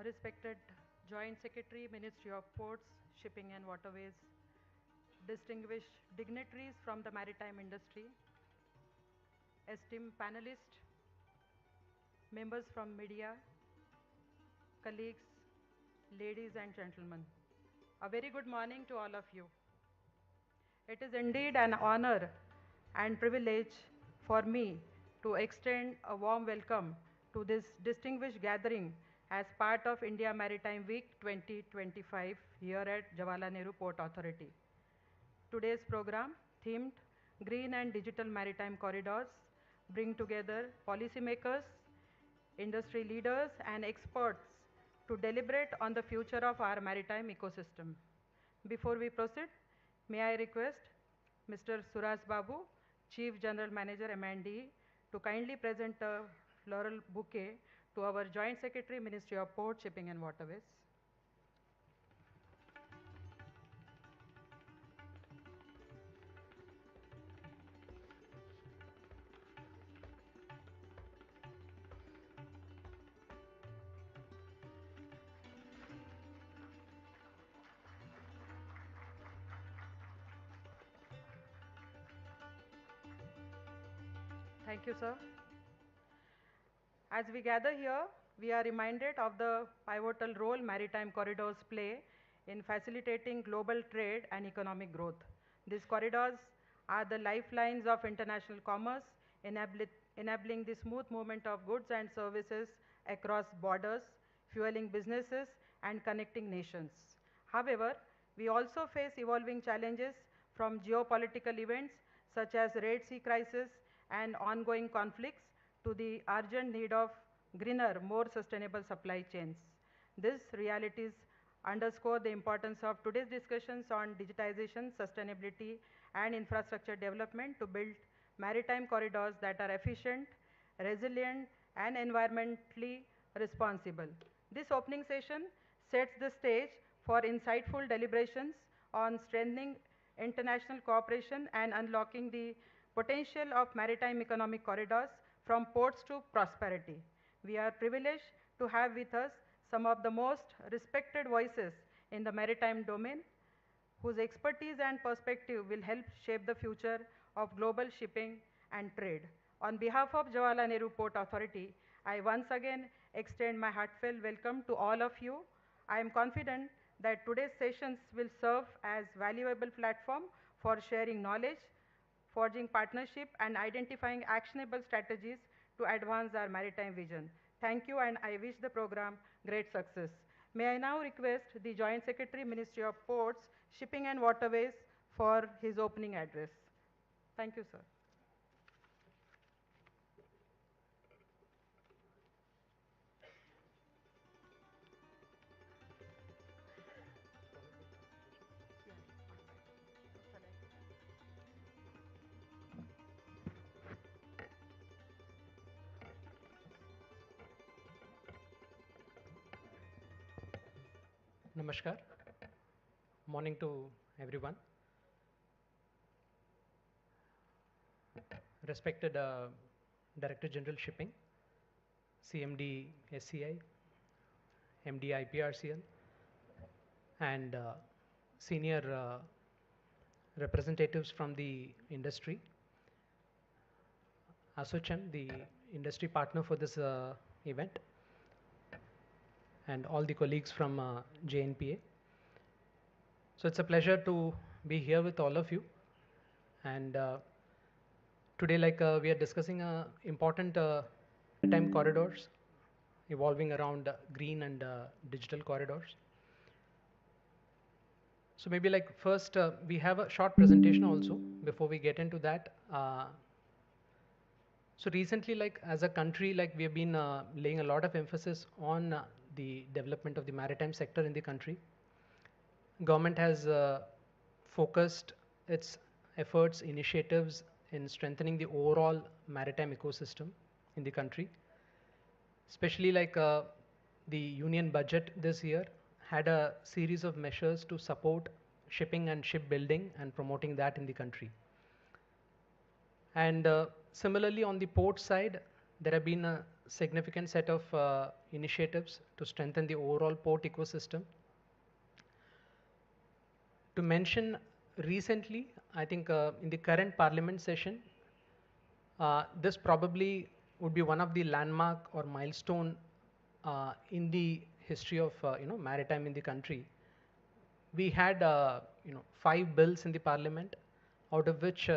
Respected Joint Secretary, Ministry of Ports, Shipping and Waterways, distinguished dignitaries from the maritime industry, esteemed panelists, members from media, colleagues, ladies and gentlemen. A very good morning to all of you. It is indeed an honor and privilege for me to extend a warm welcome to this distinguished gathering as part of India Maritime Week 2025 here at Jawaharlal Nehru Port Authority. Today's program, themed Green and Digital Maritime Corridors, bring together policymakers, industry leaders and experts to deliberate on the future of our maritime ecosystem. Before we proceed, may I request Mr. Suraj Babu, Chief General Manager M&E, to kindly present a floral bouquet to our Joint Secretary, Ministry of Port, Shipping and Waterways. Thank you, sir. As we gather here, we are reminded of the pivotal role maritime corridors play in facilitating global trade and economic growth. These corridors are the lifelines of international commerce, enabling the smooth movement of goods and services across borders, fueling businesses and connecting nations. However, we also face evolving challenges from geopolitical events such as Red Sea crisis and ongoing conflicts to the urgent need of greener, more sustainable supply chains. These realities underscore the importance of today's discussions on digitization, sustainability, and infrastructure development to build maritime corridors that are efficient, resilient, and environmentally responsible. This opening session sets the stage for insightful deliberations on strengthening international cooperation and unlocking the potential of maritime economic corridors from ports to prosperity. We are privileged to have with us some of the most respected voices in the maritime domain whose expertise and perspective will help shape the future of global shipping and trade. On behalf of Jawaharlal Nehru Port Authority, I once again extend my heartfelt welcome to all of you. I am confident that today's sessions will serve as valuable platform for sharing knowledge, forging partnership and identifying actionable strategies to advance our maritime vision. Thank you and I wish the program great success. May I now request the Joint Secretary, Ministry of Ports, Shipping and Waterways for his opening address. Thank you, sir. Namaskar. Morning to everyone. Respected Director General Shipping, CMD SCI, MD IPRCL, and senior representatives from the industry, ASSOCHAM, the industry partner for this event, and all the colleagues from JNPA. So it's a pleasure to be here with all of you. And today, we are discussing important maritime corridors evolving around green and digital corridors. So maybe first, we have a short presentation also before we get into that. So recently, as a country, we have been laying a lot of emphasis on the development of the maritime sector in the country. Government has focused its efforts, initiatives in strengthening the overall maritime ecosystem in the country. Especially the union budget this year had a series of measures to support shipping and shipbuilding and promoting that in the country. And similarly, on the port side, there have been significant set of initiatives to strengthen the overall port ecosystem. To mention recently, I think in the current parliament session, this probably would be one of the landmark or milestone in the history of maritime in the country. We had 5 bills in the parliament, out of which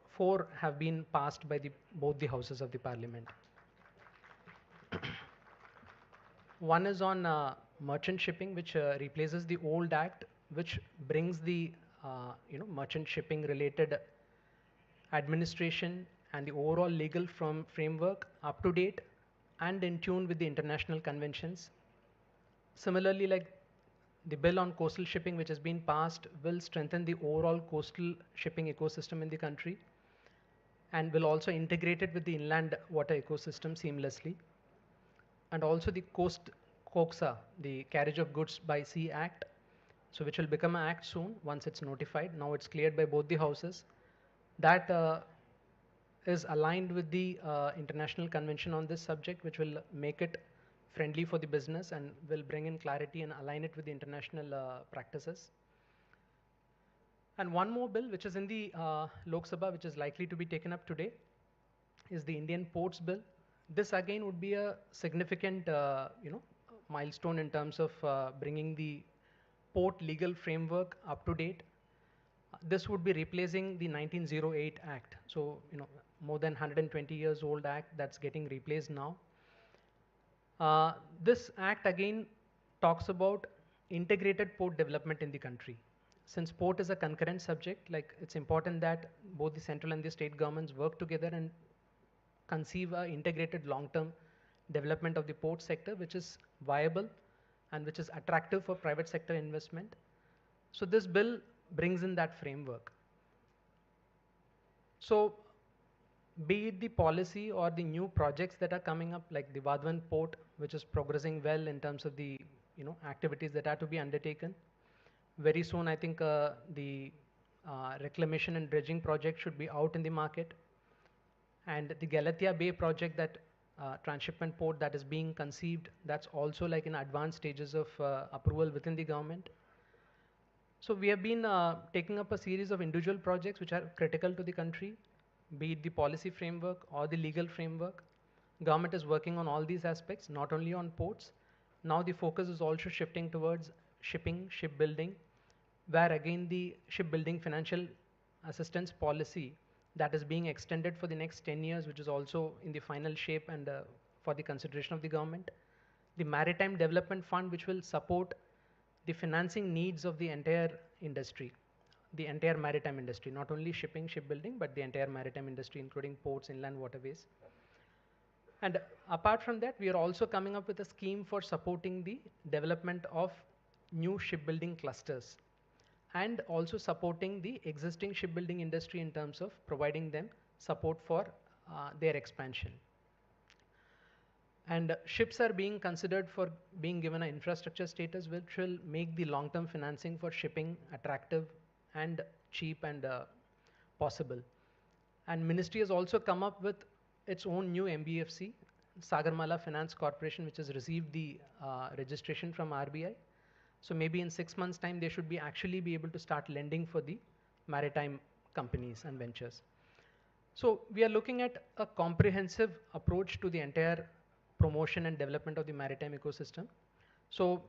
4 have been passed by both the houses of the parliament. One is on merchant shipping, which replaces the old act, which brings the merchant shipping related administration and the overall legal framework up to date and in tune with the international conventions. Similarly, like the bill on coastal shipping, which has been passed, will strengthen the overall coastal shipping ecosystem in the country and will also integrate it with the inland water ecosystem seamlessly. And also the COXA, the Carriage of Goods by Sea Act, so which will become an act soon once it's notified. Now it's cleared by both the houses. That is aligned with the international convention on this subject, which will make it friendly for the business and will bring in clarity and align it with the international practices. And one more bill, which is in the Lok Sabha, which is likely to be taken up today, is the Indian Ports Bill. This again would be a significant, milestone in terms of bringing the port legal framework up to date. This would be replacing the 1908 Act. So, more than 120 years old act that's getting replaced now. This act again talks about integrated port development in the country. Since port is a concurrent subject, like it's important that both the central and the state governments work together and conceive a integrated long-term development of the port sector, which is viable and which is attractive for private sector investment. So this bill brings in that framework. So be it the policy or the new projects that are coming up, like the Vadhavan port, which is progressing well in terms of the activities that are to be undertaken. Very soon, I think the reclamation and dredging project should be out in the market. And the Galatia Bay project, that transshipment port that is being conceived, that's also like in advanced stages of approval within the government. So we have been taking up a series of individual projects which are critical to the country, be it the policy framework or the legal framework. Government is working on all these aspects, not only on ports. Now the focus is also shifting towards shipping, shipbuilding, where again the shipbuilding financial assistance policy that is being extended for the next 10 years, which is also in the final shape and for the consideration of the government. The Maritime Development Fund, which will support the financing needs of the entire industry, the entire maritime industry, not only shipping, shipbuilding, but the entire maritime industry, including ports, inland waterways. And apart from that, we are also coming up with a scheme for supporting the development of new shipbuilding clusters and also supporting the existing shipbuilding industry in terms of providing them support for their expansion. And ships are being considered for being given an infrastructure status, which will make the long-term financing for shipping attractive and cheap and possible. And ministry has also come up with its own new MBFC, Sagarmala Finance Corporation, which has received the registration from RBI. So maybe in 6 months' time, they should actually be able to start lending for the maritime companies and ventures. So we are looking at a comprehensive approach to the entire promotion and development of the maritime ecosystem. So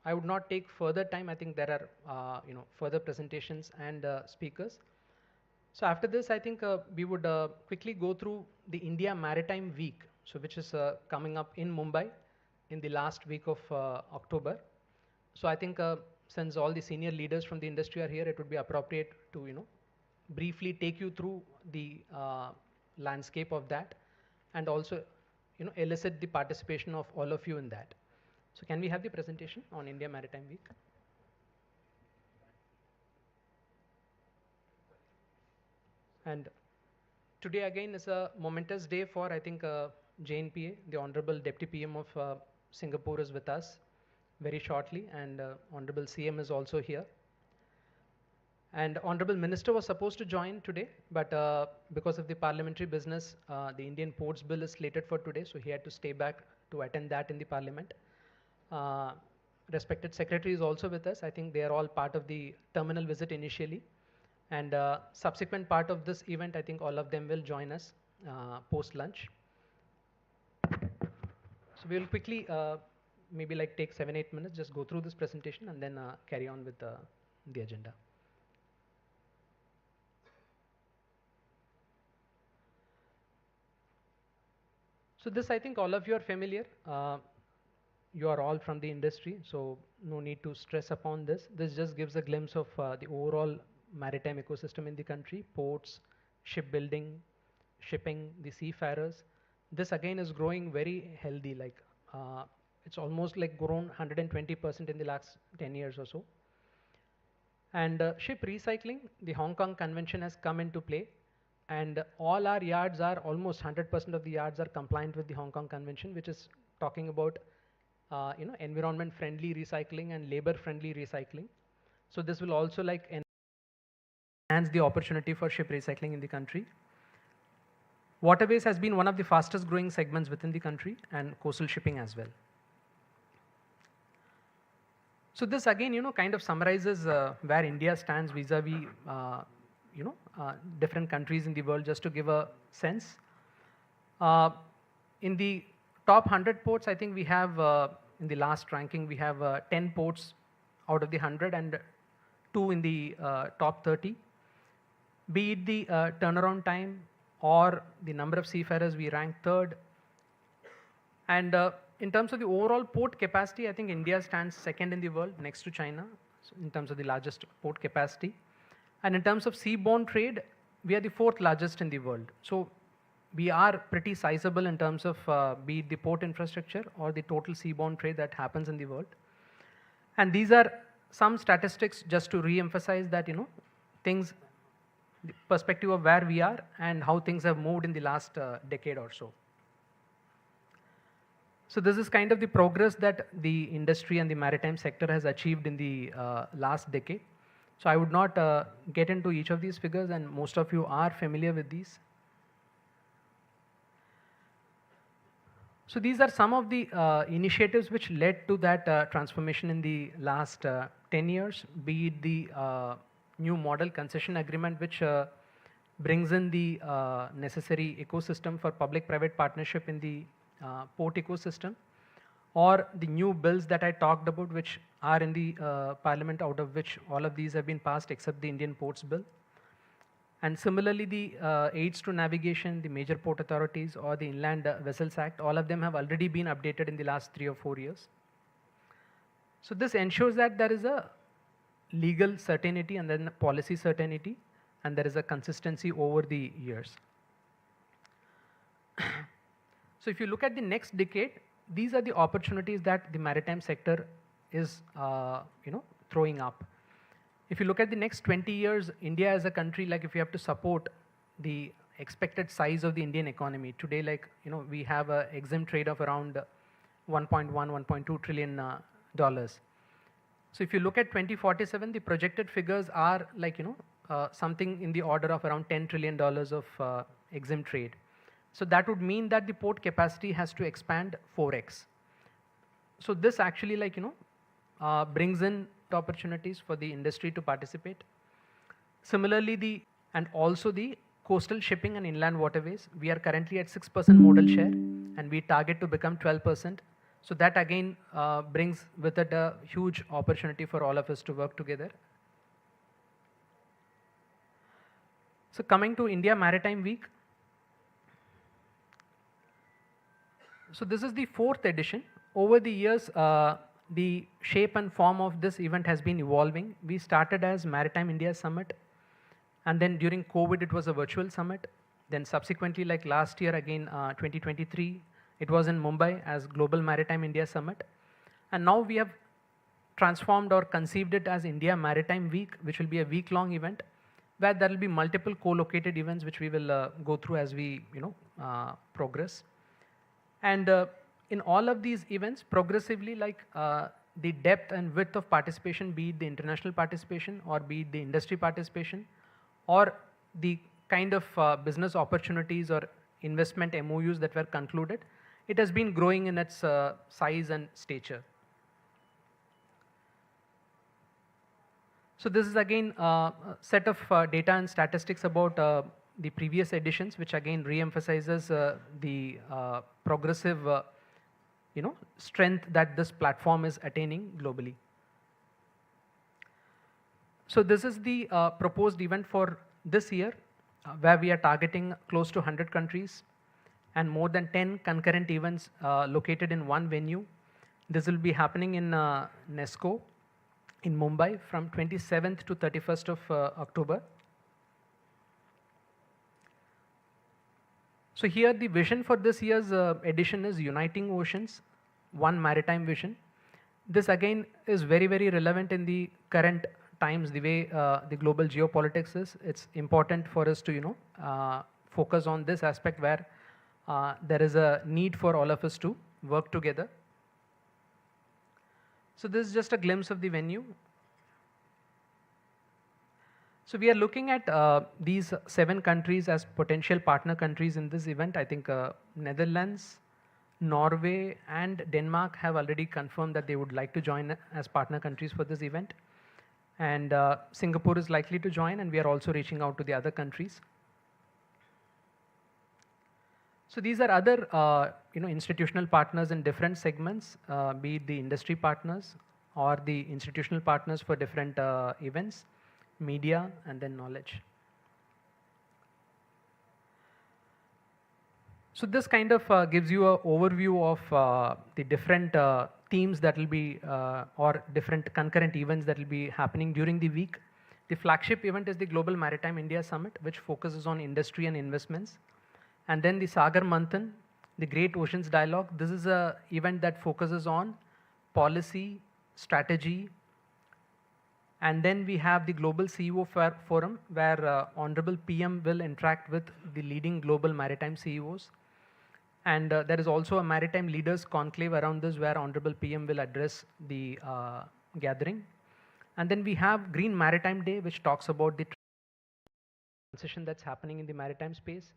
I would not take further time. I think there are further presentations and speakers. So after this, I think we would quickly go through the India Maritime Week, so which is coming up in Mumbai in the last week of October. So I think since all the senior leaders from the industry are here, it would be appropriate to briefly take you through the landscape of that, and also elicit the participation of all of you in that. So can we have the presentation on India Maritime Week? And today again is a momentous day for, I think, JNPA. The Honorable Deputy PM of Singapore is with us very shortly, and Honorable CM is also here. And Honorable Minister was supposed to join today, but because of the parliamentary business, the Indian Ports Bill is slated for today, so he had to stay back to attend that in the Parliament. Uh, Respected Secretary is also with us. I think they are all part of the terminal visit initially. And subsequent part of this event, I think all of them will join us post-lunch. So we will quickly, maybe like take 7-8 minutes, just go through this presentation and then carry on with the agenda. So this, I think all of you are familiar. You are all from the industry, so no need to stress upon this. This just gives a glimpse of the overall maritime ecosystem in the country: ports, shipbuilding, shipping, the seafarers. This again is growing very healthy, like it's almost like grown 120% in the last 10 years or so. And ship recycling, the Hong Kong Convention has come into play, and all our yards are, almost 100% of the yards are compliant with the Hong Kong Convention, which is talking about environment friendly recycling and labor friendly recycling. So this will also like enhance the opportunity for ship recycling in the country. Waterways has been one of the fastest growing segments within the country, and coastal shipping as well. So this again, kind of summarizes where India stands vis-a-vis, different countries in the world, just to give a sense. In the top 100 ports, I think we have, in the last ranking, we have 10 ports out of the 100 and 2 in the top 30. Be it the turnaround time or the number of seafarers, we rank third. And in terms of the overall port capacity, I think India stands second in the world, next to China, so in terms of the largest port capacity. And in terms of seaborne trade, we are the fourth largest in the world. So we are pretty sizable in terms of be it the port infrastructure or the total seaborne trade that happens in the world. And these are some statistics just to re-emphasize that, things, the perspective of where we are and how things have moved in the last decade or so. So this is kind of the progress that the industry and the maritime sector has achieved in the last decade. So I would not get into each of these figures, and most of you are familiar with these. So these are some of the initiatives which led to that transformation in the last 10 years, be it the new model concession agreement, which brings in the necessary ecosystem for public-private partnership in the port ecosystem, or the new bills that I talked about, which are in the parliament, out of which all of these have been passed except the Indian Ports Bill. And similarly, the aids to navigation, the major port authorities, or the Inland Vessels Act, all of them have already been updated in the last 3 or 4 years. So this ensures that there is a legal certainty and then policy certainty, and there is a consistency over the years. So if you look at the next decade, these are the opportunities that the maritime sector is throwing up. If you look at the next 20 years, India as a country, like if you have to support the expected size of the Indian economy today, like we have a EXIM trade of around 1.1, 1.2 trillion dollars. So if you look at 2047, the projected figures are like something in the order of around $10 trillion of EXIM trade. So that would mean that the port capacity has to expand 4x. So this actually brings in opportunities for the industry to participate. Similarly, also the coastal shipping and inland waterways, we are currently at 6% modal share, and we target to become 12%. So that again brings with it a huge opportunity for all of us to work together. So coming to India Maritime Week. So this is the 4th edition. Over the years, the shape and form of this event has been evolving. We started as Maritime India Summit, and then during COVID, it was a virtual summit. Then subsequently, like last year again, 2023, it was in Mumbai as Global Maritime India Summit. And now we have transformed or conceived it as India Maritime Week, which will be a week-long event, where there will be multiple co-located events, which we will go through as we progress. And in all of these events, progressively, the depth and width of participation, be it the international participation or be it the industry participation, or the kind of business opportunities or investment MOUs that were concluded, it has been growing in its size and stature. So this is again a set of data and statistics about the previous editions, which again re-emphasizes the progressive strength that this platform is attaining globally. So this is the proposed event for this year, where we are targeting close to 100 countries and more than 10 concurrent events located in one venue. This will be happening in NESCO in Mumbai from 27th to 31st of October. So here the vision for this year's edition is Uniting Oceans, One Maritime Vision. This again is very, very relevant in the current times, the way the global geopolitics is. It's important for us to, focus on this aspect where there is a need for all of us to work together. So this is just a glimpse of the venue. So we are looking at these 7 countries as potential partner countries in this event. I think Netherlands, Norway and Denmark have already confirmed that they would like to join as partner countries for this event. And Singapore is likely to join, and we are also reaching out to the other countries. So these are other institutional partners in different segments, be it the industry partners or the institutional partners for different events, media, and then knowledge. So this kind of gives you an overview of the different themes that will be or different concurrent events that will be happening during the week. The flagship event is the Global Maritime India Summit, which focuses on industry and investments. And then the Sagar Manthan, the Great Oceans Dialogue. This is an event that focuses on policy, strategy. And then we have the Global CEO Forum, where Honorable PM will interact with the leading global maritime CEOs. And there is also a Maritime Leaders Conclave around this, where Honorable PM will address the gathering. And then we have Green Maritime Day, which talks about the transition that's happening in the maritime space.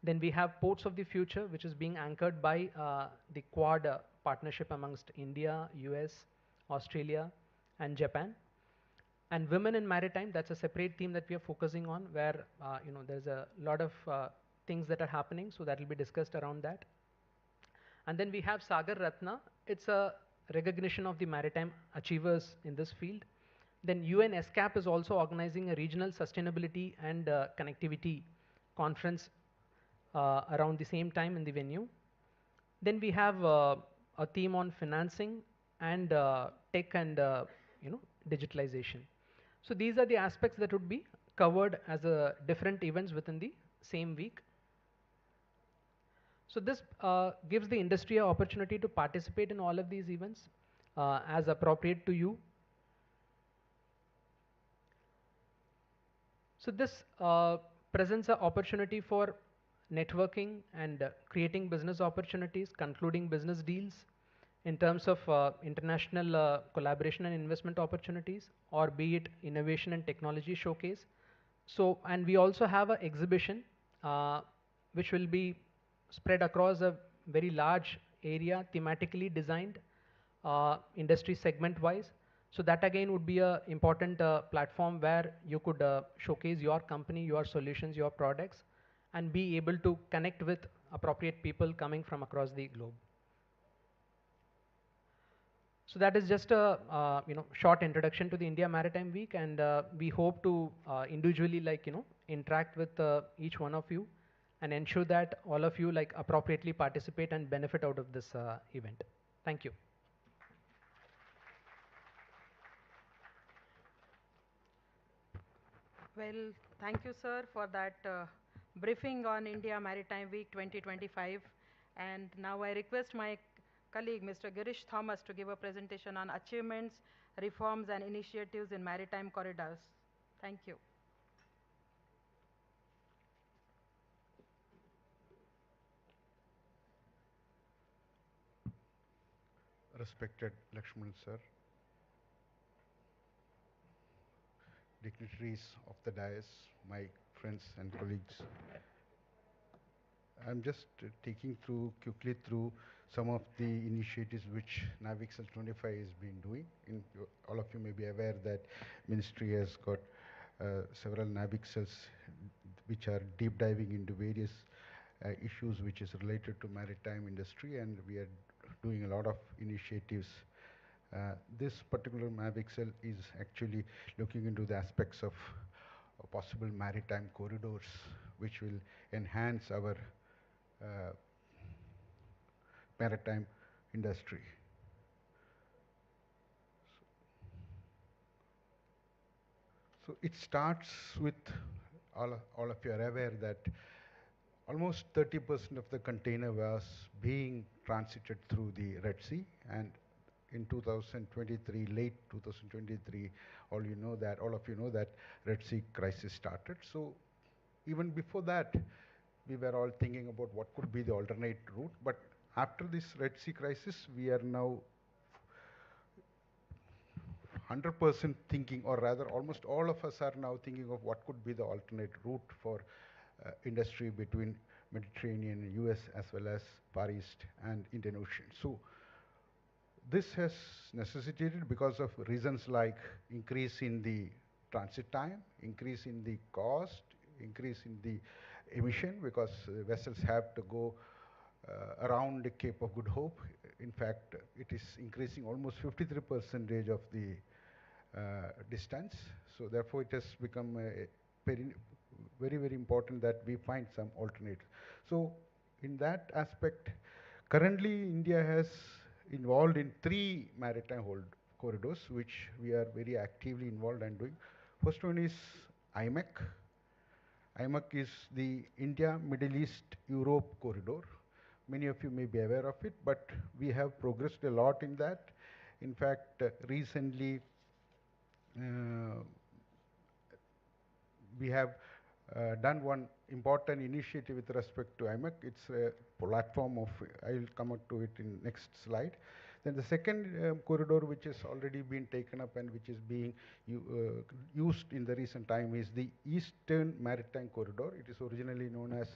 Then we have Ports of the Future, which is being anchored by the Quad partnership amongst India, US, Australia, and Japan. And Women in Maritime, that's a separate theme that we are focusing on, where there's a lot of things that are happening, so that will be discussed around that. And then we have Sagar Ratna. It's a recognition of the maritime achievers in this field. Then UN SCAP is also organizing a regional sustainability and connectivity conference around the same time in the venue. Then we have a theme on financing and tech and digitalization. So these are the aspects that would be covered as different events within the same week. So this gives the industry an opportunity to participate in all of these events as appropriate to you. So this presents an opportunity for networking and creating business opportunities, concluding business deals in terms of international collaboration and investment opportunities, or be it innovation and technology showcase. So, and we also have an exhibition which will be spread across a very large area, thematically designed, industry segment wise. So that again would be an important platform where you could showcase your company, your solutions, your products, and be able to connect with appropriate people coming from across the globe. So that is just a short introduction to the India Maritime Week, and we hope to individually interact with each one of you and ensure that all of you appropriately participate and benefit out of this event. Thank you. Well, thank you, sir, for that briefing on India Maritime Week 2025. And now I request my colleague, Mr. Girish Thomas, to give a presentation on achievements, reforms, and initiatives in maritime corridors. Thank you. Respected Lakshman sir, dignitaries of the dais, my friends and colleagues. I'm just taking through quickly through some of the initiatives which Navixel 25 has been doing. All of you may be aware that Ministry has got several Navixels which are deep diving into various issues which is related to maritime industry, and we are doing a lot of initiatives. This particular Navixel is actually looking into the aspects of possible maritime corridors which will enhance our maritime industry. So it starts with, all of you are aware that almost 30% of the container was being transited through the Red Sea, and in 2023, late 2023, all of you know that Red Sea crisis started. So even before that, we were all thinking about what could be the alternate route. But after this Red Sea crisis, we are now 100% thinking, or rather almost all of us are now thinking of what could be the alternate route for industry between Mediterranean, US, as well as Far East and Indian Ocean. So this has necessitated, because of reasons like increase in the transit time, increase in the cost, increase in the emission, because vessels have to go around the Cape of Good Hope. In fact, it is increasing almost 53% of the distance. So therefore, it has become very, very important that we find some alternate. So in that aspect, currently India has involved in 3 maritime corridors, which we are very actively involved and doing. First one is IMEC. IMEC is the India, Middle East, Europe corridor. Many of you may be aware of it, but we have progressed a lot in that. In fact, recently we have done one important initiative with respect to IMEC. It's a platform of, I will come up to it in next slide. Then the second corridor which has already been taken up and which is being used in the recent time is the Eastern Maritime Corridor. It is originally known as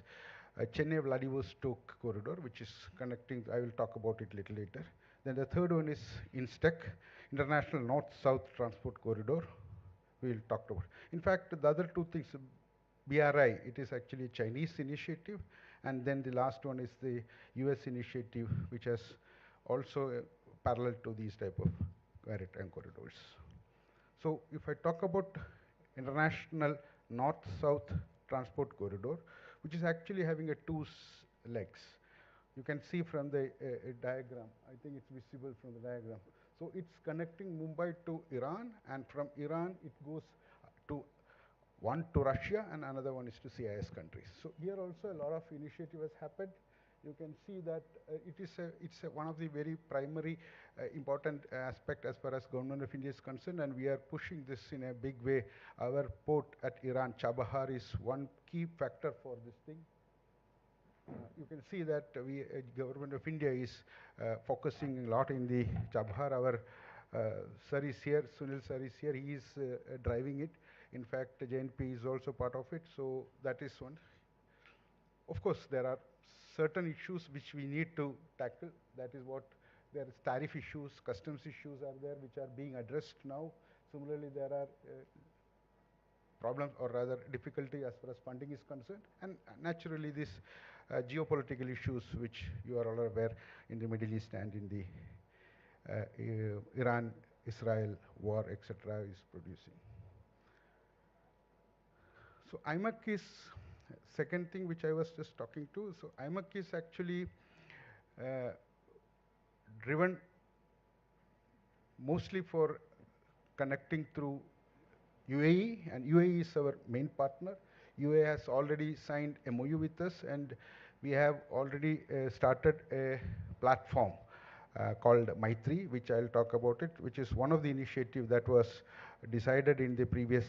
Chennai-Vladivostok Corridor, which is connecting, I will talk about it a little later. Then the third one is INSTEC, International North-South Transport Corridor. We will talk about. In fact, the other two things, BRI, it is actually a Chinese initiative, and then the last one is the US initiative, which has also parallel to these type of maritime corridors. So if I talk about International North-South Transport Corridor, which is actually having a 2 legs. You can see from the diagram, I think it's visible from the diagram. So it's connecting Mumbai to Iran, and from Iran it goes to one to Russia, and another one is to CIS countries. So here also a lot of initiative has happened. You can see that it's one of the very primary important aspect as far as Government of India is concerned, and we are pushing this in a big way. Our port at Iran, Chabahar, is one key factor for this thing. You can see that Government of India is focusing a lot in the Chabahar. Our sir is here, Sunil sir is here, he is driving it. In fact, JNPA is also part of it, so that is one. Of course, there are certain issues which we need to tackle. That is what, there is tariff issues, customs issues are there, which are being addressed now. Similarly, there are problems, or rather difficulty as far as funding is concerned, and naturally this geopolitical issues which you are all aware in the Middle East and in the Iran-Israel war, etc. is producing. So IMEC is second thing which I was just talking to. So IMEC is actually driven mostly for connecting through UAE, and UAE is our main partner. UAE has already signed MOU with us, and we have already started a platform called Maitri, which I'll talk about it, which is one of the initiatives that was decided in the previous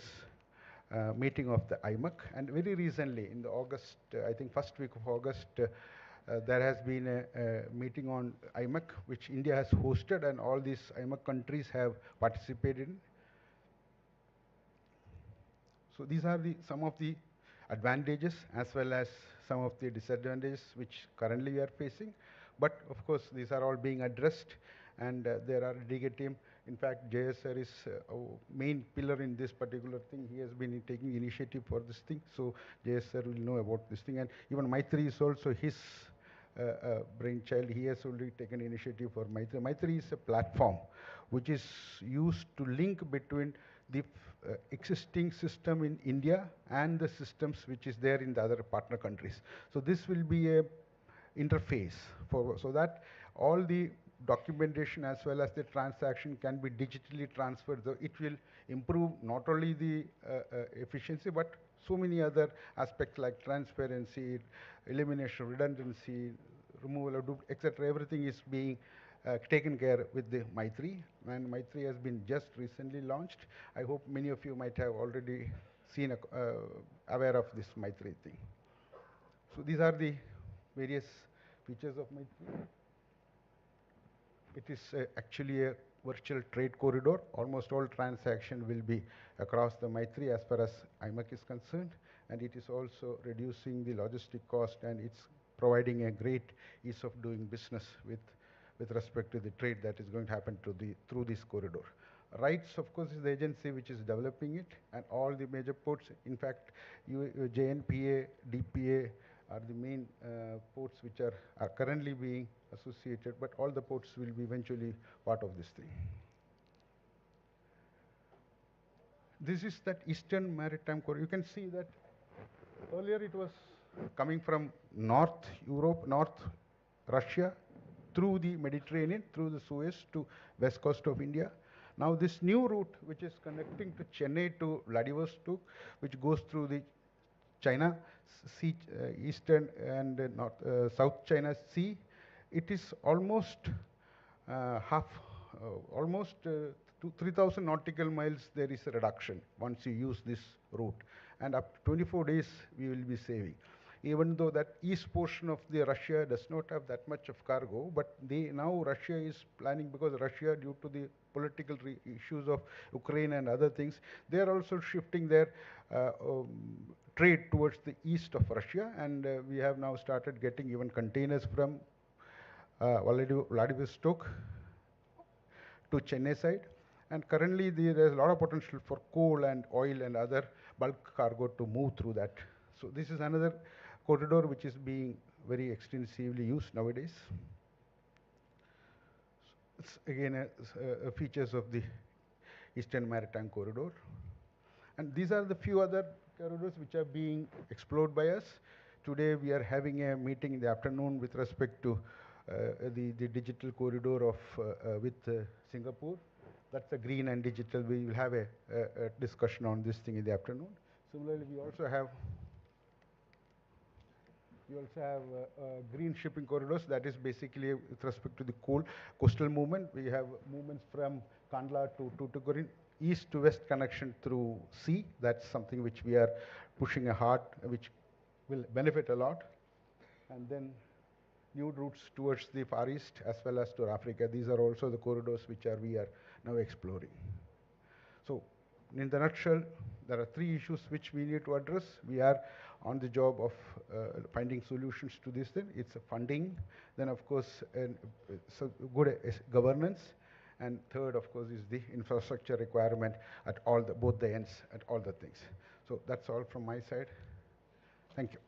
meeting of the IMEC. And very recently, in the August, I think first week of August, there has been a meeting on IMEC, which India has hosted, and all these IMEC countries have participated in. So these are some of the advantages as well as some of the disadvantages which currently we are facing. But of course, these are all being addressed, and there are dedicated team. In fact, JS sir is a main pillar in this particular thing. He has been taking initiative for this thing. So JS sir will know about this thing. And even Maitri is also his brainchild. He has already taken initiative for Maitri. Maitri is a platform which is used to link between the existing system in India and the systems which is there in the other partner countries. So this will be a interface for, so that all the documentation as well as the transaction can be digitally transferred. So it will improve not only the efficiency, but so many other aspects like transparency, elimination of redundancy, removal of etc. Everything is being taken care with the Maitri, and Maitri has been just recently launched. I hope many of you might have already seen, aware of this Maitri thing. So these are the various features of Maitri. It is actually a virtual trade corridor. Almost all transaction will be across the Maitri as far as IMEC is concerned, and it is also reducing the logistic cost, and it's providing a great ease of doing business with respect to the trade that is going to happen through this corridor. RIGHTS, of course, is the agency which is developing it, and all the major ports. In fact, JNPA, DPA are the main ports which are currently being associated, but all the ports will be eventually part of this thing. This is that Eastern Maritime Corridor. You can see that earlier it was coming from North Europe, North Russia, through the Mediterranean, through the Suez to west coast of India. Now this new route, which is connecting to Chennai to Vladivostok, which goes through the China Sea, Eastern and South China Sea, it is almost almost 3,000 nautical miles there is a reduction once you use this route, and up to 24 days we will be saving. Even though that east portion of the Russia does not have that much of cargo, but now Russia is planning, because Russia, due to the political issues of Ukraine and other things, they are also shifting their trade towards the east of Russia, and we have now started getting even containers from Vladivostok to Chennai side, and currently there is a lot of potential for coal and oil and other bulk cargo to move through that. So this is another corridor which is being very extensively used nowadays. It's again features of the Eastern Maritime Corridor, and these are the few other corridors which are being explored by us. Today we are having a meeting in the afternoon with respect to the digital corridor of with Singapore. That's a green and digital. We will have a discussion on this thing in the afternoon. Similarly, we also have green shipping corridors. That is basically with respect to the coastal movement. We have movements from Kandla to Tuticorin, east to west connection through sea. That's something which we are pushing hard, which will benefit a lot. And then new routes towards the Far East as well as to Africa. These are also the corridors which we are now exploring. So in the nutshell, there are three issues which we need to address. We are on the job of finding solutions to this thing. It's a funding, then of course so good governance, and third of course is the infrastructure requirement at both the ends, at all the things. So that's all from my side. Thank you.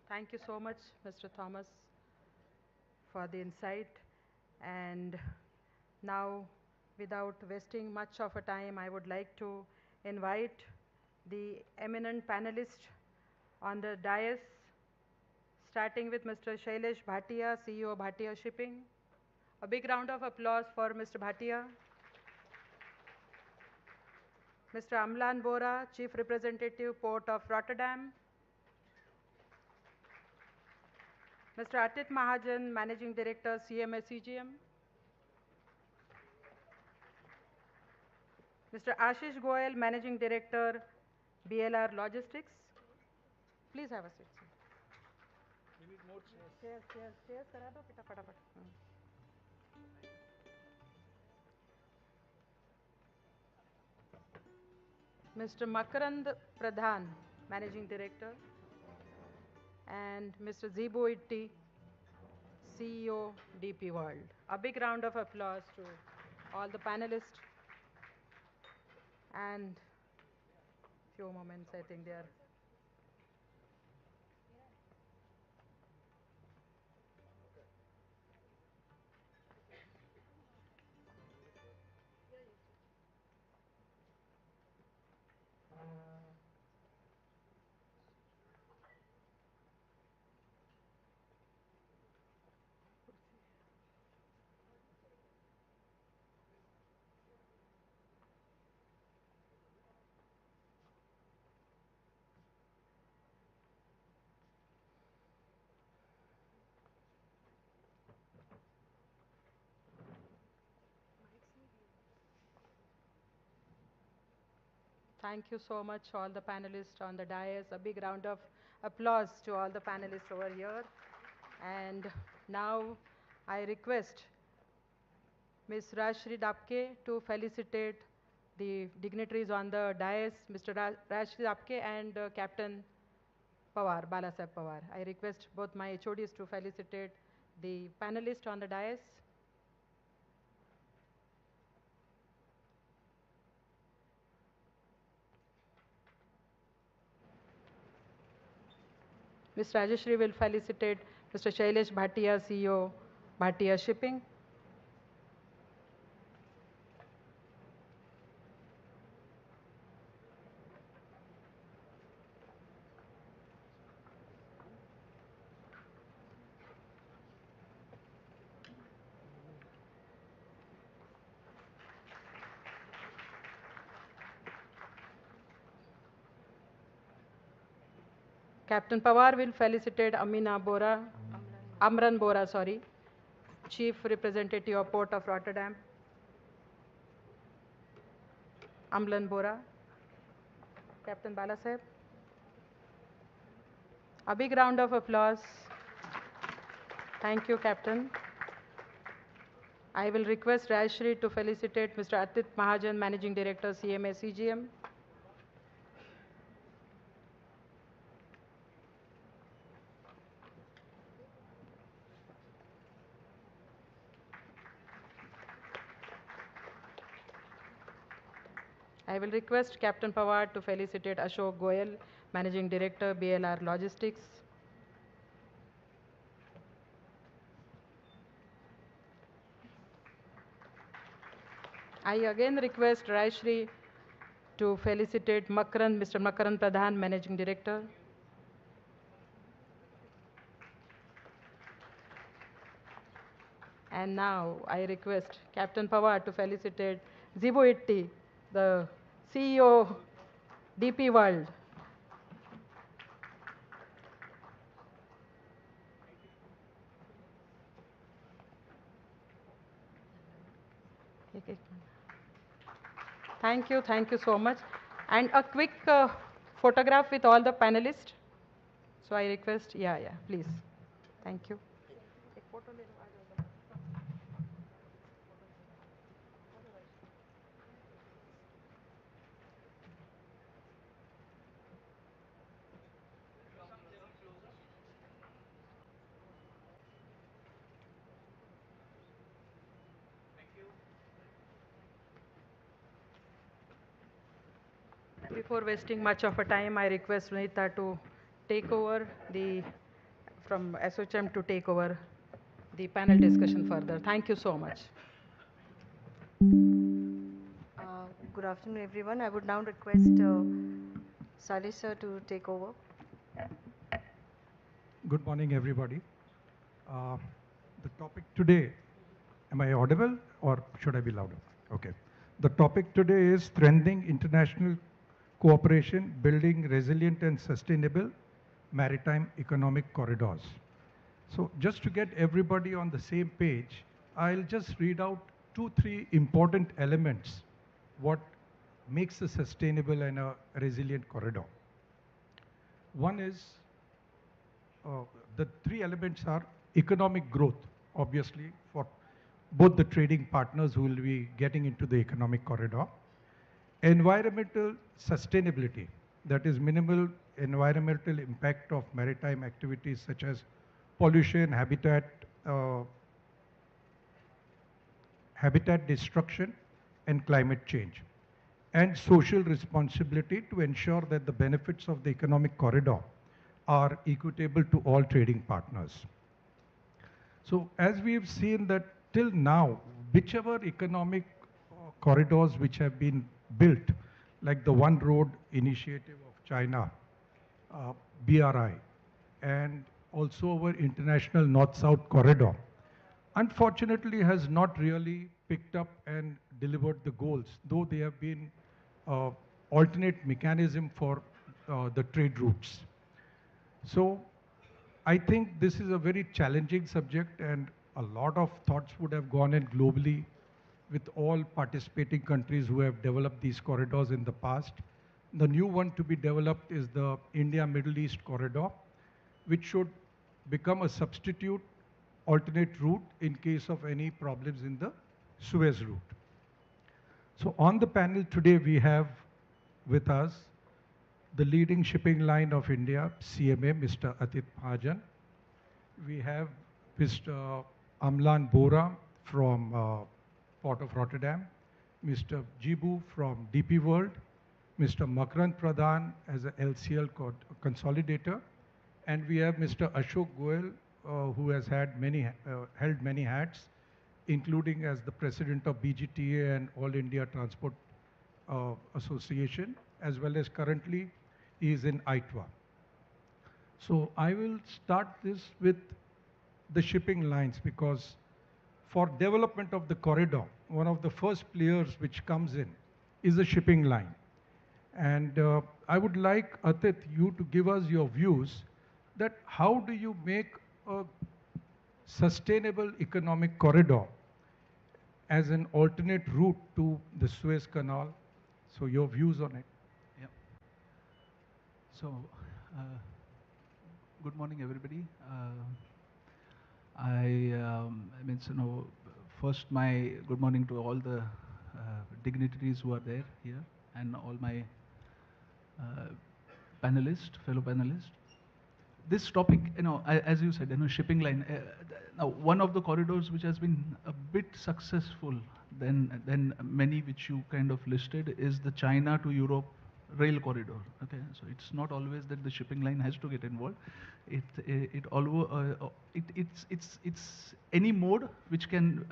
Thank you so much, Mr. Thomas, for the insight. And now, without wasting much of a time, I would like to invite the eminent panelists on the dais, starting with Mr. Shailesh Bhatia, CEO Bhatia Shipping. A big round of applause for Mr. Bhatia. Mr. Amlan Bora, Chief Representative, Port of Rotterdam. Mr. Atit Mahajan, Managing Director, CMA CGM. Mr. Ashish Goyal, Managing Director, BLR Logistics. Please have a seat, sir. We need more chairs. Chairs करा दो बेटा फटाफट. Mr. Makarand Pradhan, Managing Director, and Mr. Zibo Itti, CEO, DP World. A big round of applause to all the panelists. And few moments, I think they are. Thank you so much, all the panelists on the dais. A big round of applause to all the panelists over here. And now I request Ms. Rajshri Dapke to felicitate the dignitaries on the dais, Mr. Rajshri Dapke and Captain Pawar, Balasaheb Pawar. I request both my HODs to felicitate the panelists on the dais. Ms. Rajeshri will felicitate Mr. Shailesh Bhatia, CEO, Bhatia Shipping. Captain Pawar will felicitate Amran Bora, Chief Representative of Port of Rotterdam. Amlan Bora. Captain Balasaheb. A big round of applause. Thank you, Captain. I will request Rajshri to felicitate Mr. Atit Mahajan, Managing Director, CMA CGM. I will request Captain Pawar to felicitate Ashok Goyal, Managing Director, BLR Logistics. I again request Rajshri to felicitate Mr. Makarand Pradhan, Managing Director. And now I request Captain Pawar to felicitate Zibo Itti, the CEO, DP World. Thank you so much. And a quick photograph with all the panelists. So I request, please. Thank you. Before wasting much of a time, I request Sunita to take over from SOCHM to take over the panel discussion further. Thank you so much. Good afternoon, everyone. I would now request Salish sir to take over. Good morning, everybody. The topic today, am I audible or should I be louder? Okay. The topic today is strengthening international cooperation, building resilient and sustainable maritime economic corridors. So just to get everybody on the same page, I'll just read out 2-3 important elements what makes a sustainable and a resilient corridor. One is, the three elements are economic growth, obviously, for both the trading partners who will be getting into the economic corridor. Environmental sustainability, that is minimal environmental impact of maritime activities such as pollution, habitat destruction, and climate change. And social responsibility to ensure that the benefits of the economic corridor are equitable to all trading partners. So as we have seen that till now, whichever economic corridors which have been built, like the One Road initiative of China, BRI, and also our international North-South corridor, unfortunately has not really picked up and delivered the goals, though they have been alternate mechanism for the trade routes. So I think this is a very challenging subject, and a lot of thoughts would have gone in globally with all participating countries who have developed these corridors in the past. The new one to be developed is the India-Middle East corridor, which should become a substitute alternate route in case of any problems in the Suez route. So on the panel today, we have with us the leading shipping line of India, CMA, Mr. Atit Mahajan. We have Mr. Amlan Bora from Port of Rotterdam, Mr. Jibu from DP World, Mr. Makrand Pradhan as a LCL consolidator, and we have Mr. Ashok Goel, who has had held many hats, including as the president of BGTA and All India Transport Association, as well as currently he is in ITWA. So I will start this with the shipping lines, because for development of the corridor, one of the first players which comes in is a shipping line. And I would like, Atit, you to give us your views that how do you make a sustainable economic corridor as an alternate route to the Suez Canal. So your views on it. Yeah. So, good morning, everybody. First, my good morning to all the dignitaries who are there here, and all my fellow panelists. This topic, as you said, shipping line. Now, one of the corridors which has been a bit successful than many which you kind of listed is the China to Europe rail corridor. Okay, so it's not always that the shipping line has to get involved. It's any mode which can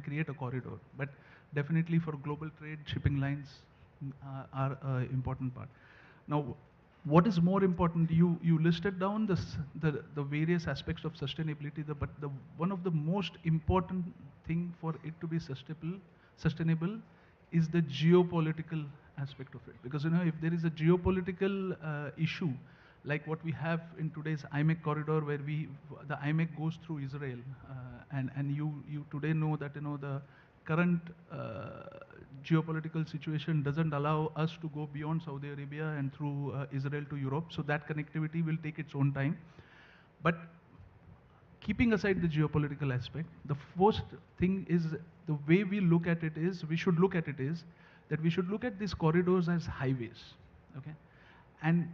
create a corridor. But definitely for global trade, shipping lines are an important part. Now, what is more important? You listed down the various aspects of sustainability, but one of the most important thing for it to be sustainable is the geopolitical aspect of it. Because if there is a geopolitical issue, like what we have in today's IMEC corridor, where the IMEC goes through Israel, and you today know that the current geopolitical situation doesn't allow us to go beyond Saudi Arabia and through Israel to Europe. So that connectivity will take its own time. But keeping aside the geopolitical aspect, the first thing is the way we look at it is, we should look at these corridors as highways. Okay, and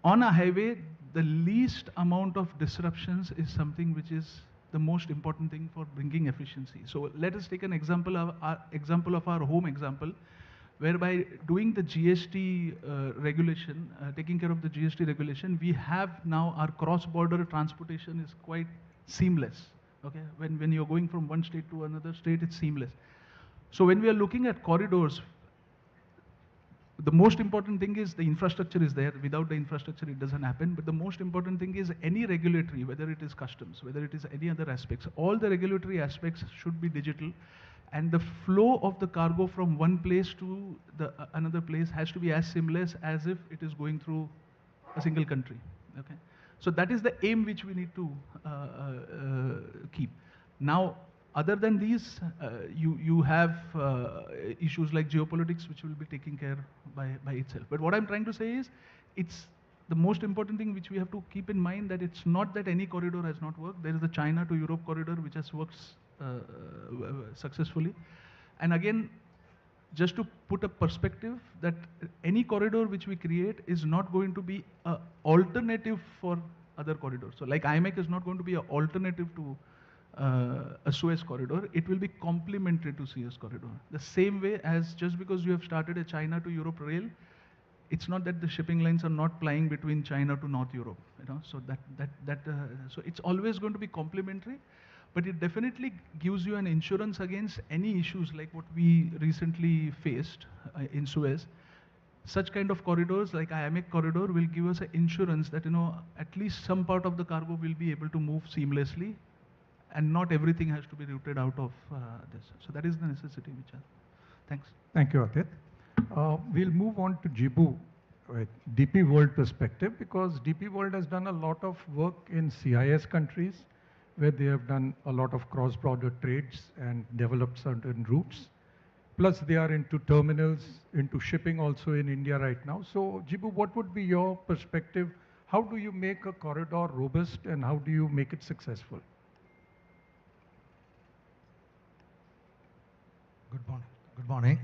on a highway, the least amount of disruptions is something which is the most important thing for bringing efficiency. So let us take an example of our home example, whereby doing the GST regulation, taking care of the GST regulation, we have now our cross-border transportation is quite seamless. Okay, when you're going from one state to another state, it's seamless. So when we are looking at corridors, the most important thing is the infrastructure is there. Without the infrastructure, it doesn't happen. But the most important thing is any regulatory, whether it is customs, whether it is any other aspects, all the regulatory aspects should be digital. And the flow of the cargo from one place to another place has to be as seamless as if it is going through a single country. Okay, so that is the aim which we need to keep. Now, Other than these, you have issues like geopolitics, which will be taken care by itself. But what I'm trying to say is, it's the most important thing which we have to keep in mind, that it's not that any corridor has not worked. There is the China to Europe corridor, which has worked successfully. And again, just to put a perspective, that any corridor which we create is not going to be an alternative for other corridors. So like IMEC is not going to be an alternative to a Suez corridor. It will be complementary to Suez corridor. The same way as just because you have started a China to Europe rail, it's not that the shipping lines are not plying between China to North Europe. So so it's always going to be complementary. But it definitely gives you an insurance against any issues like what we recently faced in Suez. Such kind of corridors like IMEC corridor will give us an insurance that at least some part of the cargo will be able to move seamlessly, and not everything has to be routed out of this. So that is the necessity which are. Thanks. Thank you, Atit. We'll move on to Jibu, right, DP World perspective, because DP World has done a lot of work in CIS countries, where they have done a lot of cross-border trades and developed certain routes. Plus, they are into terminals, into shipping also in India right now. So, Jibu, what would be your perspective? How do you make a corridor robust, and how do you make it successful? Good morning. Good morning.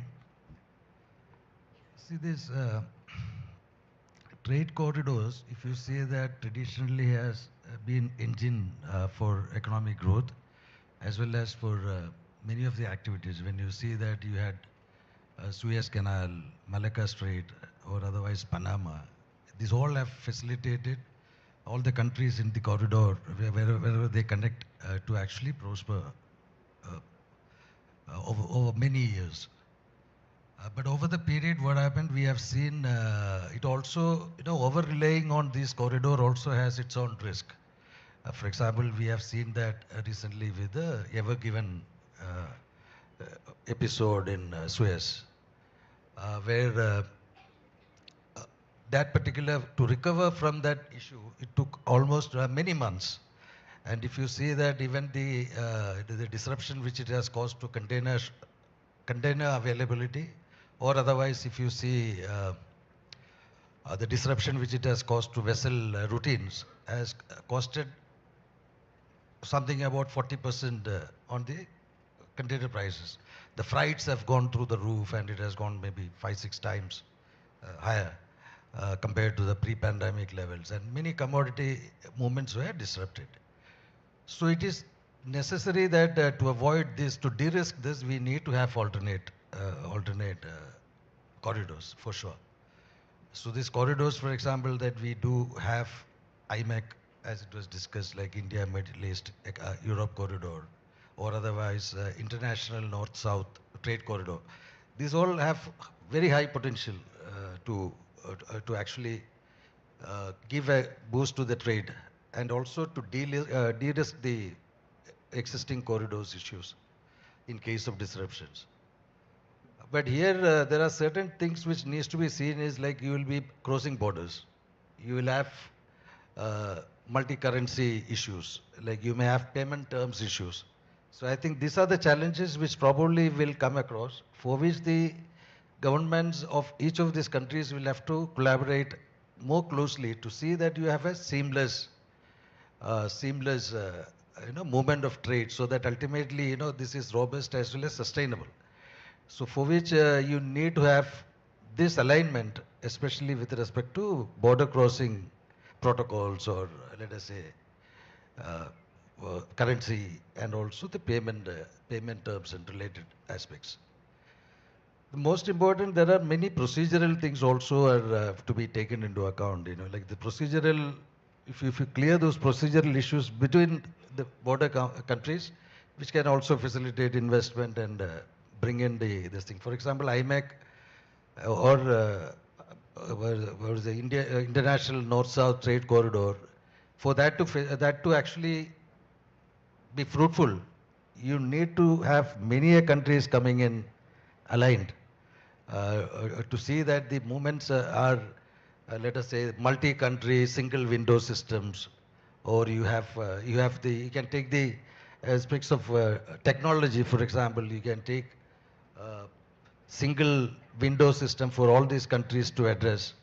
See, this trade corridors, if you say that traditionally has been engine for economic growth, as well as for many of the activities. When you see that you had Suez Canal, Malacca Strait, or otherwise Panama, these all have facilitated all the countries in the corridor, wherever they connect, to actually prosper over many years. But over the period, what happened, we have seen it also, over-relying on this corridor also has its own risk. For example, we have seen that recently with the Ever Given episode in Suez, where that particular, to recover from that issue, it took almost many months. And if you see that even the disruption which it has caused to container availability, or otherwise if you see the disruption which it has caused to vessel routines, has costed something about 40% on the container prices. The freights have gone through the roof, and it has gone maybe 5-6 times higher compared to the pre-pandemic levels, and many commodity movements were disrupted. So it is necessary that to avoid this, to de-risk this, we need to have alternate corridors for sure. So these corridors, for example, that we do have IMEC, as it was discussed, like India, Middle East, Europe corridor, or otherwise international north-south trade corridor. These all have very high potential to actually give a boost to the trade, and also to de-risk the existing corridors issues in case of disruptions. But here there are certain things which needs to be seen, is like you will be crossing borders. You will have multi-currency issues, like you may have payment terms issues. So I think these are the challenges which probably will come across, for which the governments of each of these countries will have to collaborate more closely to see that you have a seamless movement of trade, so that ultimately, this is robust as well as sustainable. So for which you need to have this alignment, especially with respect to border crossing protocols, or let us say currency, and also the payment terms and related aspects. The most important, there are many procedural things also are to be taken into account. Like the procedural, if you clear those procedural issues between the border countries, which can also facilitate investment and bring in this thing. For example, IMEC or the International North-South Trade Corridor, for that to actually be fruitful, you need to have many countries coming in aligned to see that the movements are, let us say, multi-country single window systems, or you can take the aspects of technology, for example, you can take single window system for all these countries to address,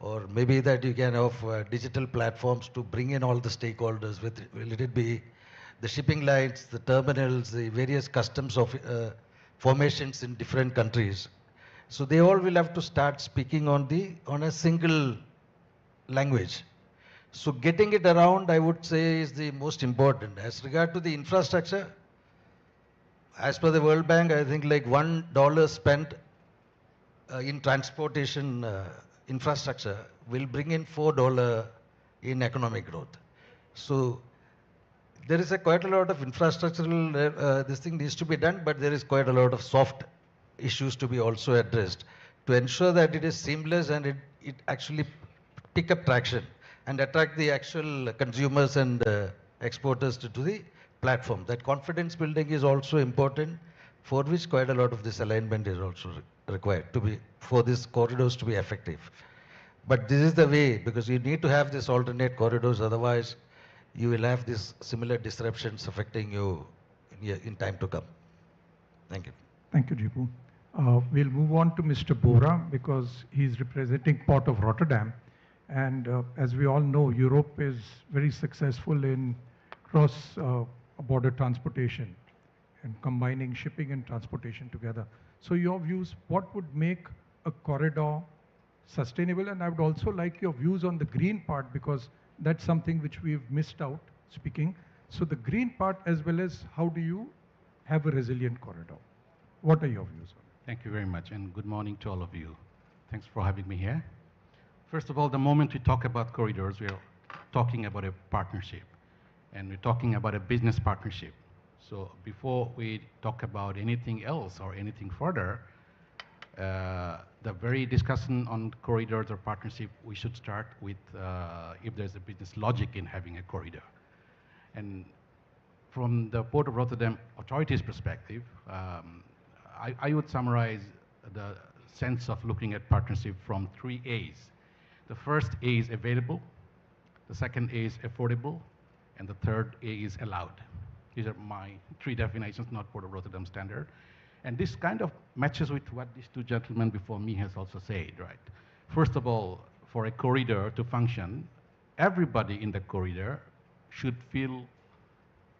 or maybe that you can have digital platforms to bring in all the stakeholders, with let it be the shipping lines, the terminals, the various customs of formations in different countries. So they all will have to start speaking on a single language. So getting it around, I would say, is the most important. As regard to the infrastructure, as per the World Bank, I think like $1 spent in transportation infrastructure will bring in $4 in economic growth. So there is quite a lot of infrastructural, this thing needs to be done, but there is quite a lot of soft issues to be also addressed to ensure that it is seamless and it actually pick up traction and attract the actual consumers and exporters to the platform. That confidence building is also important, for which quite a lot of this alignment is also required for these corridors to be effective. But this is the way, because you need to have these alternate corridors, otherwise you will have these similar disruptions affecting you in time to come. Thank you. Thank you, Jipu. We'll move on to Mr. Bora, because he's representing Port of Rotterdam. And as we all know, Europe is very successful in cross-border transportation and combining shipping and transportation together. So your views, what would make a corridor sustainable? And I would also like your views on the green part, because that's something which we've missed out speaking. So the green part, as well as how do you have a resilient corridor? What are your views on it? Thank you very much, and good morning to all of you. Thanks for having me here. First of all, the moment we talk about corridors, we are talking about a partnership, and we're talking about a business partnership. So before we talk about anything else or anything further, the very discussion on corridors or partnership, we should start with if there's a business logic in having a corridor. And from the Port of Rotterdam authorities' perspective, I would summarize the sense of looking at partnership from 3 A's. The first A is available, the second A is affordable, and the third A is allowed. These are my 3 definitions, not Port of Rotterdam standard. And this kind of matches with what these 2 gentlemen before me has also said, right? First of all, for a corridor to function, everybody in the corridor should feel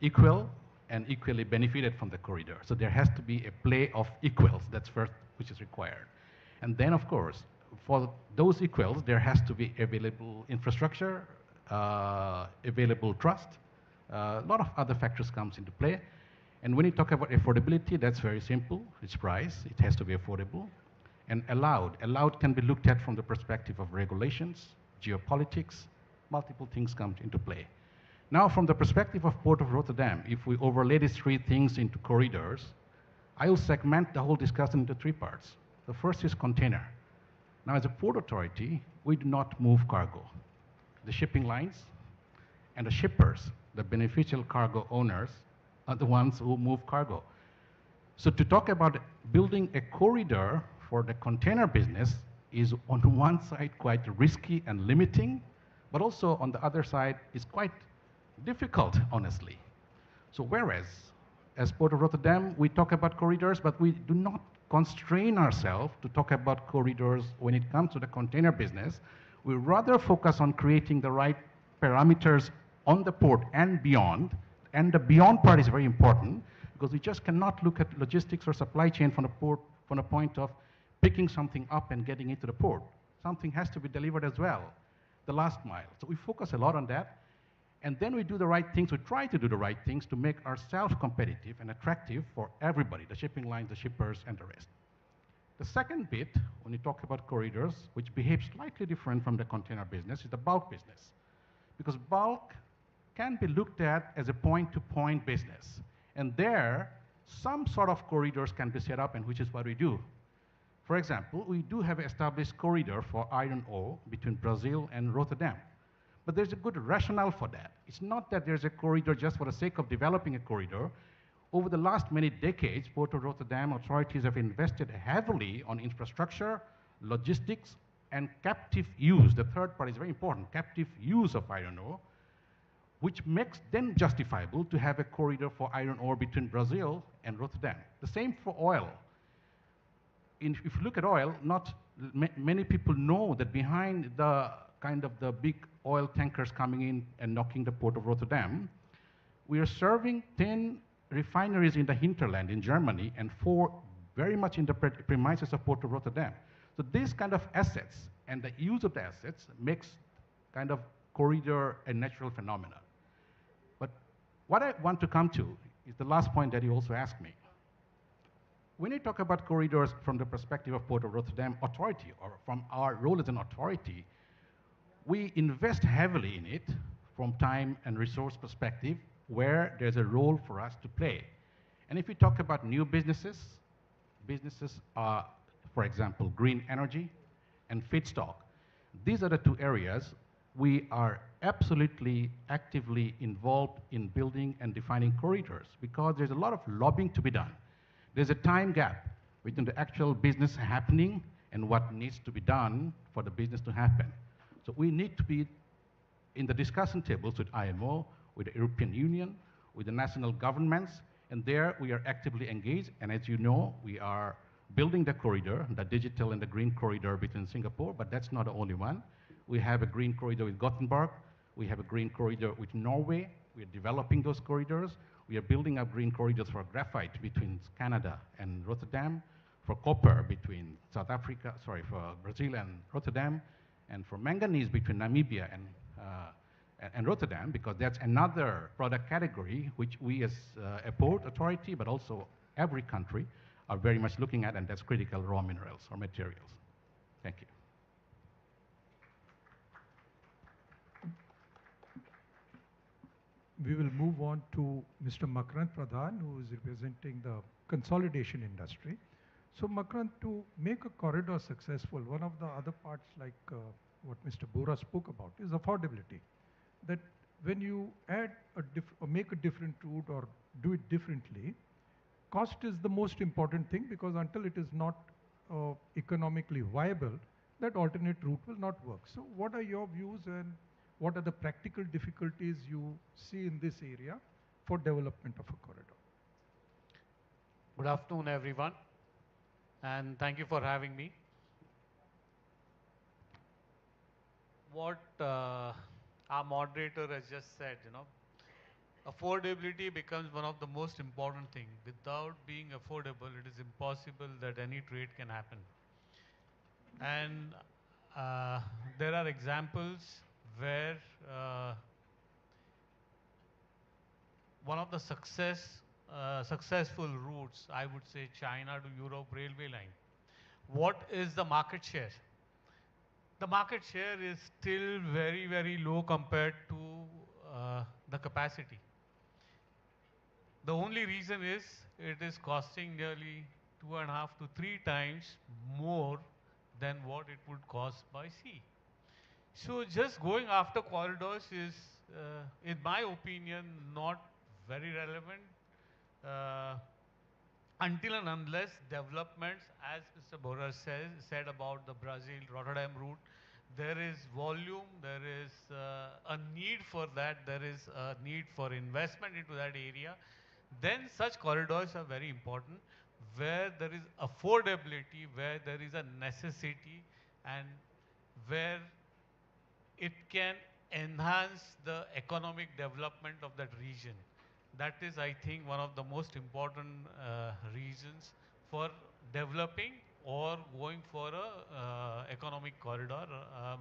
equal and equally benefited from the corridor. So there has to be a play of equals, that's first, which is required. And then, of course, for those equals, there has to be available infrastructure, available trust. A lot of other factors comes into play. And when you talk about affordability, that's very simple. It's price. It has to be affordable. And allowed. Allowed can be looked at from the perspective of regulations, geopolitics, multiple things come into play. Now, from the perspective of Port of Rotterdam, if we overlay these 3 things into corridors, I will segment the whole discussion into 3 parts. The first is container. Now, as a port authority, we do not move cargo. The shipping lines and the shippers, the beneficial cargo owners, are the ones who move cargo. So to talk about building a corridor for the container business is on one side quite risky and limiting, but also on the other side is quite difficult, honestly. So whereas, as Port of Rotterdam, we talk about corridors, but we do not constrain ourselves to talk about corridors when it comes to the container business. We rather focus on creating the right parameters on the port and beyond. And the beyond part is very important, because we just cannot look at logistics or supply chain from the port from the point of picking something up and getting it to the port. Something has to be delivered as well, the last mile. So we focus a lot on that. And then we do the right things, we try to do the right things to make ourselves competitive and attractive for everybody, the shipping lines, the shippers, and the rest. The second bit, when you talk about corridors, which behaves slightly different from the container business, is the bulk business. Because bulk can be looked at as a point-to-point business. And there, some sort of corridors can be set up, and which is what we do. For example, we do have an established corridor for iron ore between Brazil and Rotterdam. But there's a good rationale for that. It's not that there's a corridor just for the sake of developing a corridor. Over the last many decades, Port of Rotterdam authorities have invested heavily on infrastructure, logistics, and captive use. The third part is very important, captive use of iron ore, which makes then justifiable to have a corridor for iron ore between Brazil and Rotterdam. The same for oil. If you look at oil, not many people know that behind the kind of the big oil tankers coming in and knocking the port of Rotterdam, we are serving 10 refineries in the hinterland in Germany and 4 very much in the premises of Port of Rotterdam. So these kind of assets and the use of the assets makes kind of corridor a natural phenomenon. But what I want to come to is the last point that you also asked me. When you talk about corridors from the perspective of Port of Rotterdam Authority or from our role as an authority, we invest heavily in it from time and resource perspective where there's a role for us to play. And if we talk about new businesses, businesses are, for example, green energy and feedstock. These are the 2 areas we are absolutely actively involved in building and defining corridors because there's a lot of lobbying to be done. There's a time gap between the actual business happening and what needs to be done for the business to happen. So we need to be in the discussion tables with IMO, with the European Union, with the national governments, and there we are actively engaged. And as you know, we are building the corridor, the digital and the green corridor between Singapore, but that's not the only one. We have a green corridor with Gothenburg. We have a green corridor with Norway. We are developing those corridors. We are building up green corridors for graphite between Canada and Rotterdam, for copper between for Brazil and Rotterdam, and for manganese between Namibia and Rotterdam, because that's another product category which we as a port authority, but also every country, are very much looking at, and that's critical raw minerals or materials. Thank you. We will move on to Mr. Makrant Pradhan, who is representing the consolidation industry. So Makrant, to make a corridor successful, one of the other parts like what Mr. Bora spoke about is affordability. That when you add or make a different route or do it differently, cost is the most important thing because until it is not economically viable, that alternate route will not work. So what are your views and what are the practical difficulties you see in this area for development of a corridor? Good afternoon, everyone, and thank you for having me. What our moderator has just said, affordability becomes one of the most important things. Without being affordable, it is impossible that any trade can happen. And there are examples where one of the successful routes, I would say China to Europe railway line. What is the market share? The market share is still very, very low compared to the capacity. The only reason is it is costing nearly 2.5 to 3 times more than what it would cost by sea. So just going after corridors is, in my opinion, not very relevant until and unless developments, as Mr. Bora said about the Brazil-Rotterdam route, there is volume, there is a need for that, there is a need for investment into that area, then such corridors are very important where there is affordability, where there is a necessity, and where it can enhance the economic development of that region. That is, I think, one of the most important reasons for developing or going for a economic corridor,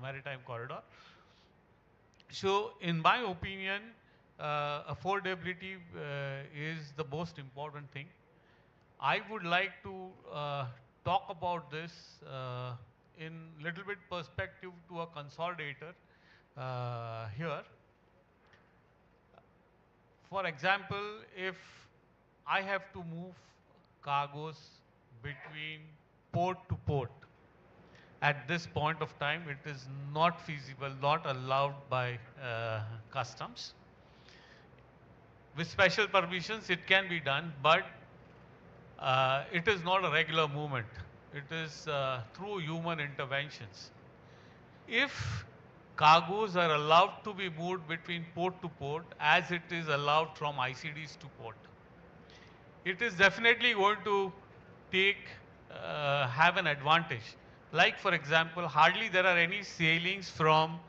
maritime corridor. So, in my opinion, affordability is the most important thing. I would like to talk about this in little bit perspective to a consolidator here. For example, if I have to move cargoes between port to port, at this point of time it is not feasible, not allowed by customs. With special permissions it can be done, but it is not a regular movement. It is through human interventions. If cargoes are allowed to be moved between port to port as it is allowed from ICDs to port. It is definitely going to have an advantage. Like for example, hardly there are any sailings from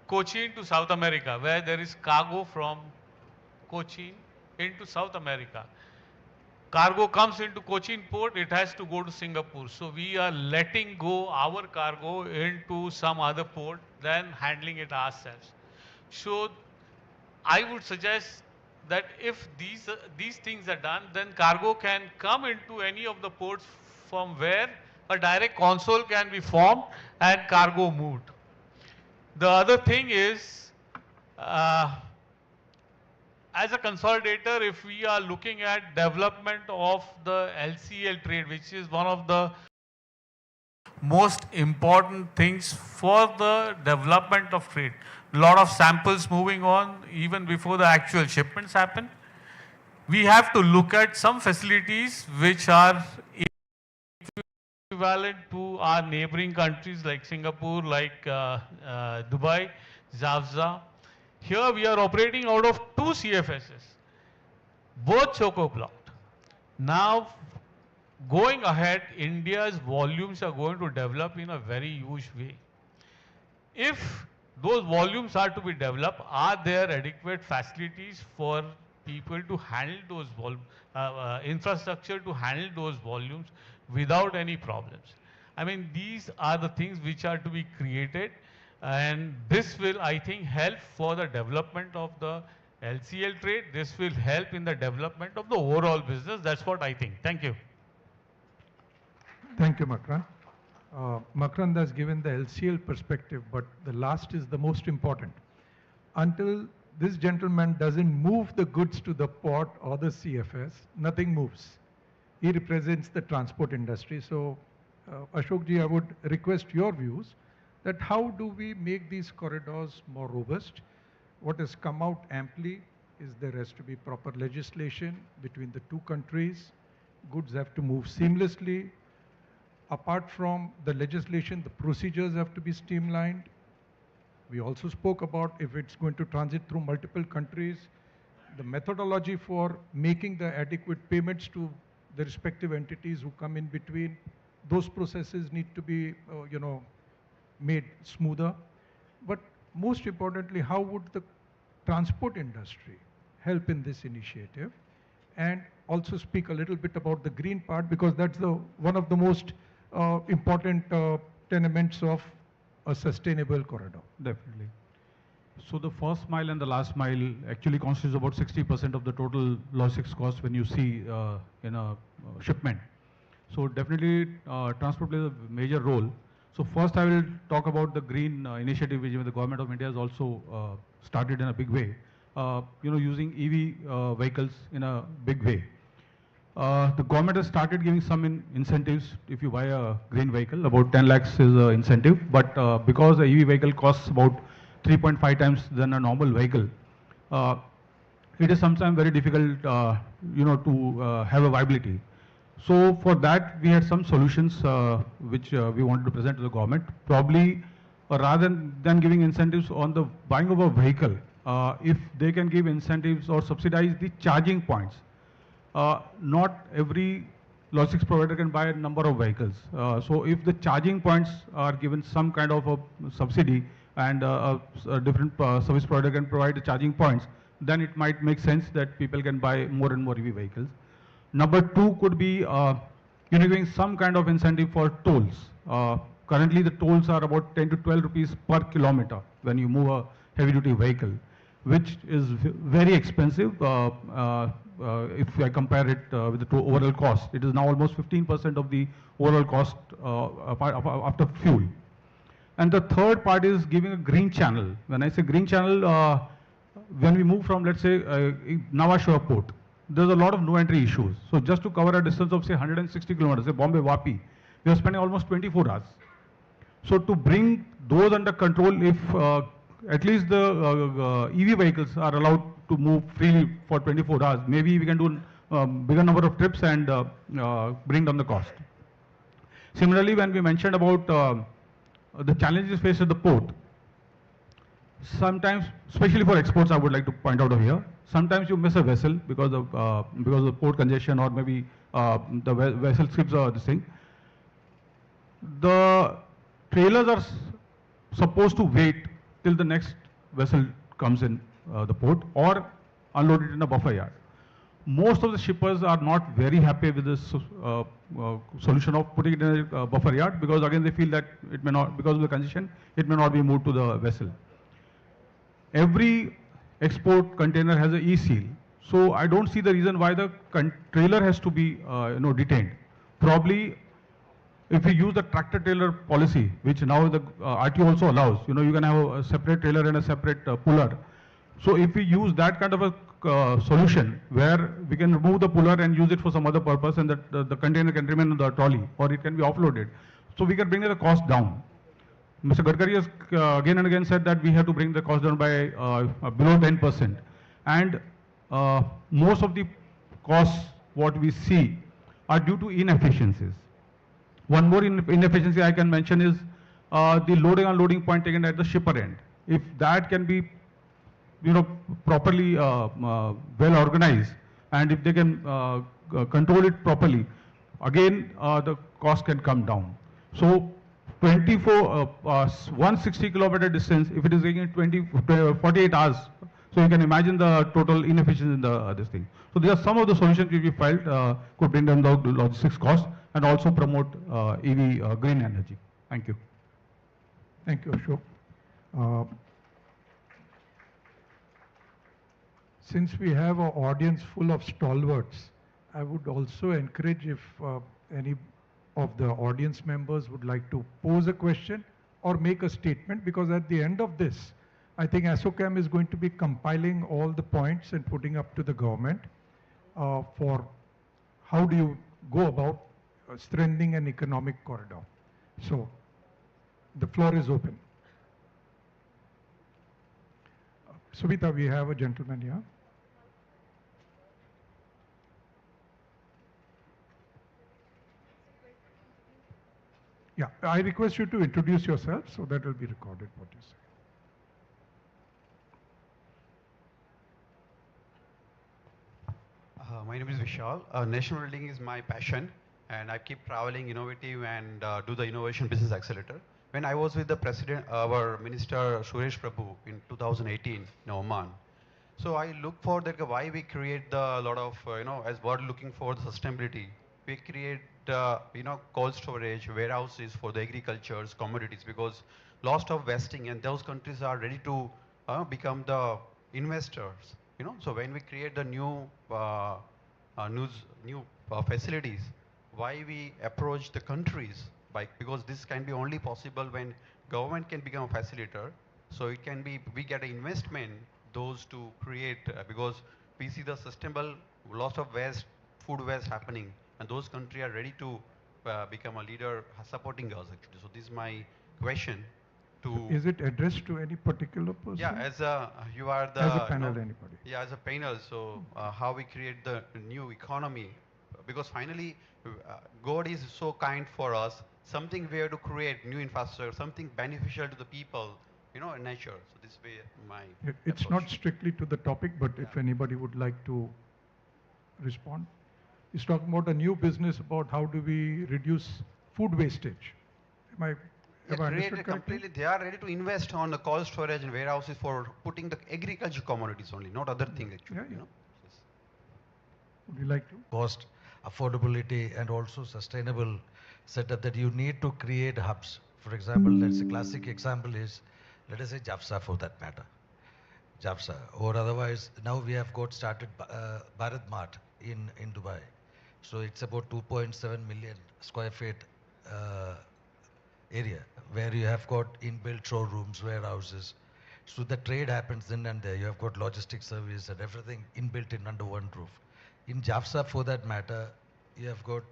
Cochin to South America where there is cargo from Cochin into South America. Cargo comes into Cochin port, it has to go to Singapore. So we are letting go our cargo into some other port than handling it ourselves. So I would suggest that if these things are done, then cargo can come into any of the ports from where a direct console can be formed and cargo moved. The other thing is, as a consolidator, if we are looking at development of the LCL trade, which is one of the most important things for the development of trade. A lot of samples moving on even before the actual shipments happen. We have to look at some facilities which are equivalent to our neighboring countries like Singapore, like Dubai, Zafza. Here we are operating out of 2 CFSs, both choco-blocked. Now, going ahead, India's volumes are going to develop in a very huge way. If those volumes are to be developed, are there adequate facilities for people to handle those infrastructure to handle those volumes without any problems? I mean, these are the things which are to be created, and this will, I think, help for the development of the LCL trade. This will help in the development of the overall business. That's what I think. Thank you. Thank you, Makrand. Makrand has given the LCL perspective, but the last is the most important. Until this gentleman doesn't move the goods to the port or the CFS, nothing moves. He represents the transport industry. So, Ashokji, I would request your views that how do we make these corridors more robust? What has come out amply is there has to be proper legislation between the two countries. Goods have to move seamlessly. Apart from the legislation, the procedures have to be streamlined. We also spoke about if it's going to transit through multiple countries, the methodology for making the adequate payments to the respective entities who come in between, those processes need to be, made smoother. But most importantly, how would the transport industry help in this initiative? And also speak a little bit about the green part, because that's one of the most important tenements of a sustainable corridor. Definitely. So the first mile and the last mile actually constitutes about 60% of the total logistics cost when you see in a shipment. So definitely transport plays a major role. So first I will talk about the green initiative which the government of India has also started in a big way. Using EV vehicles in a big way. The government has started giving some incentives if you buy a green vehicle. About 10 lakhs is an incentive, but because the EV vehicle costs about 3.5 times than a normal vehicle, it is sometimes very difficult, to have a viability. So for that, we had some solutions which we wanted to present to the government. Probably rather than giving incentives on the buying of a vehicle, if they can give incentives or subsidize the charging points. Not every logistics provider can buy a number of vehicles. So if the charging points are given some kind of a subsidy and a different service provider can provide the charging points, then it might make sense that people can buy more and more EV vehicles. Number two could be giving some kind of incentive for tolls. Currently the tolls are about 10 to 12 rupees per kilometer when you move a heavy duty vehicle, which is very expensive. If I compare it with the overall cost, it is now almost 15% of the overall cost after fuel. And the third part is giving a green channel. When I say green channel, when we move from, let's say, Navi Shore port, there's a lot of no entry issues. So just to cover a distance of say 160 kilometers, say Bombay Vapi, we are spending almost 24 hours. So to bring those under control, if at least the EV vehicles are allowed to move freely for 24 hours, maybe we can do bigger number of trips and bring down the cost. Similarly, when we mentioned about the challenges faced at the port, sometimes, especially for exports, I would like to point out over here, sometimes you miss a vessel because of port congestion, or maybe the vessel skips this thing. The trailers are supposed to wait till the next vessel comes in the port, or unload it in a buffer yard. Most of the shippers are not very happy with this solution of putting it in a buffer yard, because again they feel that it may not, because of the congestion, it may not be moved to the vessel. Every export container has an e-seal, so I don't see the reason why the trailer has to be detained. Probably, if we use the tractor trailer policy, which now the RTO also allows, you can have a separate trailer and a separate puller. So if we use that kind of a solution where we can remove the puller and use it for some other purpose, and that the container can remain on the trolley, or it can be offloaded, so we can bring the cost down. Mr. Gadkari has again and again said that we have to bring the cost down by below 10%. And most of the costs, what we see, are due to inefficiencies. One more inefficiency I can mention is the loading and unloading point taken at the shipper end. If that can be properly well organized, and if they can control it properly, again the cost can come down. So 160 kilometer distance, if it is taking 48 hours, so you can imagine the total inefficiency in this thing. So these are some of the solutions which we felt could bring down the logistics cost and also promote EV green energy. Thank you. Thank you, Ashok. Since we have an audience full of stalwarts, I would also encourage if any of the audience members would like to pose a question or make a statement, because at the end of this, I think ASSOCHAM is going to be compiling all the points and putting up to the government for how do you go about strengthening an economic corridor. So, the floor is open. Subhita, we have a gentleman here. Yeah, I request you to introduce yourself, so that will be recorded what you say. My name is Vishal. National building is my passion, and I keep traveling innovative and do the innovation business accelerator. When I was with the president, our minister Suresh Prabhu in 2018 in Oman, so I look for that why we create the lot of as we're looking for the sustainability, we create cold storage warehouses for the agriculture's commodities, because lots of vesting, and those countries are ready to become the investors. So when we create the new facilities, why we approach the countries because this can be only possible when government can become a facilitator. So it can be we get an investment those to create because we see the sustainable loss of waste, food waste happening, and those countries are ready to become a leader supporting us actually. So this is my question. Is it addressed to any particular person? Yeah, as you are the as a panel, anybody. Yeah, as a panel. So how we create the new economy, because finally God is so kind for us. Something we have to create new infrastructure, something beneficial to the people, nature. So this way, my it's approach. not strictly to the topic, but if anybody would like to respond. He's talking about a new business about how do we reduce food wastage. Have I understood correctly? They are ready to invest on the cold storage and warehouses for putting the agriculture commodities only, not other things actually. Yeah, yeah. Would you like to? Cost, affordability, and also sustainable setup that you need to create hubs. For example, let's a classic example is, let us say JAFSA for that matter. JAFSA, or otherwise, now we have got started Bharat Mart in Dubai. So it's about 2.7 million square feet area where you have got inbuilt showrooms, warehouses. So the trade happens then and there. You have got logistics service and everything inbuilt in under one roof. In JAFSA, for that matter, you have got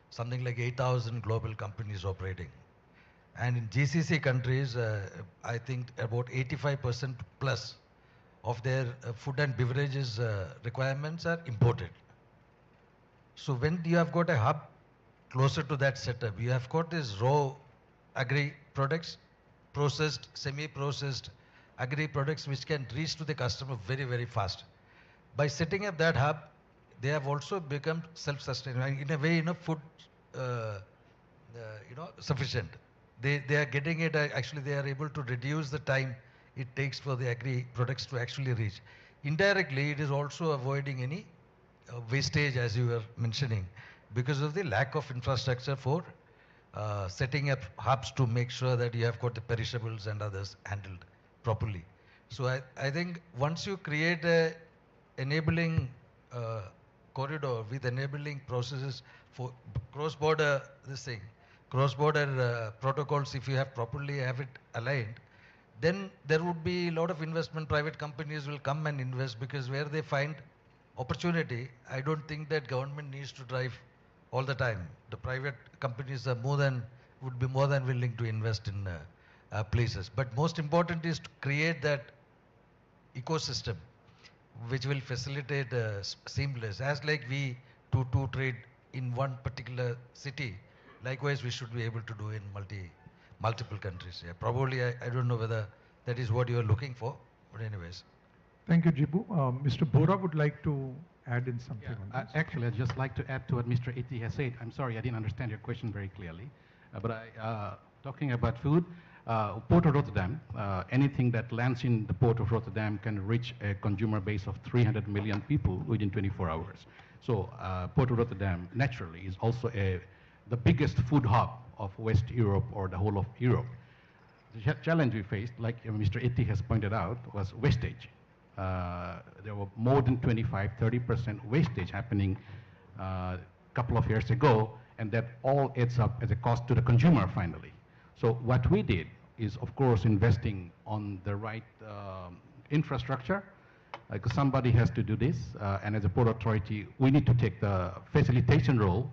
something like 8,000 global companies operating. And in GCC countries, I think about 85% plus of their food and beverages requirements are imported. So when you have got a hub closer to that setup, you have got these raw agri products, processed, semi-processed, agri products which can reach to the customer very, very fast. By setting up that hub, they have also become self-sustaining, in a way, food, sufficient. They are getting it, actually they are able to reduce the time it takes for the agri products to actually reach. Indirectly, it is also avoiding any wastage, as you were mentioning, because of the lack of infrastructure for setting up hubs to make sure that you have got the perishables and others handled properly. So I think once you create a enabling corridor with enabling processes for cross-border cross-border protocols, if you have properly have it aligned, then there would be a lot of investment. Private companies will come and invest, because where they find opportunity, I don't think that government needs to drive all the time. The private companies are would be more than willing to invest in places. But most important is to create that ecosystem which will facilitate seamless. As like we to trade in one particular city, likewise we should be able to do in multiple countries. Yeah, probably I don't know whether that is what you are looking for, but anyways. Thank you, Jibu. Mr. Bora would like to add in something on this. Actually, I'd just like to add to what Mr. Iti has said. I'm sorry, I didn't understand your question very clearly. Talking about food, Port of Rotterdam, anything that lands in the Port of Rotterdam can reach a consumer base of 300 million people within 24 hours. So Port of Rotterdam, naturally, is also the biggest food hub of West Europe or the whole of Europe. The challenge we faced, like Mr. Iti has pointed out, was wastage. There were more than 25–30% wastage happening a couple of years ago, and that all adds up as a cost to the consumer finally. So what we did is, of course, investing on the right infrastructure, because somebody has to do this, and as a port authority, we need to take the facilitation role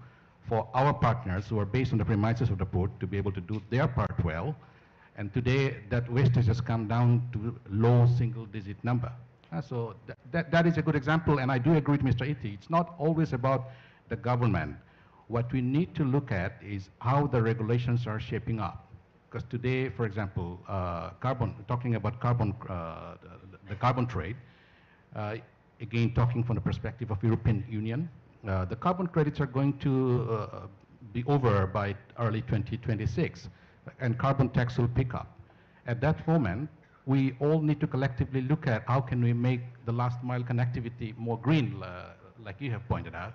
for our partners who are based on the premises of the port to be able to do their part well. And today, that wastage has come down to low single-digit number. So that is a good example, and I do agree with Mr. Iti. It's not always about the government. What we need to look at is how the regulations are shaping up. Because today, for example, talking about the carbon trade, again, talking from the perspective of European Union, the carbon credits are going to be over by early 2026, and carbon tax will pick up. At that moment, we all need to collectively look at how can we make the last mile connectivity more green, like you have pointed out.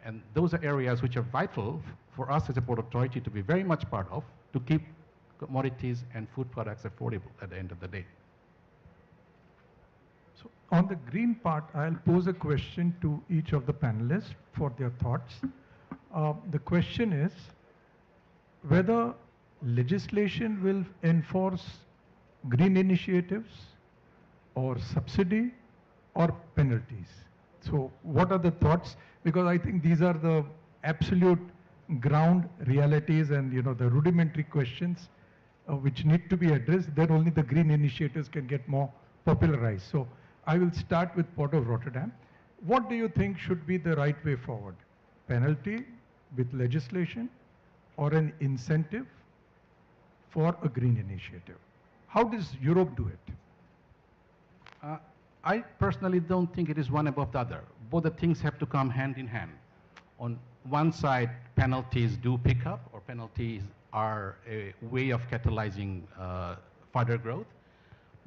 And those are areas which are vital for us as a port authority to be very much part of, to keep commodities and food products affordable at the end of the day. So on the green part, I'll pose a question to each of the panelists for their thoughts. The question is whether legislation will enforce green initiatives or subsidy or penalties. So what are the thoughts? Because I think these are the absolute ground realities and the rudimentary questions which need to be addressed. Then only the green initiatives can get more popularized. So I will start with Port of Rotterdam. What do you think should be the right way forward? Penalty with legislation or an incentive for a green initiative? How does Europe do it? I personally don't think it is one above the other. Both the things have to come hand in hand. On one side, penalties do pick up, or penalties are a way of catalyzing further growth.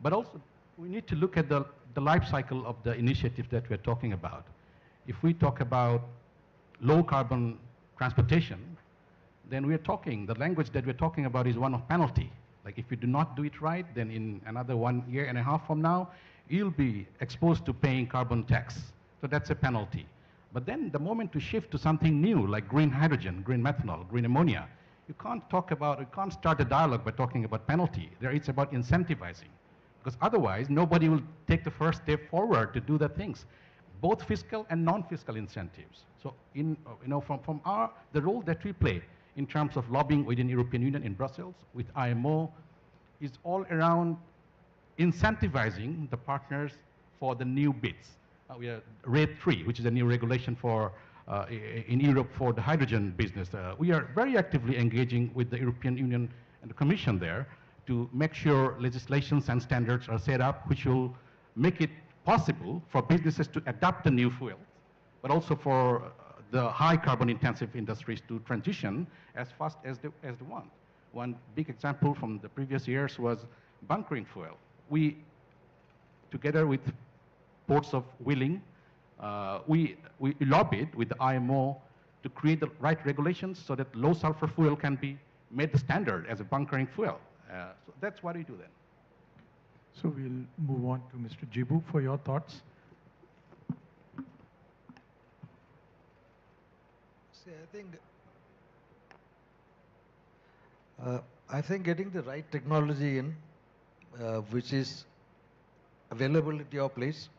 But also, we need to look at the life cycle of the initiatives that we're talking about. If we talk about low carbon transportation, then we're talking, the language that we're talking about is one of penalty. Like if you do not do it right, then in another 1.5 years from now, you'll be exposed to paying carbon tax. So that's a penalty. But then the moment we shift to something new, like green hydrogen, green methanol, green ammonia, you can't start a dialogue by talking about penalty. There it's about incentivizing. Because otherwise, nobody will take the first step forward to do the things, both fiscal and non-fiscal incentives. So from the role that we play in terms of lobbying within European Union in Brussels with IMO is all around incentivizing the partners for the new bids. We are RED 3, which is a new regulation for in Europe for the hydrogen business. We are very actively engaging with the European Union and the Commission there to make sure legislations and standards are set up which will make it possible for businesses to adopt the new fuel, but also for the high carbon intensive industries to transition as fast as they want. One big example from the previous years was bunkering fuel. We, together with ports of Wheeling, we lobbied with the IMO to create the right regulations so that low sulfur fuel can be made the standard as a bunkering fuel. So that's what we do then. So we'll move on to Mr. Jibu for your thoughts. See, I think getting the right technology in, which is available at your place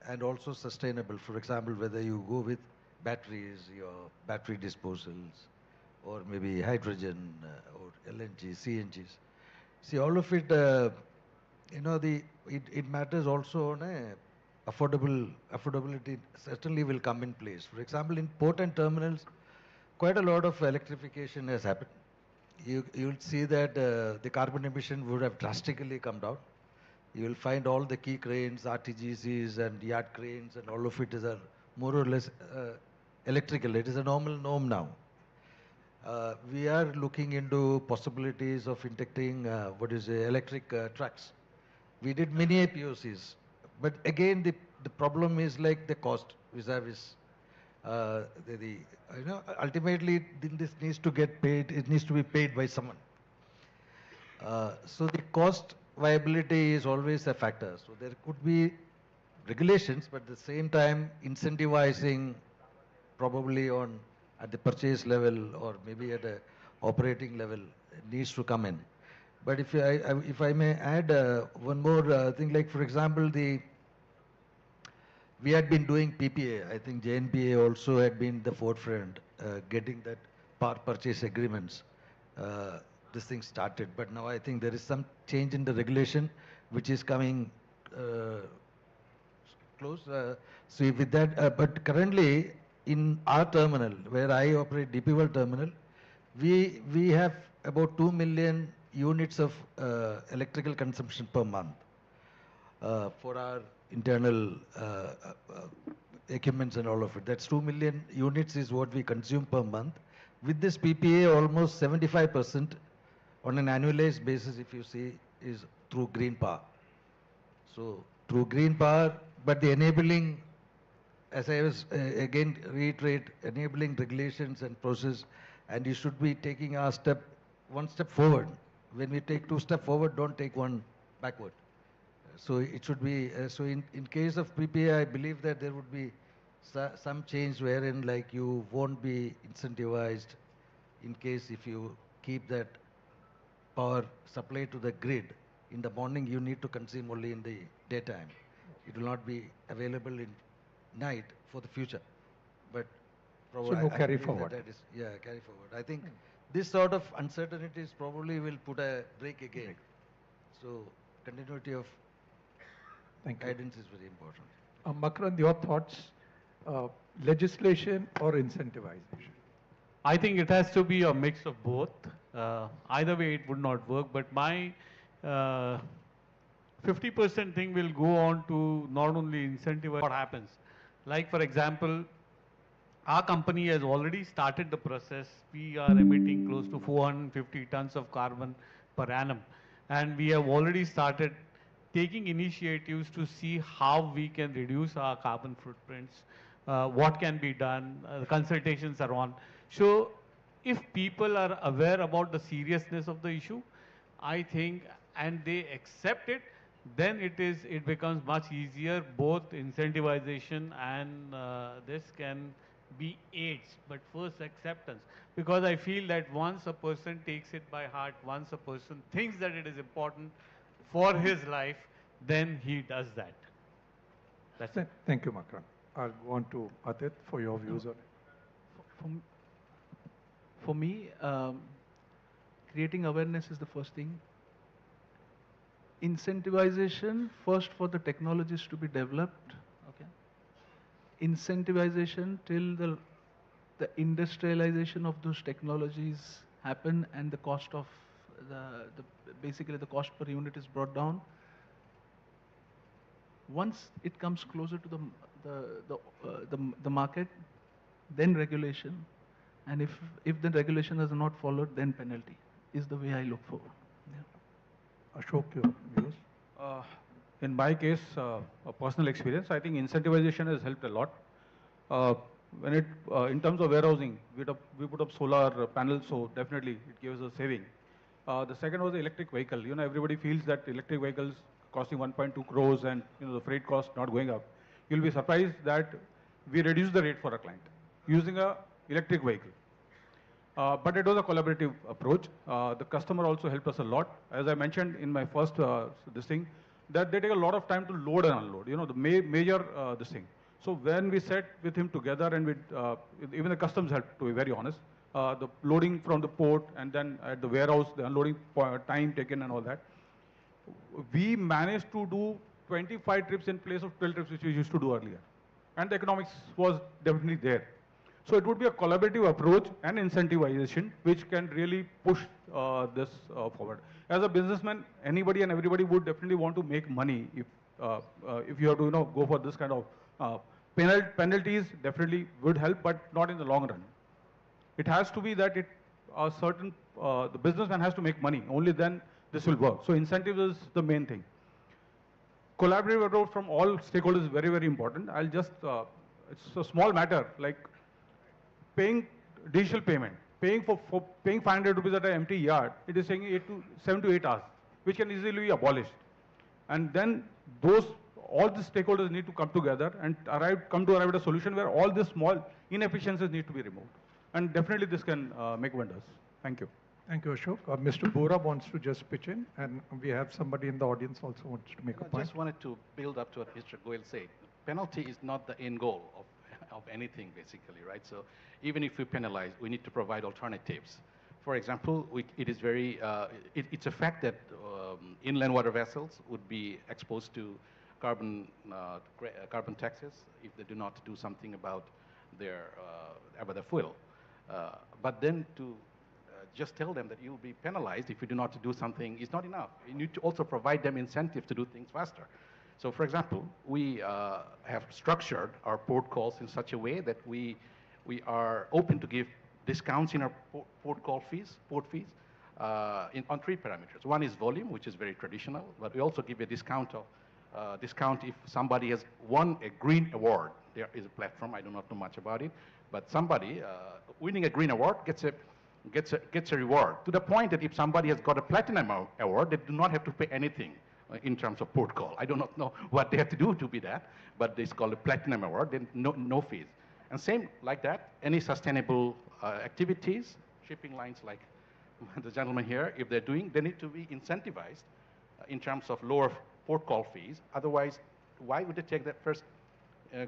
and also sustainable. For example, whether you go with batteries, your battery disposals, or maybe hydrogen or LNG, CNGs. See, all of it, it matters also on affordability certainly will come in place. For example, in port and terminals, quite a lot of electrification has happened. You'll see that the carbon emission would have drastically come down. You will find all the key cranes, RTGCs and yard cranes and all of it is more or less electrical. It is a normal norm now. We are looking into possibilities of inducting electric trucks. We did many POCs, but again the problem is like the cost vis-a-vis. Ultimately this needs to get paid. It needs to be paid by someone. So the cost viability is always a factor. So there could be regulations, but at the same time incentivizing probably at the purchase level or maybe at a operating level needs to come in. But if I may add one more thing, like for example, we had been doing PPA. I think JNPA also had been the forefront, getting that power purchase agreements. This thing started, but now I think there is some change in the regulation which is coming close. So with that, but currently in our terminal, where I operate DP World terminal, we have about 2 million units of electrical consumption per month for our internal equipments and all of it. That's 2 million units is what we consume per month. With this PPA, almost 75% on an annualized basis, if you see, is through green power. So through green power, but the enabling, as I was again reiterate, enabling regulations and process, and you should be taking one step forward. When we take 2 steps forward, don't take one backward. So it should be, so in case of PPA, I believe that there would be some change wherein like you won't be incentivized in case if you keep that power supply to the grid. In the morning, you need to consume only in the daytime. It will not be available in night for the future. But probably so no carry forward. Carry forward. I think this sort of uncertainties probably will put a break again. So continuity of guidance is very important. Makarand, your thoughts, legislation or incentivization? I think it has to be a mix of both. Either way it would not work, but my 50% thing will go on to not only incentivize what happens. Like for example, our company has already started the process. We are emitting close to 450 tons of carbon per annum. And we have already started taking initiatives to see how we can reduce our carbon footprints, what can be done, consultations are on. So if people are aware about the seriousness of the issue, I think, and they accept it, then it becomes much easier. Both incentivization and this can be aids, but first acceptance. Because I feel that once a person takes it by heart, once a person thinks that it is important for his life, then he does that. That's it. Thank you, Makarand. I'll go on to Adit for your views on it. For me, creating awareness is the first thing. Incentivization, first for the technologies to be developed. Okay. Incentivization till the industrialization of those technologies happen and the cost of the basically the cost per unit is brought down. Once it comes closer to the market, then regulation, and if the regulation is not followed, then penalty is the way I look forward. Yeah. Ashok, your views? In my case, a personal experience, I think incentivization has helped a lot. In terms of warehousing, we put up solar panels, so definitely it gives a saving. The second was the electric vehicle. You know, everybody feels that electric vehicles costing 1.2 crores and the freight cost not going up. You'll be surprised that we reduced the rate for a client using a electric vehicle. But it was a collaborative approach. The customer also helped us a lot. As I mentioned in my first this thing, that they take a lot of time to load and unload. You know, the major this thing. So when we sat with him together, and with even the customs helped, to be very honest, the loading from the port and then at the warehouse, the unloading time taken and all that, we managed to do 25 trips in place of 12 trips which we used to do earlier. And the economics was definitely there. So it would be a collaborative approach and incentivization which can really push this forward. As a businessman, anybody and everybody would definitely want to make money if you have to go for this kind of penalties. Definitely would help, but not in the long run. It has to be that the businessman has to make money. Only then this will work. So incentives is the main thing. Collaborative approach from all stakeholders is very, very important. I'll just, it's a small matter, like paying digital payment, paying 500 rupees at an empty yard. It is saying 7 to 8 hours, which can easily be abolished. And then all the stakeholders need to come together and come to arrive at a solution where all these small inefficiencies need to be removed. And definitely this can make wonders. Thank you. Thank you, Ashok. Mr. Bora wants to just pitch in, and we have somebody in the audience also wants to make a point. I just wanted to build up to what Mr. Goyal said. Penalty is not the end goal of anything, basically, right? So even if we penalize, we need to provide alternatives. For example, it's a fact that inland water vessels would be exposed to carbon taxes if they do not do something about their fuel. But then to just tell them that you'll be penalized if you do not do something is not enough. You need to also provide them incentive to do things faster. So for example, we have structured our port calls in such a way that we are open to give discounts in our port fees on 3 parameters. One is volume, which is very traditional, but we also give a discount if somebody has won a green award. There is a platform, I do not know much about it, but somebody winning a green award gets a reward, to the point that if somebody has got a platinum award, they do not have to pay anything in terms of port call. I do not know what they have to do to be that, but it's called a platinum award, then no fees. And same like that, any sustainable activities, shipping lines like the gentleman here, if they're doing, they need to be incentivized in terms of lower port call fees. Otherwise, why would they take that first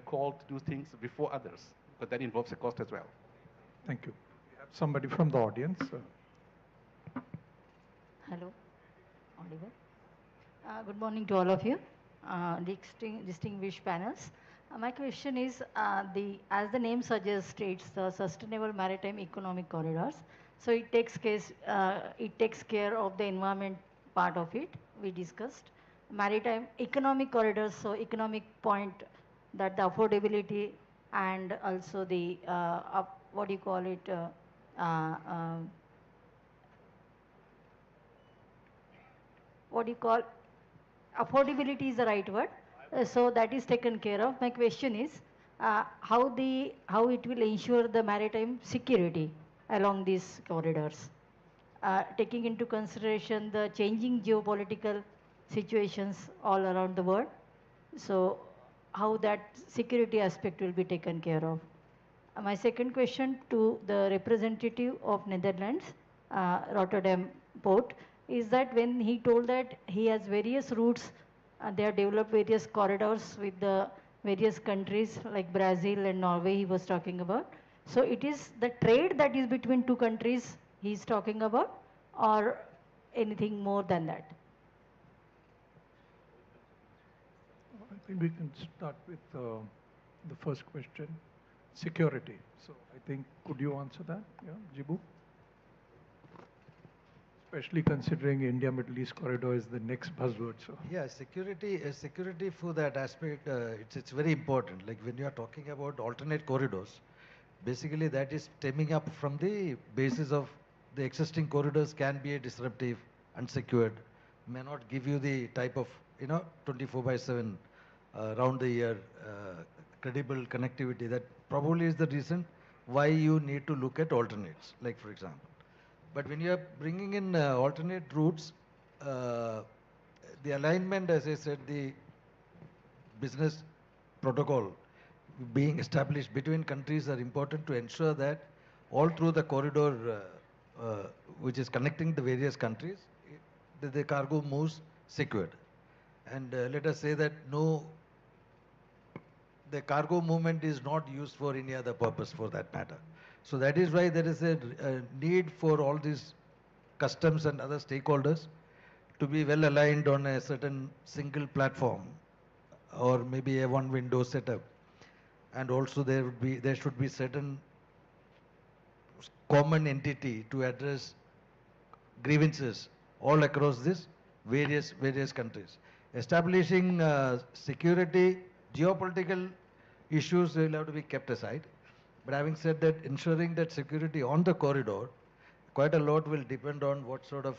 call to do things before others? Because that involves a cost as well. Thank you. We have somebody from the audience. Hello. Audible. Good morning to all of you, distinguished panels. My question is, as the name suggests, it's the Sustainable Maritime Economic Corridors. So it takes care of the environment part of it. We discussed maritime economic corridors. So economic point, that the affordability and also the what do you call it? What do you call? Affordability is the right word. So that is taken care of. My question is, how it will ensure the maritime security along these corridors, taking into consideration the changing geopolitical situations all around the world. So how that security aspect will be taken care of. My second question to the representative of Netherlands, Rotterdam port, is that when he told that he has various routes, they have developed various corridors with the various countries like Brazil and Norway he was talking about. So it is the trade that is between two countries he's talking about, or anything more than that? I think we can start with the first question, security. So I think, could you answer that? Yeah, Jibu? especially considering India-Middle East corridor is the next buzzword. So. Yeah, security for that aspect, it's very important. Like when you are talking about alternate corridors, basically that is stemming up from the basis of the existing corridors can be a disruptive, unsecured, may not give you the type of, 24/7, round the year, credible connectivity. That probably is the reason why you need to look at alternates, like for example. But when you are bringing in alternate routes, the alignment, as I said, the business protocol being established between countries are important to ensure that all through the corridor which is connecting the various countries, the cargo moves secured. And let us say that the cargo movement is not used for any other purpose for that matter. So that is why there is a need for all these customs and other stakeholders to be well aligned on a certain single platform or maybe a one window setup. And also there should be certain common entity to address grievances all across this various countries. Establishing security, geopolitical issues will have to be kept aside. But having said that, ensuring that security on the corridor, quite a lot will depend on what sort of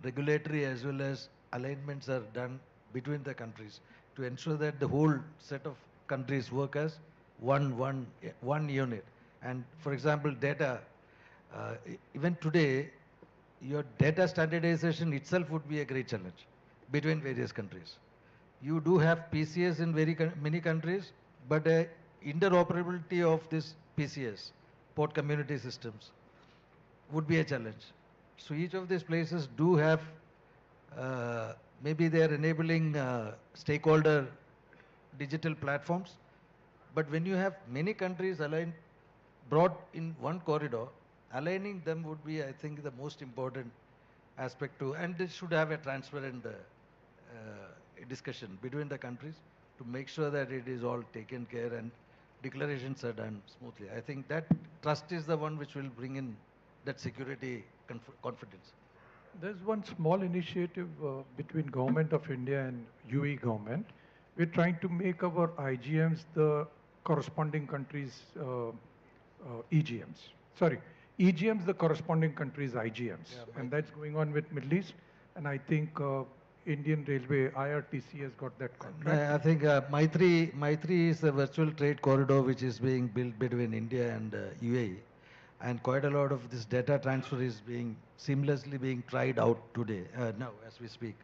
regulatory as well as alignments are done between the countries to ensure that the whole set of countries work as one unit. And for example, data, even today, your data standardization itself would be a great challenge between various countries. You do have PCS in many countries, but interoperability of this PCS, port community systems, would be a challenge. So each of these places do have, maybe they are enabling stakeholder digital platforms, but when you have many countries aligned, brought in one corridor, aligning them would be, I think, the most important aspect too, and this should have a transparent discussion between the countries to make sure that it is all taken care and declarations are done smoothly. I think that trust is the one which will bring in that security confidence. There's one small initiative between Government of India and UAE government. We're trying to make our IGMs the corresponding countries' EGMs. Sorry, EGMs the corresponding countries' IGMs. Yeah, and that's going on with Middle East. And I think Indian Railway, IRTC has got that contract. I think Maitri is a virtual trade corridor which is being built between India and UAE. And quite a lot of this data transfer is being seamlessly being tried out today, now as we speak.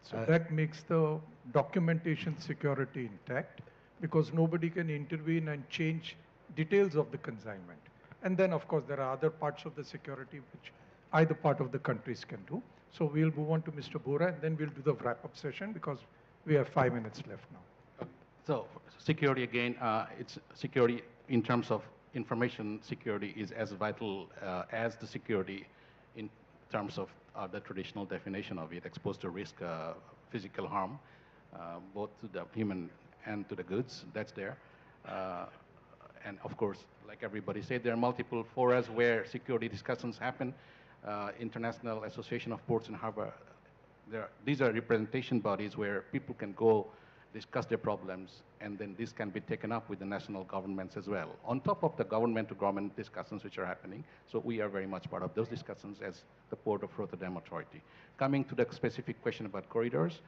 So that makes the documentation security intact because nobody can intervene and change details of the consignment. And then, of course, there are other parts of the security which either part of the countries can do. So we'll move on to Mr. Bora and then we'll do the wrap-up session because we have 5 minutes left now. So security again, it's security in terms of information security is as vital as the security in terms of the traditional definition of it, exposed to risk, physical harm, both to the human and to the goods, that's there. And of course, like everybody said, there are multiple forums where security discussions happen. International Association of Ports and Harbor, these are representation bodies where people can go discuss their problems, and then this can be taken up with the national governments as well, on top of the government-to-government discussions which are happening. So we are very much part of those discussions as the Port of Rotterdam Authority. Coming to the specific question about corridors,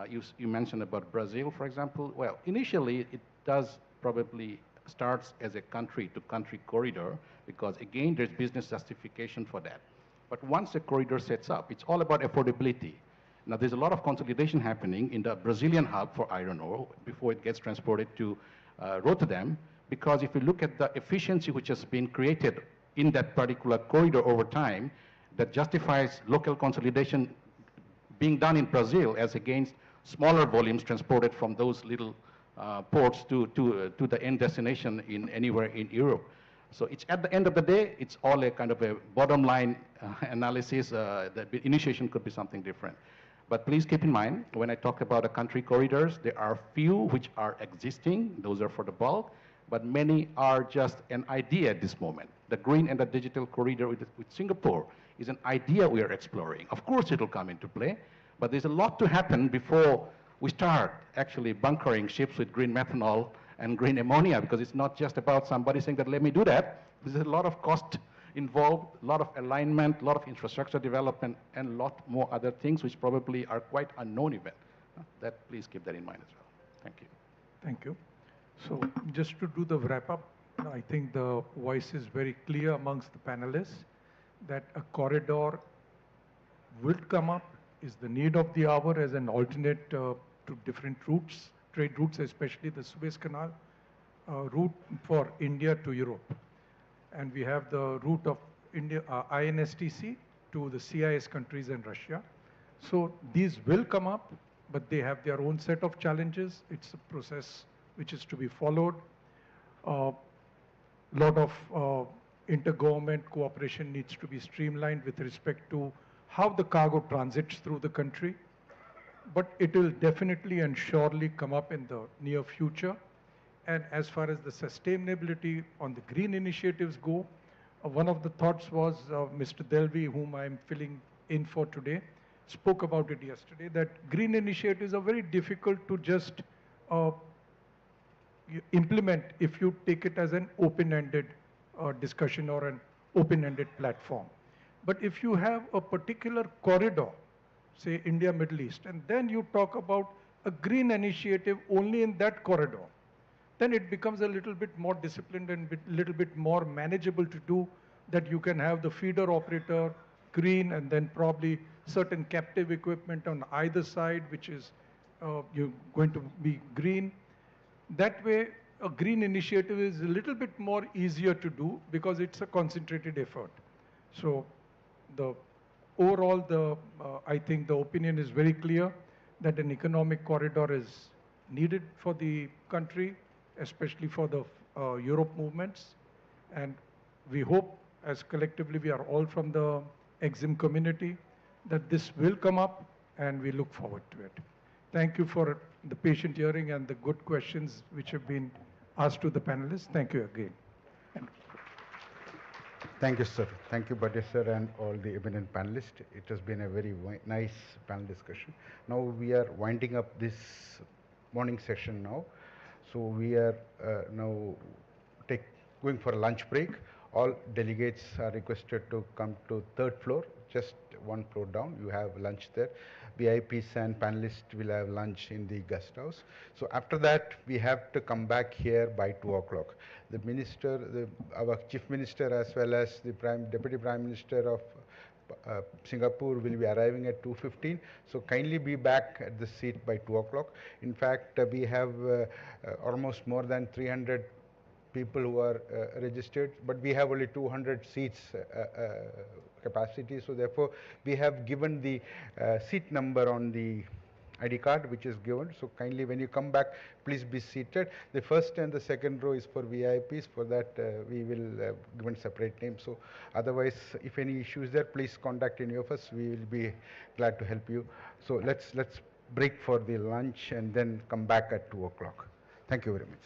you mentioned about Brazil, for example. Well, initially it does probably starts as a country-to-country corridor because, again, there's business justification for that. But once a corridor sets up, it's all about affordability. Now, there's a lot of consolidation happening in the Brazilian hub for iron ore before it gets transported to Rotterdam, because if you look at the efficiency which has been created in that particular corridor over time, that justifies local consolidation being done in Brazil as against smaller volumes transported from those little ports to the end destination in anywhere in Europe. So it's at the end of the day, it's all a kind of a bottom line analysis. The initiation could be something different. But please keep in mind, when I talk about the country corridors, there are few which are existing. Those are for the bulk, but many are just an idea at this moment. The green and the digital corridor with Singapore is an idea we are exploring. Of course, it will come into play, but there's a lot to happen before we start actually bunkering ships with green methanol and green ammonia, because it's not just about somebody saying that, let me do that. There's a lot of cost involved, a lot of alignment, a lot of infrastructure development, and a lot more other things which probably are quite unknown even. That, please keep that in mind as well. Thank you. Thank you. So just to do the wrap up, I think the voice is very clear amongst the panelists that a corridor will come up, is the need of the hour as an alternate to different routes, trade routes, especially the Suez Canal route for India to Europe. And we have the route of India, INSTC to the CIS countries and Russia. So these will come up, but they have their own set of challenges. It's a process which is to be followed. Lot of intergovernment cooperation needs to be streamlined with respect to how the cargo transits through the country. But it will definitely and surely come up in the near future. And as far as the sustainability on the green initiatives go, one of the thoughts was Mr. Delvi, whom I'm filling in for today, spoke about it yesterday, that green initiatives are very difficult to just implement if you take it as an open-ended discussion or an open-ended platform. But if you have a particular corridor, say India, Middle East, and then you talk about a green initiative only in that corridor, then it becomes a little bit more disciplined and a little bit more manageable to do, that you can have the feeder operator green and then probably certain captive equipment on either side, which is you're going to be green. That way, a green initiative is a little bit more easier to do because it's a concentrated effort. So the overall, I think the opinion is very clear that an economic corridor is needed for the country, especially for the Europe movements. And we hope, as collectively we are all from the EXIM community, that this will come up, and we look forward to it. Thank you for the patient hearing and the good questions which have been asked to the panelists. Thank you again. Thank you, sir. Thank you, Bhatia sir, and all the eminent panelists. It has been a very nice panel discussion. Now we are winding up this morning session now. So we are now going for a lunch break. All delegates are requested to come to third floor, just one floor down. You have lunch there. VIPs and panelists will have lunch in the guest house. So after that, we have to come back here by 2 o'clock. The minister, our chief minister, as well as the deputy prime minister of Singapore will be arriving at 2:15. So kindly be back at the seat by 2 o'clock. In fact, we have almost more than 300 people who are registered, but we have only 200 seats capacity. So therefore, we have given the seat number on the ID card, which is given. So kindly, when you come back, please be seated. The first and the second row is for VIPs. For that, we will given separate names. So otherwise, if any issues there, please contact any of us. We will be glad to help you. So let's break for the lunch and then come back at 2 o'clock. Thank you very much.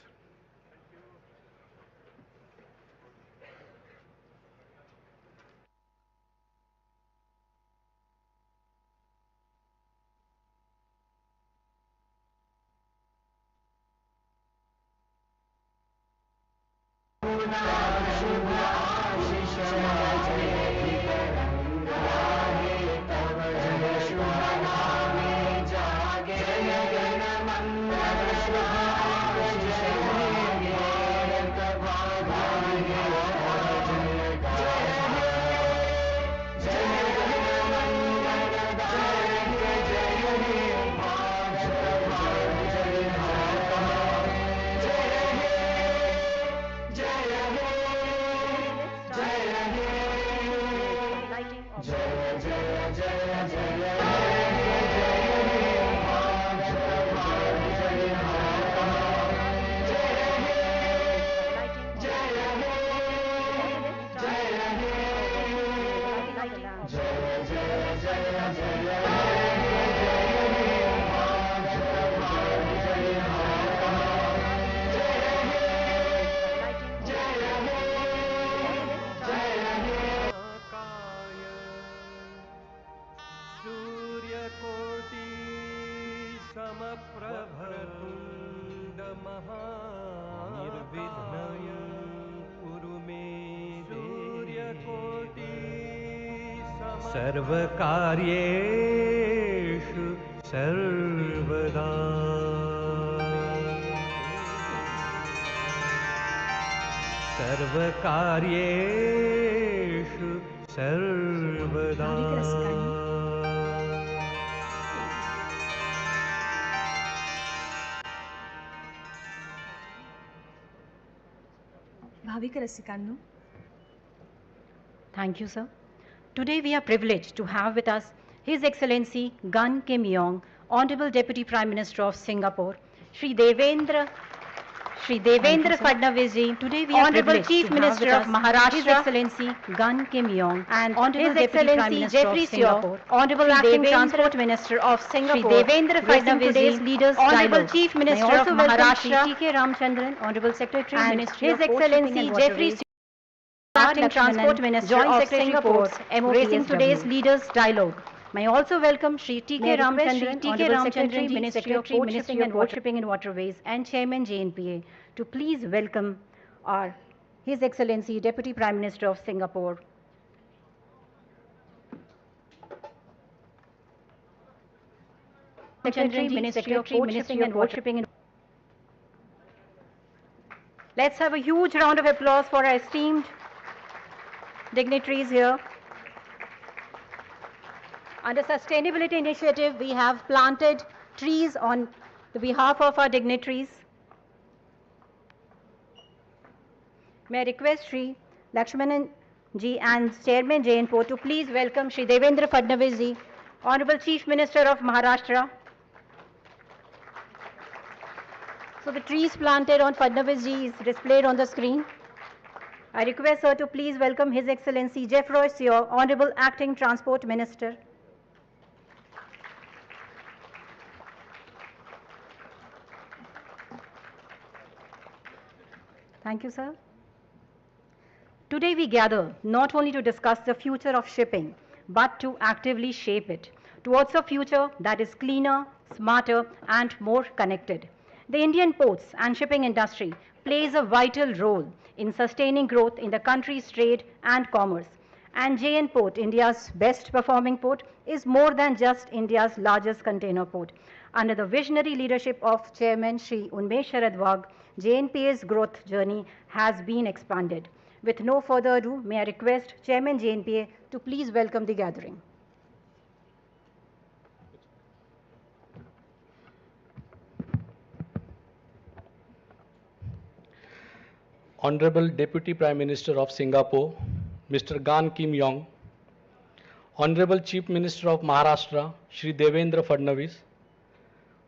Jai सर्वकार्येषु सर्वदा सर्वकार्येषु सर्वदा Bhavik रसिकांनो. Thank you, sir. Today we are privileged to have with us His Excellency Gan Kim Yong, Honorable Deputy Prime Minister of Singapore, Shri Devendra Fadnavis ji. Today we are Honorable Chief Minister of Maharashtra, His Excellency Gan Kim Yong, and Honorable Deputy Prime Minister of Singapore, Honorable Acting Transport Minister of Singapore, Shri Devendra Fadnavis ji, leaders Honorable Chief Minister of Maharashtra, T.K. Ramchandran, Honorable Secretary Ministry of His Excellency Jeffrey Acting Transport Minister Joint Secretary Ports, raising today's leaders' dialogue. May I also welcome Shri T.K. Ramchandran, Ministry of Port Shipping and Waterways, and Chairman JNPA, to please welcome His Excellency Deputy Prime Minister of Singapore. Secretary, Ministry of Port Shipping and Waterways. Let's have a huge round of applause for our esteemed dignitaries here. Under Sustainability Initiative, we have planted trees on the behalf of our dignitaries. May I request Shri Lakshmanan ji and Chairman JNPA to please welcome Shri Devendra Fadnavis ji, Honorable Chief Minister of Maharashtra. So the trees planted on Fadnavis ji is displayed on the screen. I request her to please welcome His Excellency Jeffrey Seo, Honorable Acting Transport Minister. Thank you, sir. Today we gather not only to discuss the future of shipping, but to actively shape it towards a future that is cleaner, smarter, and more connected. The Indian ports and shipping industry plays a vital role in sustaining growth in the country's trade and commerce. And JN Port, India's best performing port, is more than just India's largest container port. Under the visionary leadership of Chairman Shri Unmesh Sharad Wagh, JNPA's growth journey has been expanded. With no further ado, may I request Chairman JNPA to please welcome the gathering. Honorable Deputy Prime Minister of Singapore, Mr. Gan Kim Yong, Honorable Chief Minister of Maharashtra, Shri Devendra Fadnavis,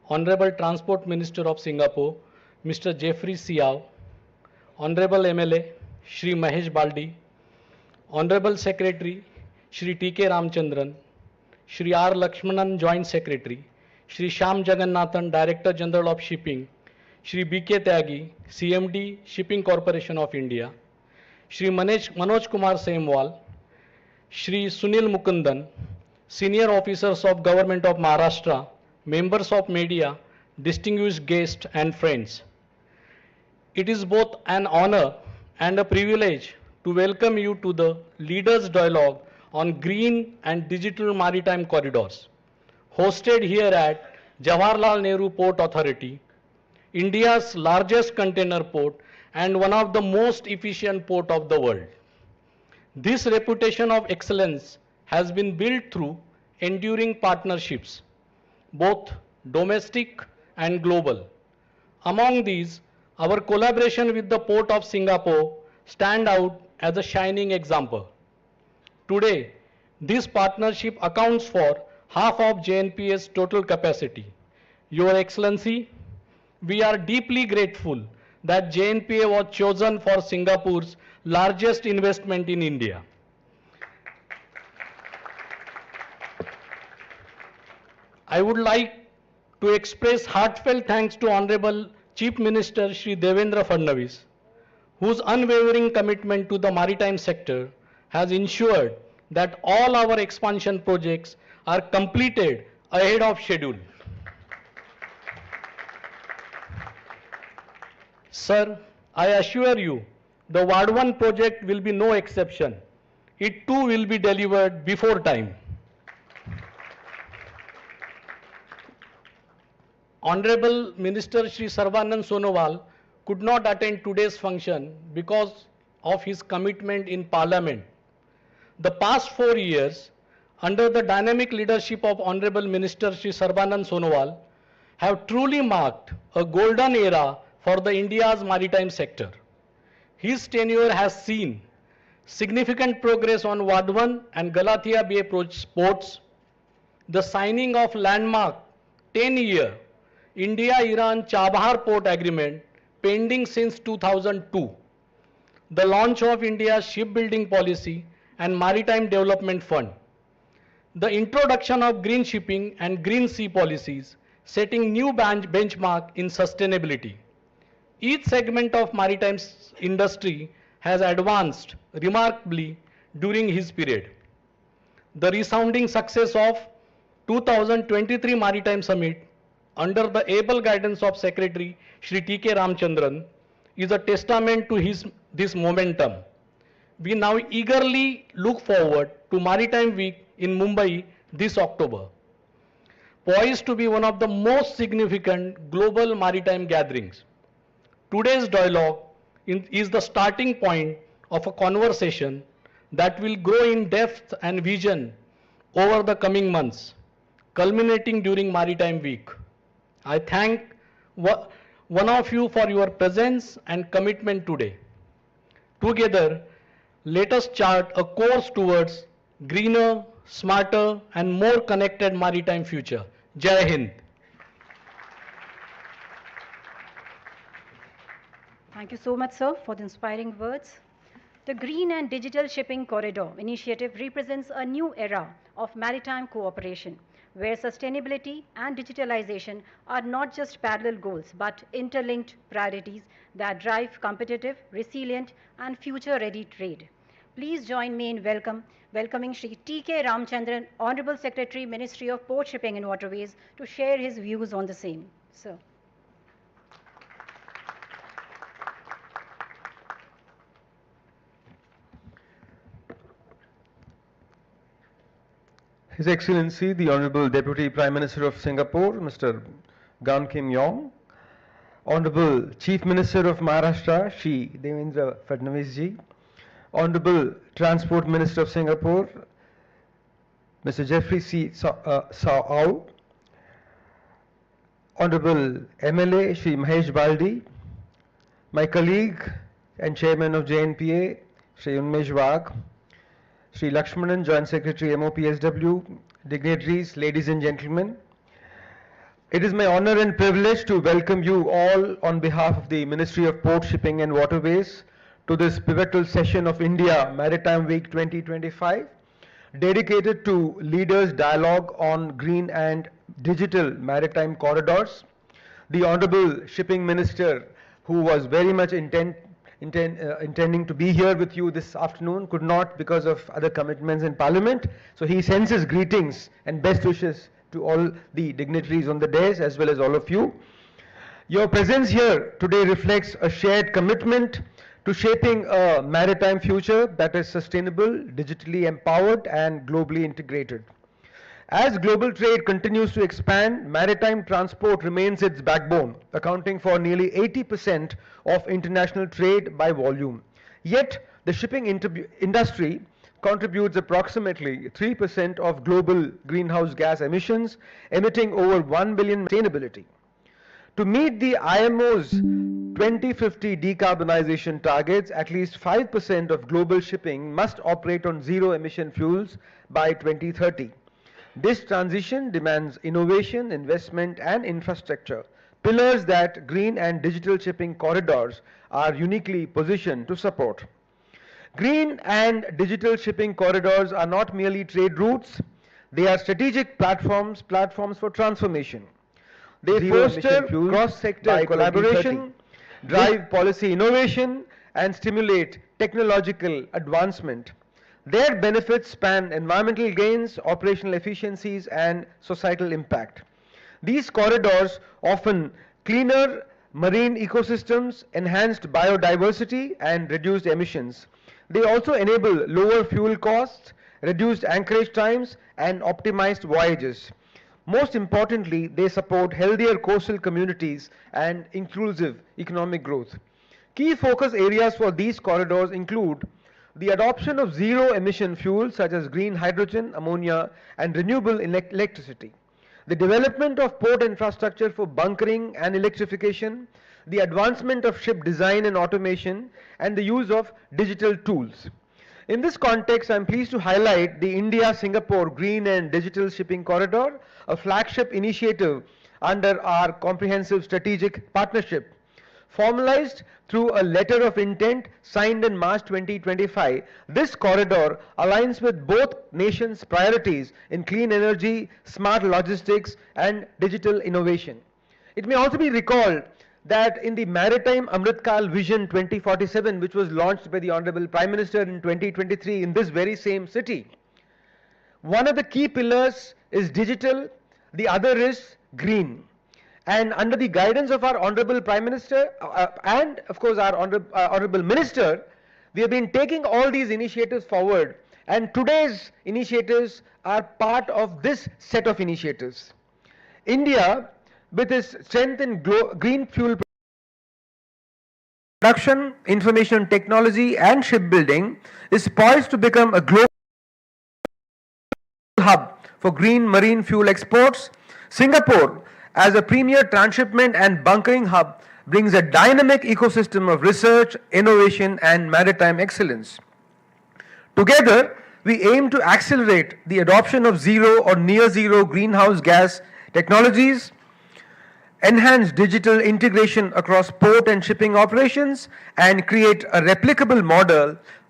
Honorable Transport Minister of Singapore, Mr. Jeffrey Seo, Honorable MLA, Shri Mahesh Baldi, Honorable Secretary, Shri T.K. Ramchandran, Shri R. Lakshmanan, Joint Secretary, Shri Shyam Jagannathan, Director General of Shipping, Shri B.K. Tyagi, CMD, Shipping Corporation of India, Shri Manoj Kumar Semwal, Shri Sunil Mukundan, Senior Officers of Government of Maharashtra, members of media, distinguished guests and friends. It is both an honor and a privilege to welcome you to the Leaders' Dialogue on Green and Digital Maritime Corridors, hosted here at Jawaharlal Nehru Port Authority, India's largest container port and one of the most efficient port of the world. This reputation of excellence has been built through enduring partnerships, both domestic and global. Among these, our collaboration with the Port of Singapore stand out as a shining example. Today, this partnership accounts for half of JNPA's total capacity. Your Excellency, we are deeply grateful that JNPA was chosen for Singapore's largest investment in India. I would like to express heartfelt thanks to Honorable Chief Minister Shri Devendra Fadnavis, whose unwavering commitment to the maritime sector has ensured that all our expansion projects are completed ahead of schedule. Sir, I assure you, the Ward 1 project will be no exception. It too will be delivered before time. Honorable Minister Shri Sarvanand Sonowal could not attend today's function because of his commitment in Parliament. The past 4 years, under the dynamic leadership of Honorable Minister Shri Sarvanand Sonowal, have truly marked a golden era for the India's maritime sector. His tenure has seen significant progress on Ward 1 and Galathea Bay ports, the signing of landmark 10-year India-Iran Chabahar Port Agreement pending since 2002, the launch of India's shipbuilding policy and Maritime Development Fund, the introduction of green shipping and green sea policies, setting new benchmark in sustainability. Each segment of maritime industry has advanced remarkably during his period. The resounding success of 2023 Maritime Summit under the able guidance of Secretary Shri T.K. Ramchandran is a testament to this momentum. We now eagerly look forward to Maritime Week in Mumbai this October, poised to be one of the most significant global maritime gatherings. Today's dialogue is the starting point of a conversation that will grow in depth and vision over the coming months, culminating during Maritime Week. I thank one of you for your presence and commitment today. Together, let us chart a course towards greener, smarter, and more connected maritime future. Jai Hind. Thank you so much, sir, for the inspiring words. The Green and Digital Shipping Corridor initiative represents a new era of maritime cooperation, where sustainability and digitalization are not just parallel goals, but interlinked priorities that drive competitive, resilient, and future-ready trade. Please join me in welcoming Shri T.K. Ramchandran, Honorable Secretary, Ministry of Port Shipping and Waterways, to share his views on the same. Sir. His Excellency, the Honorable Deputy Prime Minister of Singapore, Mr. Gan Kim Yong, Honorable Chief Minister of Maharashtra, Shri Devendra Fadnavis ji, Honorable Transport Minister of Singapore, Mr. Jeffrey C. Saau, Honorable MLA, Shri Mahesh Baldi, my colleague and Chairman of JNPA, Shri Unmesh Wagh, Shri Lakshmanan, Joint Secretary, MOPSW, dignitaries, ladies and gentlemen. It is my honor and privilege to welcome you all on behalf of the Ministry of Port Shipping and Waterways to this pivotal session of India Maritime Week 2025, dedicated to leaders' dialogue on green and digital maritime corridors. The Honorable Shipping Minister, who was very much intending to be here with you this afternoon, could not because of other commitments in Parliament. So he sends his greetings and best wishes to all the dignitaries on the dais as well as all of you. Your presence here today reflects a shared commitment to shaping a maritime future that is sustainable, digitally empowered, and globally integrated. As global trade continues to expand, maritime transport remains its backbone, accounting for nearly 80% of international trade by volume. Yet, the shipping industry contributes approximately 3% of global greenhouse gas emissions, emitting over 1 billion sustainability. To meet the IMO's 2050 decarbonization targets, at least 5% of global shipping must operate on zero-emission fuels by 2030. This transition demands innovation, investment, and infrastructure, pillars that green and digital shipping corridors are uniquely positioned to support. Green and digital shipping corridors are not merely trade routes, they are strategic platforms for transformation. They foster cross-sector collaboration, drive policy innovation, and stimulate technological advancement. Their benefits span environmental gains, operational efficiencies, and societal impact. These corridors offer cleaner marine ecosystems, enhanced biodiversity, and reduced emissions. They also enable lower fuel costs, reduced anchorage times, and optimized voyages. Most importantly, they support healthier coastal communities and inclusive economic growth. Key focus areas for these corridors include the adoption of zero-emission fuels such as green hydrogen, ammonia, and renewable electricity, the development of port infrastructure for bunkering and electrification, the advancement of ship design and automation, and the use of digital tools. In this context, I am pleased to highlight the India-Singapore Green and Digital Shipping Corridor, a flagship initiative under our comprehensive strategic partnership. Formalized through a letter of intent signed in March 2025, this corridor aligns with both nations' priorities in clean energy, smart logistics, and digital innovation. It may also be recalled that in the Maritime Amritkal Vision 2047, which was launched by the Honorable Prime Minister in 2023 in this very same city, one of the key pillars is digital, the other is green. And under the guidance of our Honorable Prime Minister and of course our Honorable Minister, we have been taking all these initiatives forward, and today's initiatives are part of this set of initiatives. India, with its strength in green fuel production, information technology and shipbuilding, is poised to become a global hub for green marine fuel exports. Singapore, as a premier transshipment and bunkering hub, brings a dynamic ecosystem of research, innovation, and maritime excellence. Together, we aim to accelerate the adoption of zero or near zero greenhouse gas technologies, enhance digital integration across port and shipping operations, and create a replicable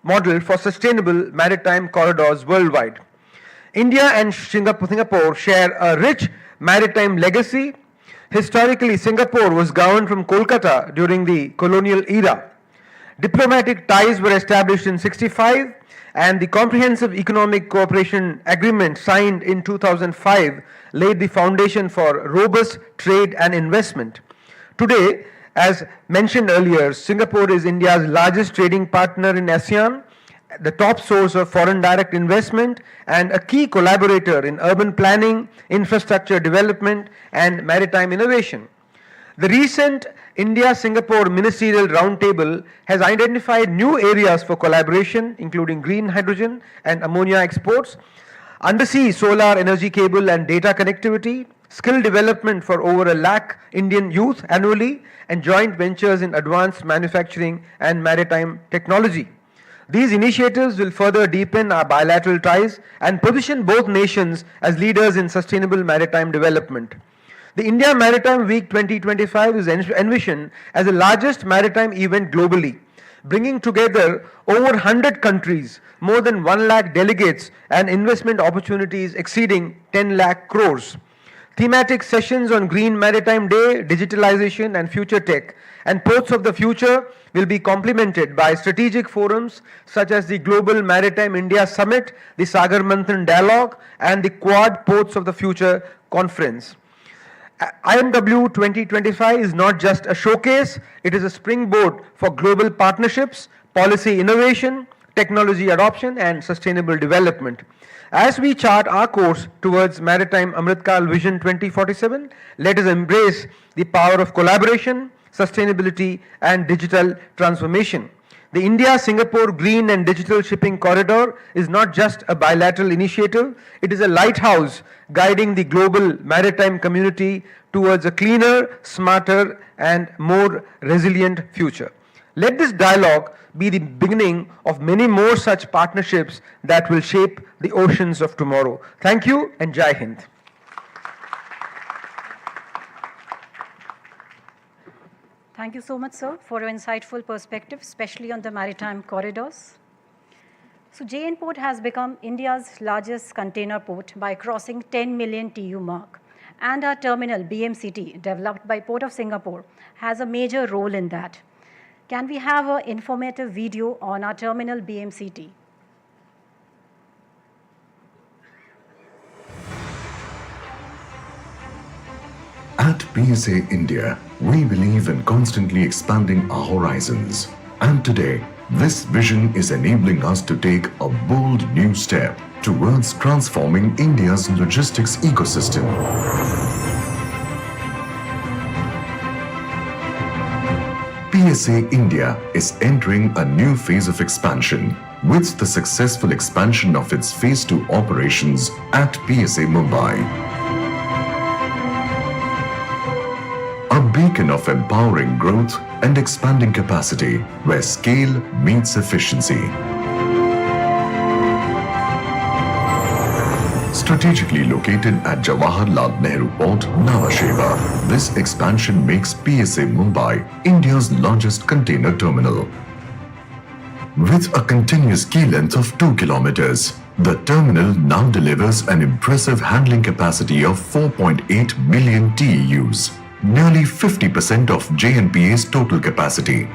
model for sustainable maritime corridors worldwide. India and Singapore share a rich maritime legacy. Historically, Singapore was governed from Kolkata during the colonial era. Diplomatic ties were established in 1965, and the Comprehensive Economic Cooperation Agreement signed in 2005 laid the foundation for robust trade and investment. Today, as mentioned earlier, Singapore is India's largest trading partner in ASEAN, the top source of foreign direct investment, and a key collaborator in urban planning, infrastructure development, and maritime innovation. The recent India-Singapore Ministerial Roundtable has identified new areas for collaboration, including green hydrogen and ammonia exports, undersea solar energy cable and data connectivity, skill development for over 1 lakh Indian youth annually, and joint ventures in advanced manufacturing and maritime technology. These initiatives will further deepen our bilateral ties and position both nations as leaders in sustainable maritime development. The India Maritime Week 2025 is envisioned as the largest maritime event globally, bringing together over 100 countries, more than 1 lakh delegates, and investment opportunities exceeding 10 lakh crores. Thematic sessions on Green Maritime Day, digitalization and future tech, and ports of the future will be complemented by strategic forums such as the Global Maritime India Summit, the Sagar Manthan Dialogue, and the Quad Ports of the Future Conference. IMW 2025 is not just a showcase, it is a springboard for global partnerships, policy innovation, technology adoption, and sustainable development. As we chart our course towards Maritime Amritkal Vision 2047, let us embrace the power of collaboration, sustainability, and digital transformation. The India-Singapore Green and Digital Shipping Corridor is not just a bilateral initiative, it is a lighthouse guiding the global maritime community towards a cleaner, smarter, and more resilient future. Let this dialogue be the beginning of many more such partnerships that will shape the oceans of tomorrow. Thank you, and Jai Hind. Thank you so much, sir, for your insightful perspective, especially on the maritime corridors. So JN Port has become India's largest container port by crossing 10 million TEU mark. And our terminal, BMCT, developed by Port of Singapore, has a major role in that. Can we have an informative video on our terminal BMCT? At PSA India, we believe in constantly expanding our horizons. And today, this vision is enabling us to take a bold new step towards transforming India's logistics ecosystem. PSA India is entering a new phase of expansion with the successful expansion of its Phase 2 operations at PSA Mumbai. A beacon of empowering growth and expanding capacity where scale meets efficiency. Strategically located at Jawaharlal Nehru Port, Navi, this expansion makes PSA Mumbai India's largest container terminal. With a continuous quay length of 2 kilometers, the terminal now delivers an impressive handling capacity of 4.8 million TEUs, nearly 50% of JNPA's total capacity.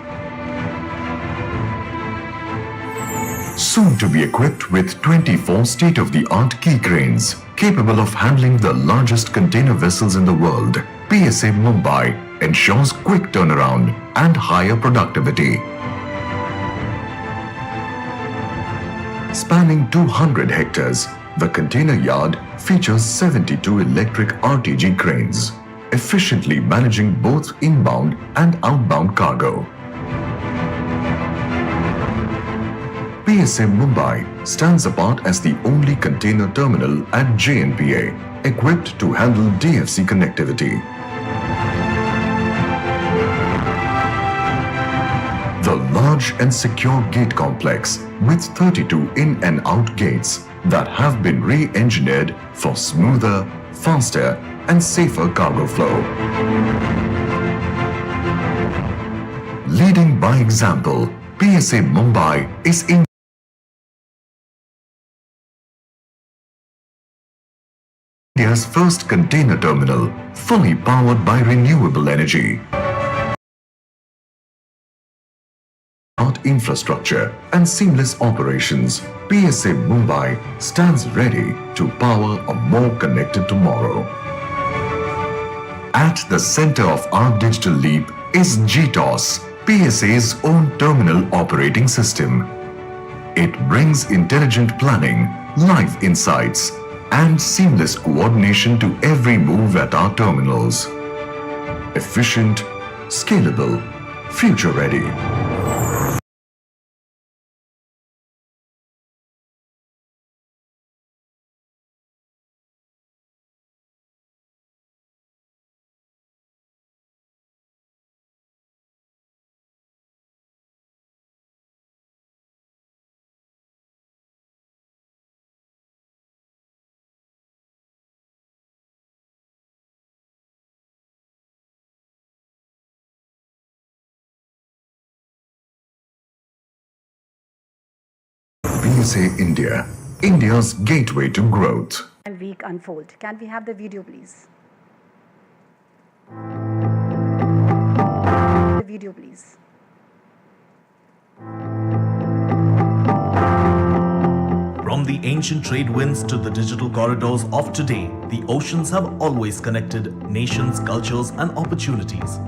Soon to be equipped with 24 state-of-the-art quay cranes, capable of handling the largest container vessels in the world, PSA Mumbai ensures quick turnaround and higher productivity. Spanning 200 hectares, the container yard features 72 electric RTG cranes, efficiently managing both inbound and outbound cargo. PSA Mumbai stands apart as the only container terminal at JNPA, equipped to handle DFC connectivity. The large and secure gate complex with 32 in and out gates that have been re-engineered for smoother, faster and safer cargo flow. Leading by example, PSA Mumbai is India's first container terminal, fully powered by renewable energy. Infrastructure and seamless operations, PSA Mumbai stands ready to power a more connected tomorrow. At the center of our digital leap is GTOS, PSA's own terminal operating system. It brings intelligent planning, live insights, and seamless coordination to every move at our terminals. Efficient, scalable, future-ready. PSA India, India's gateway to growth. Week unfold. Can we have the video, please? The video, please. From the ancient trade winds to the digital corridors of today, the oceans have always connected nations, cultures, and opportunities.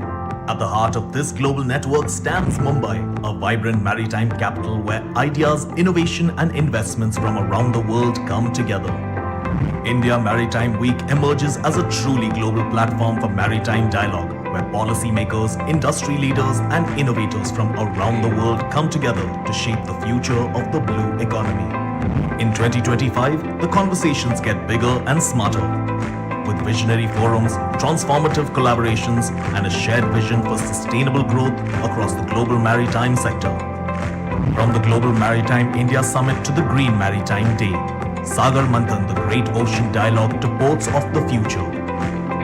At the heart of this global network stands Mumbai, a vibrant maritime capital where ideas, innovation, and investments from around the world come together. India Maritime Week emerges as a truly global platform for maritime dialogue, where policymakers, industry leaders, and innovators from around the world come together to shape the future of the blue economy. In 2025, the conversations get bigger and smarter, with visionary forums, transformative collaborations, and a shared vision for sustainable growth across the global maritime sector. From the Global Maritime India Summit to the Green Maritime Day, Sagar Manthan, the Great Ocean Dialogue to Ports of the Future,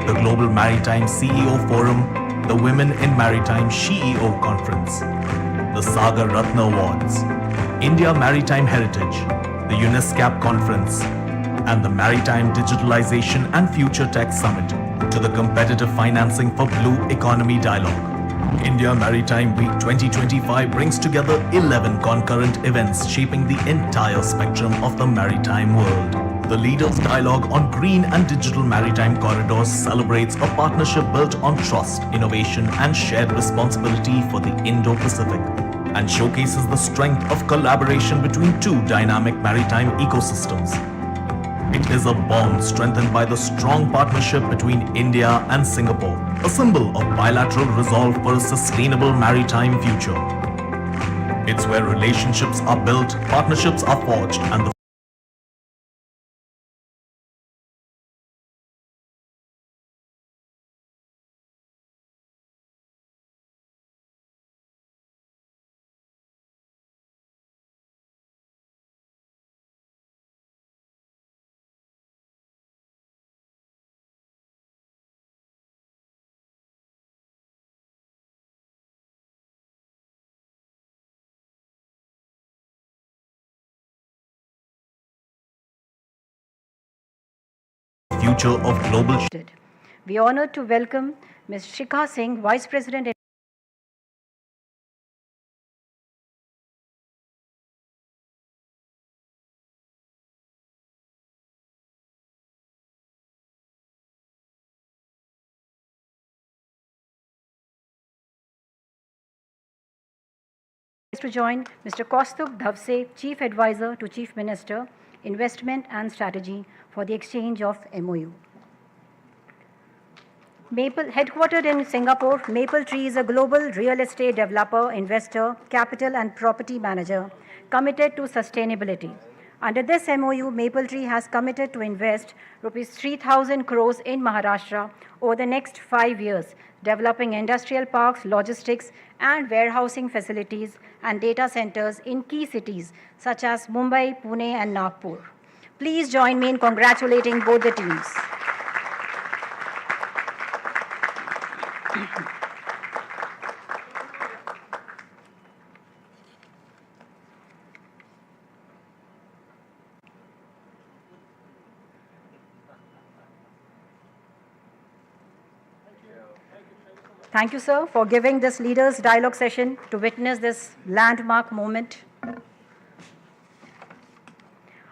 the Global Maritime CEO Forum, the Women in Maritime CEO Conference, the Sagar Ratna Awards, India Maritime Heritage, the UNESCAP Conference, and the Maritime Digitalization and Future Tech Summit, to the competitive financing for Blue Economy Dialogue. India Maritime Week 2025 brings together 11 concurrent events shaping the entire spectrum of the maritime world. The Leaders' Dialogue on Green and Digital Maritime Corridors celebrates a partnership built on trust, innovation and shared responsibility for the Indo-Pacific and showcases the strength of collaboration between two dynamic maritime ecosystems. It is a bond strengthened by the strong partnership between India and Singapore, a symbol of bilateral resolve for a sustainable maritime future. It's where relationships are built, partnerships are forged, and the future of global. We are honored to welcome Ms. Shikha Singh, Vice President. To join Mr. Kaustubh Dhavse, Chief Advisor to Chief Minister, Investment and Strategy for the exchange of MOU. Headquartered in Singapore, Mapletree is a global real estate developer, investor, capital and property manager committed to sustainability. Under this MOU, Mapletree has committed to invest rupees 3,000 crores in Maharashtra over the next 5 years, developing industrial parks, logistics and warehousing facilities and data centers in key cities such as Mumbai, Pune and Nagpur. Please join me in congratulating both the teams. Thank you, sir, for giving this Leaders' Dialogue session to witness this landmark moment.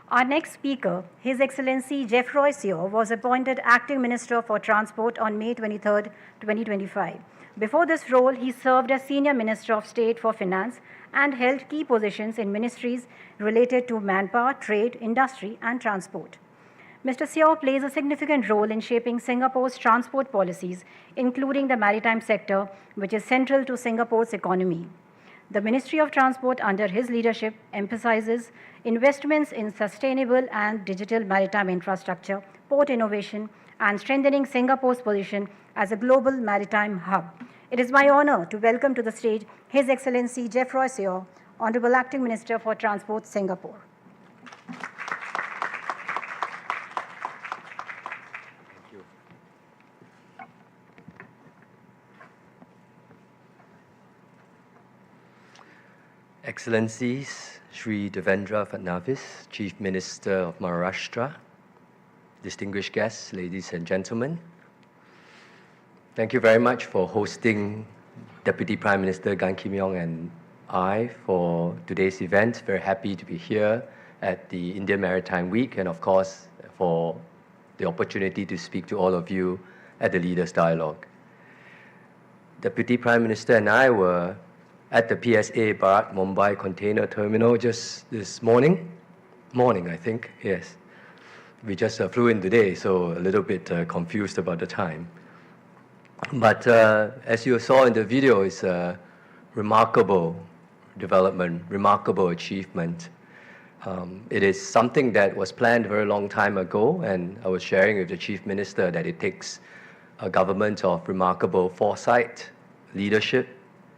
Our next speaker, His Excellency Geoffroy Seow, was appointed Acting Minister for Transport on May 23, 2025. Before this role, he served as Senior Minister of State for Finance and held key positions in ministries related to manpower, trade, industry, and transport. Mr. Seow plays a significant role in shaping Singapore's transport policies, including the maritime sector, which is central to Singapore's economy. The Ministry of Transport under his leadership emphasizes investments in sustainable and digital maritime infrastructure, port innovation, and strengthening Singapore's position as a global maritime hub. It is my honor to welcome to the stage His Excellency Geoffroy Seow, Honorable Acting Minister for Transport, Singapore. Excellencies, Shri Devendra Fadnavis, Chief Minister of Maharashtra, distinguished guests, ladies and gentlemen. Thank you very much for hosting Deputy Prime Minister Gan Kim Yong and I for today's event. Very happy to be here at the Indian Maritime Week and of course for the opportunity to speak to all of you at the Leaders' Dialogue. Deputy Prime Minister and I were at the PSA Bharat Mumbai Container Terminal just this morning. I think, yes. We just flew in today, so a little bit confused about the time. But as you saw in the video, it's a remarkable development, remarkable achievement. It is something that was planned a very long time ago, and I was sharing with the Chief Minister that it takes a government of remarkable foresight, leadership,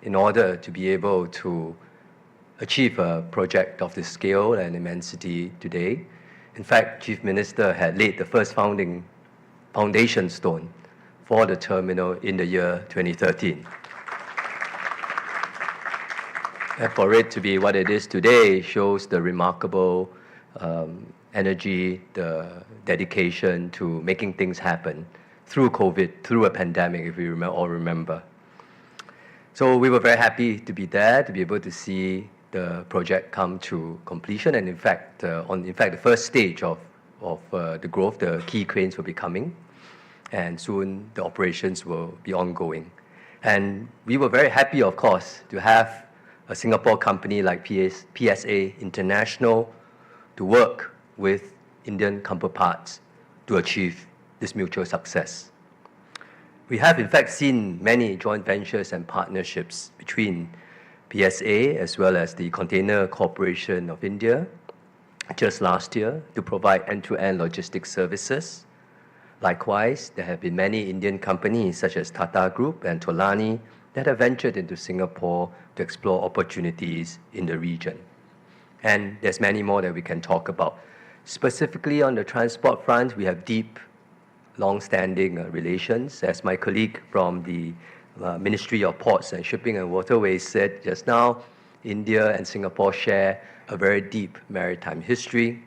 in order to be able to achieve a project of this scale and immensity today. In fact, Chief Minister had laid the first foundation stone for the terminal in the year 2013. And for it to be what it is today shows the remarkable energy, the dedication to making things happen through COVID, through a pandemic, if we all remember. So we were very happy to be there, to be able to see the project come to completion. And in fact, the first stage of of the growth, the key cranes will be coming, and soon the operations will be ongoing. And we were very happy, of course, to have a Singapore company like PSA International to work with Indian counterparts to achieve this mutual success. We have in fact seen many joint ventures and partnerships between PSA as well as the Container Corporation of India just last year to provide end-to-end logistics services. Likewise, there have been many Indian companies such as Tata Group and Tolani that have ventured into Singapore to explore opportunities in the region. And there's many more that we can talk about. Specifically on the transport front, we have deep, long-standing relations. As my colleague from the Ministry of Ports and Shipping and Waterways said just now, India and Singapore share a very deep maritime history.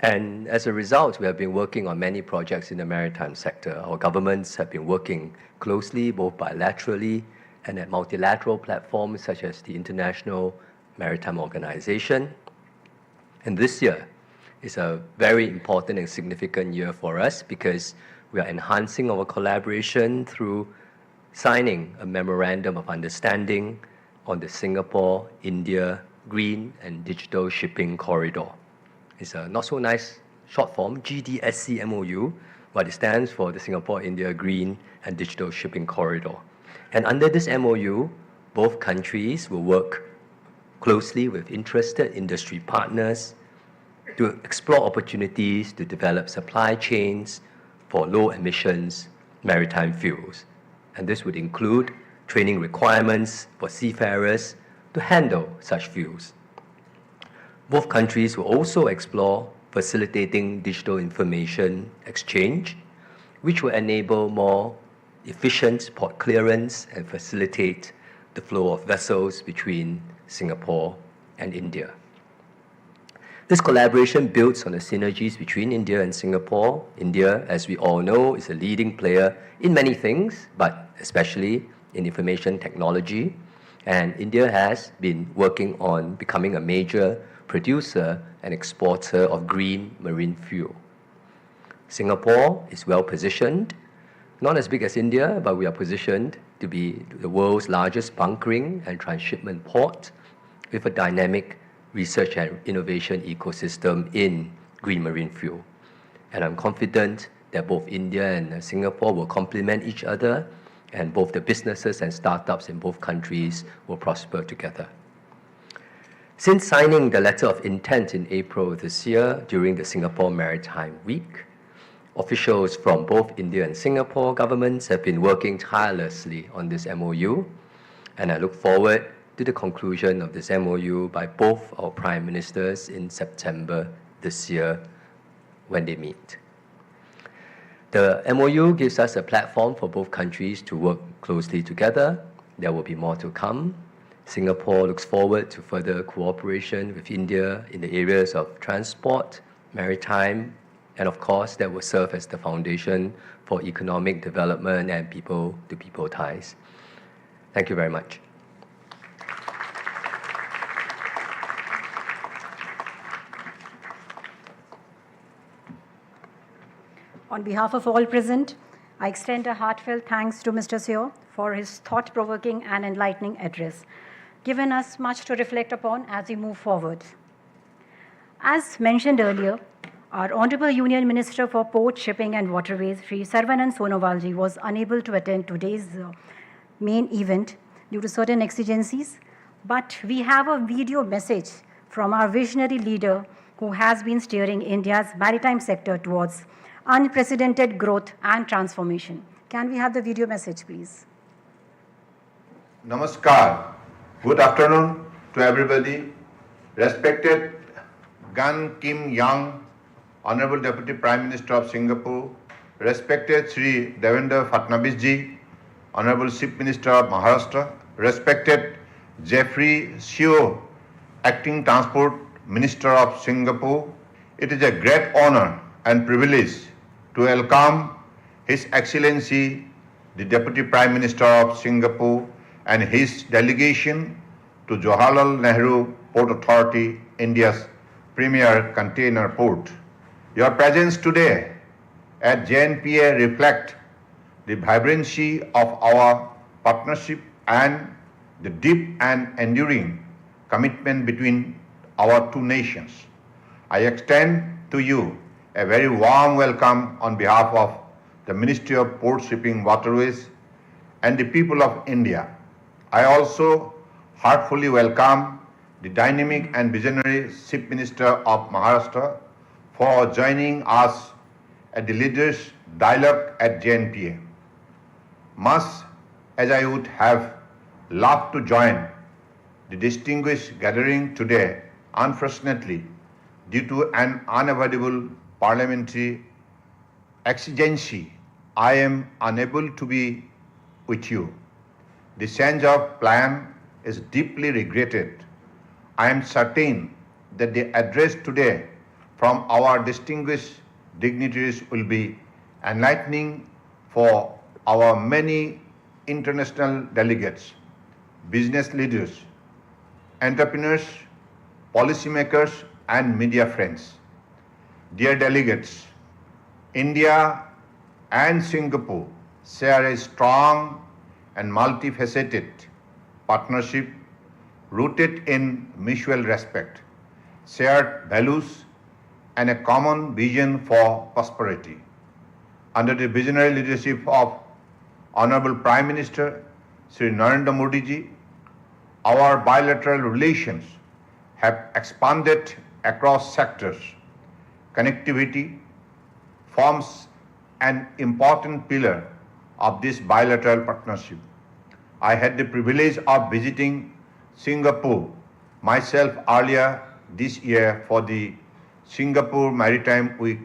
And as a result, we have been working on many projects in the maritime sector. Our governments have been working closely, both bilaterally and at multilateral platforms such as the International Maritime Organization. And this year is a very important and significant year for us because we are enhancing our collaboration through signing a memorandum of understanding on the Singapore-India Green and Digital Shipping Corridor. It's a not so nice short form, GDSC MOU, but it stands for the Singapore-India Green and Digital Shipping Corridor. And under this MOU, both countries will work closely with interested industry partners to explore opportunities to develop supply chains for low emissions maritime fuels. And this would include training requirements for seafarers to handle such fuels. Both countries will also explore facilitating digital information exchange, which will enable more efficient port clearance and facilitate the flow of vessels between Singapore and India. This collaboration builds on the synergies between India and Singapore. India, as we all know, is a leading player in many things, but especially in information technology. And India has been working on becoming a major producer and exporter of green marine fuel. Singapore is well positioned, not as big as India, but we are positioned to be the world's largest bunkering and transshipment port with a dynamic research and innovation ecosystem in green marine fuel. And I'm confident that both India and Singapore will complement each other, and both the businesses and startups in both countries will prosper together. Since signing the letter of intent in April this year during the Singapore Maritime Week, officials from both India and Singapore governments have been working tirelessly on this MOU, and I look forward to the conclusion of this MOU by both our Prime Ministers in September this year when they meet. The MOU gives us a platform for both countries to work closely together. There will be more to come. Singapore looks forward to further cooperation with India in the areas of transport, maritime, and of course that will serve as the foundation for economic development and people-to-people ties. Thank you very much. On behalf of all present, I extend a heartfelt thanks to Mr. Seo for his thought-provoking and enlightening address, given us much to reflect upon as we move forward. As mentioned earlier, our Honorable Union Minister for Port, Shipping and Waterways, Sri Saravanan Sonowalji, was unable to attend today's main event due to certain exigencies, but we have a video message from our visionary leader who has been steering India's maritime sector towards unprecedented growth and transformation. Can we have the video message, please? Namaskar. Good afternoon to everybody. Respected Gan Kim Yang, Honorable Deputy Prime Minister of Singapore, respected Sri Devendra Fadnavis ji, Honorable Chief Minister of Maharashtra, respected Jeffrey Seo, Acting Transport Minister of Singapore, it is a great honor and privilege to welcome His Excellency, the Deputy Prime Minister of Singapore and his delegation to Jawaharlal Nehru Port Authority, India's premier container port. Your presence today at JNPA reflect the vibrancy of our partnership and the deep and enduring commitment between our two nations. I extend to you a very warm welcome on behalf of the Ministry of Port Shipping, Waterways, and the people of India. I also heartfully welcome the dynamic and visionary Chief Minister of Maharashtra for joining us at the Leaders' Dialogue at JNPA. Much as I would have loved to join the distinguished gathering today, unfortunately, due to an unavoidable parliamentary exigency, I am unable to be with you. The change of plan is deeply regretted. I am certain that the address today from our distinguished dignitaries will be enlightening for our many international delegates, business leaders, entrepreneurs, policymakers, and media friends. Dear delegates, India and Singapore share a strong and multifaceted partnership rooted in mutual respect, shared values, and a common vision for prosperity. Under the visionary leadership of Honorable Prime Minister Sri Narendra Modi ji, our bilateral relations have expanded across sectors. Connectivity forms an important pillar of this bilateral partnership. I had the privilege of visiting Singapore myself earlier this year for the Singapore Maritime Week,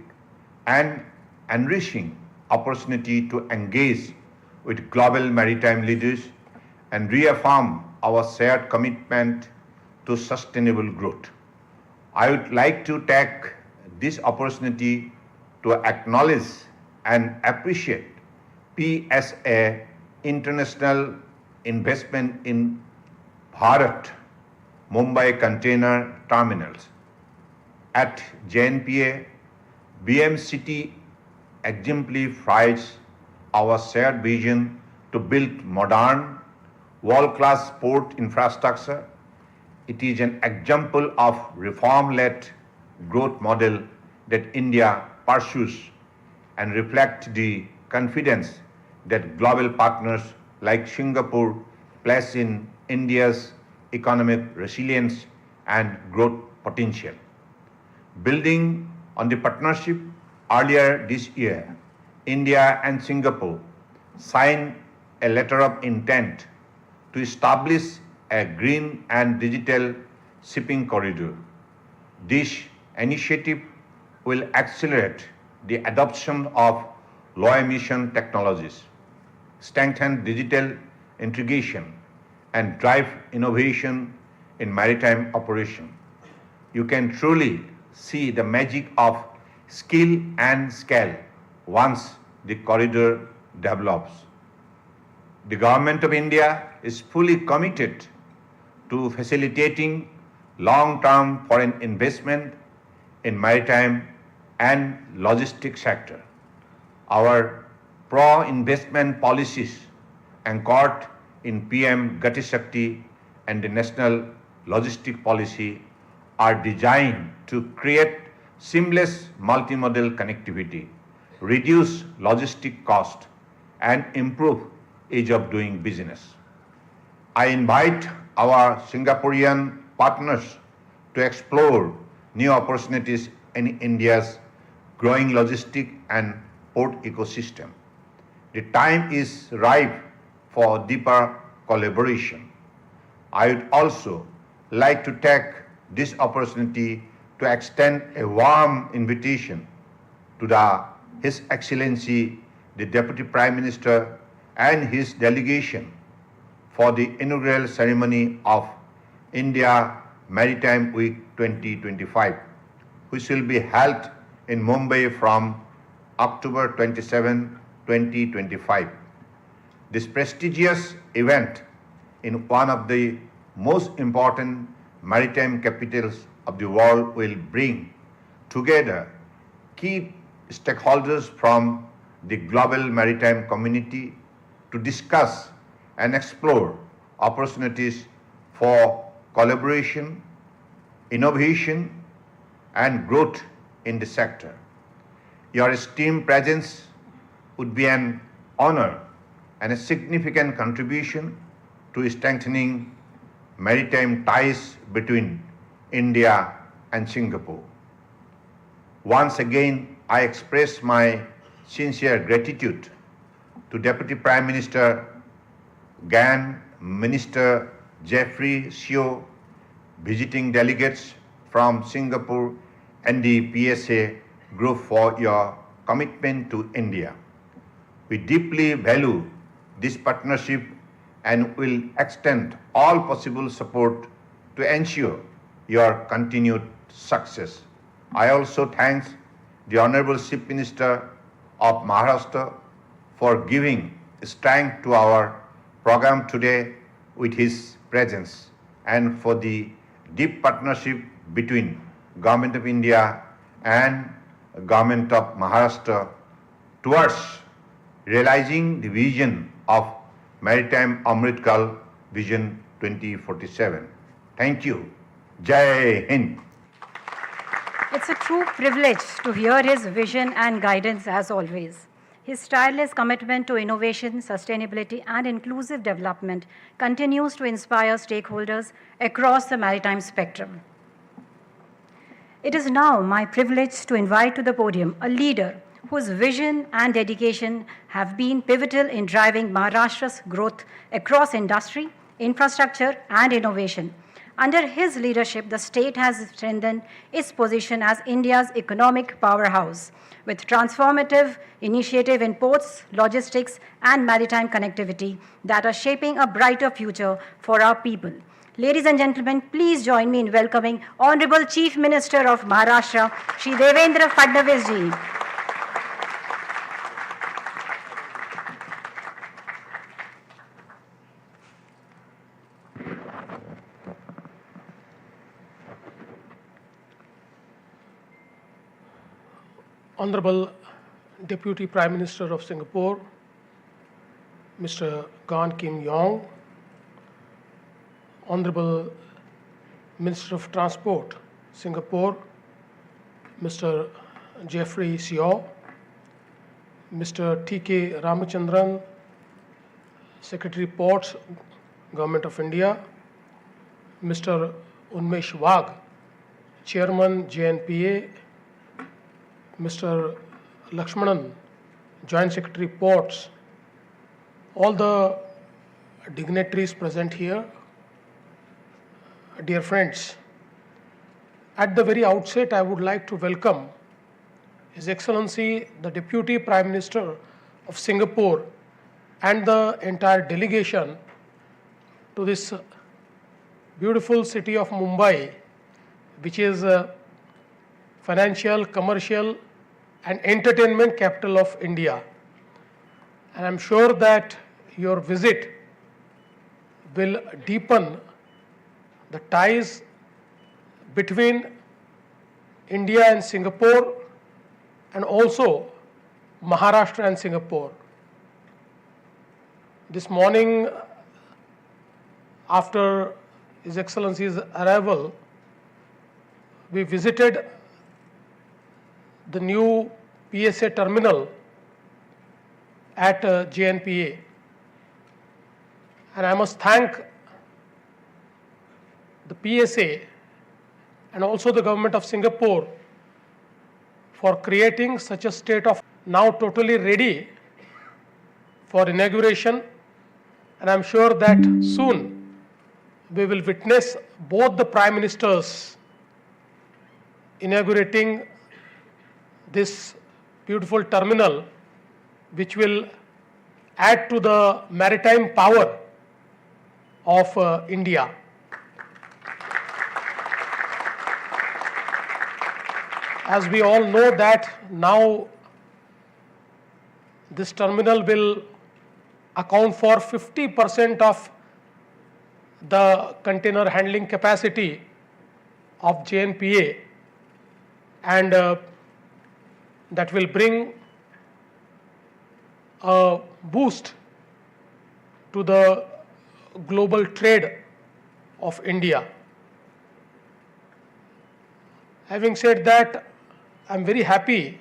an enriching opportunity to engage with global maritime leaders and reaffirm our shared commitment to sustainable growth. I would like to take this opportunity to acknowledge and appreciate PSA International investment in Bharat Mumbai container terminals. At JNPA, BMCT exemplifies our shared vision to build modern, world-class port infrastructure. It is an example of reform-led growth model that India pursues and reflects the confidence that global partners like Singapore place in India's economic resilience and growth potential. Building on the partnership, earlier this year, India and Singapore signed a letter of intent to establish a green and digital shipping corridor. This initiative will accelerate the adoption of low-emission technologies, strengthen digital integration, and drive innovation in maritime operation. You can truly see the magic of skill and scale once the corridor develops. The Government of India is fully committed to facilitating long-term foreign investment in maritime and logistics sector. Our pro-investment policies anchored in PM Gati Shakti and the National Logistic Policy are designed to create seamless multimodal connectivity, reduce logistic cost, and improve ease of doing business. I invite our Singaporean partners to explore new opportunities in India's growing logistic and port ecosystem. The time is ripe for deeper collaboration. I would also like to take this opportunity to extend a warm invitation to His Excellency, the Deputy Prime Minister and his delegation for the inaugural ceremony of India Maritime Week 2025, which will be held in Mumbai from October 27, 2025. This prestigious event in one of the most important maritime capitals of the world will bring together key stakeholders from the global maritime community to discuss and explore opportunities for collaboration, innovation, and growth in the sector. Your esteemed presence would be an honor and a significant contribution to strengthening maritime ties between India and Singapore. Once again, I express my sincere gratitude to Deputy Prime Minister Gan, Minister Jeffrey Seo, visiting delegates from Singapore and the PSA group for your commitment to India. We deeply value this partnership and will extend all possible support to ensure your continued success. I also thank the Honorable Chief Minister of Maharashtra for giving strength to our program today with his presence and for the deep partnership between Government of India and Government of Maharashtra towards realizing the vision of Maritime Amrit Kal Vision 2047. Thank you. Jai Hind. It's a true privilege to hear his vision and guidance as always. His tireless commitment to innovation, sustainability, and inclusive development continues to inspire stakeholders across the maritime spectrum. It is now my privilege to invite to the podium a leader whose vision and dedication have been pivotal in driving Maharashtra's growth across industry, infrastructure, and innovation. Under his leadership, the state has strengthened its position as India's economic powerhouse, with transformative initiatives in ports, logistics, and maritime connectivity that are shaping a brighter future for our people. Ladies and gentlemen, please join me in welcoming Honorable Chief Minister of Maharashtra, Shri Devendra Fadnavis ji. Honorable Deputy Prime Minister of Singapore, Mr. Gan Kim Yong, Honorable Minister of Transport, Singapore, Mr. Jeffrey Seo, Mr. T.K. Ramachandran, Secretary Ports, Government of India, Mr. Unmesh Wagh, Chairman JNPA, Mr. Lakshmanan, Joint Secretary Ports, all the dignitaries present here, dear friends. At the very outset, I would like to welcome His Excellency, the Deputy Prime Minister of Singapore and the entire delegation to this beautiful city of Mumbai, which is a financial, commercial, and entertainment capital of India. And I'm sure that your visit will deepen the ties between India and Singapore and also Maharashtra and Singapore. This morning, after His Excellency's arrival, we visited the new PSA terminal at JNPA. And I must thank the PSA and also the government of Singapore for creating such a state of now totally ready for inauguration. And I'm sure that soon we will witness both the Prime Ministers inaugurating this beautiful terminal, which will add to the maritime power of India. As we all know that now this terminal will account for 50% of the container handling capacity of JNPA, and that will bring a boost to the global trade of India. Having said that, I'm very happy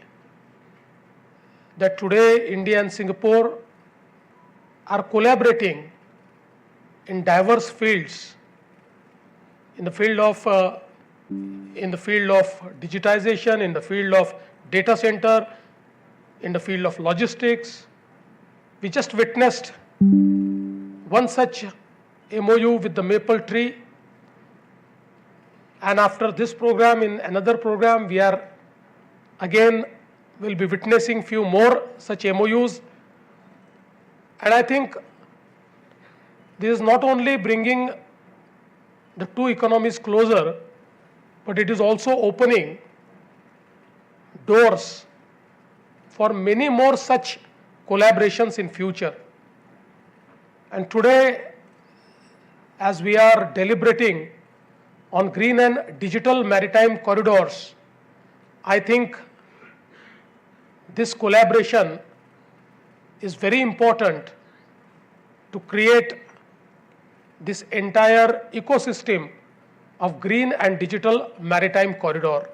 that today India and Singapore are collaborating in diverse fields, in the field of digitization, in the field of data center, in the field of logistics. We just witnessed one such MOU with the maple tree, and after this program, in another program, we are again will be witnessing few more such MOUs. And I think this is not only bringing the two economies closer, but it is also opening doors for many more such collaborations in future. And today, as we are deliberating on green and digital maritime corridors, I think this collaboration is very important to create this entire ecosystem of green and digital maritime corridor.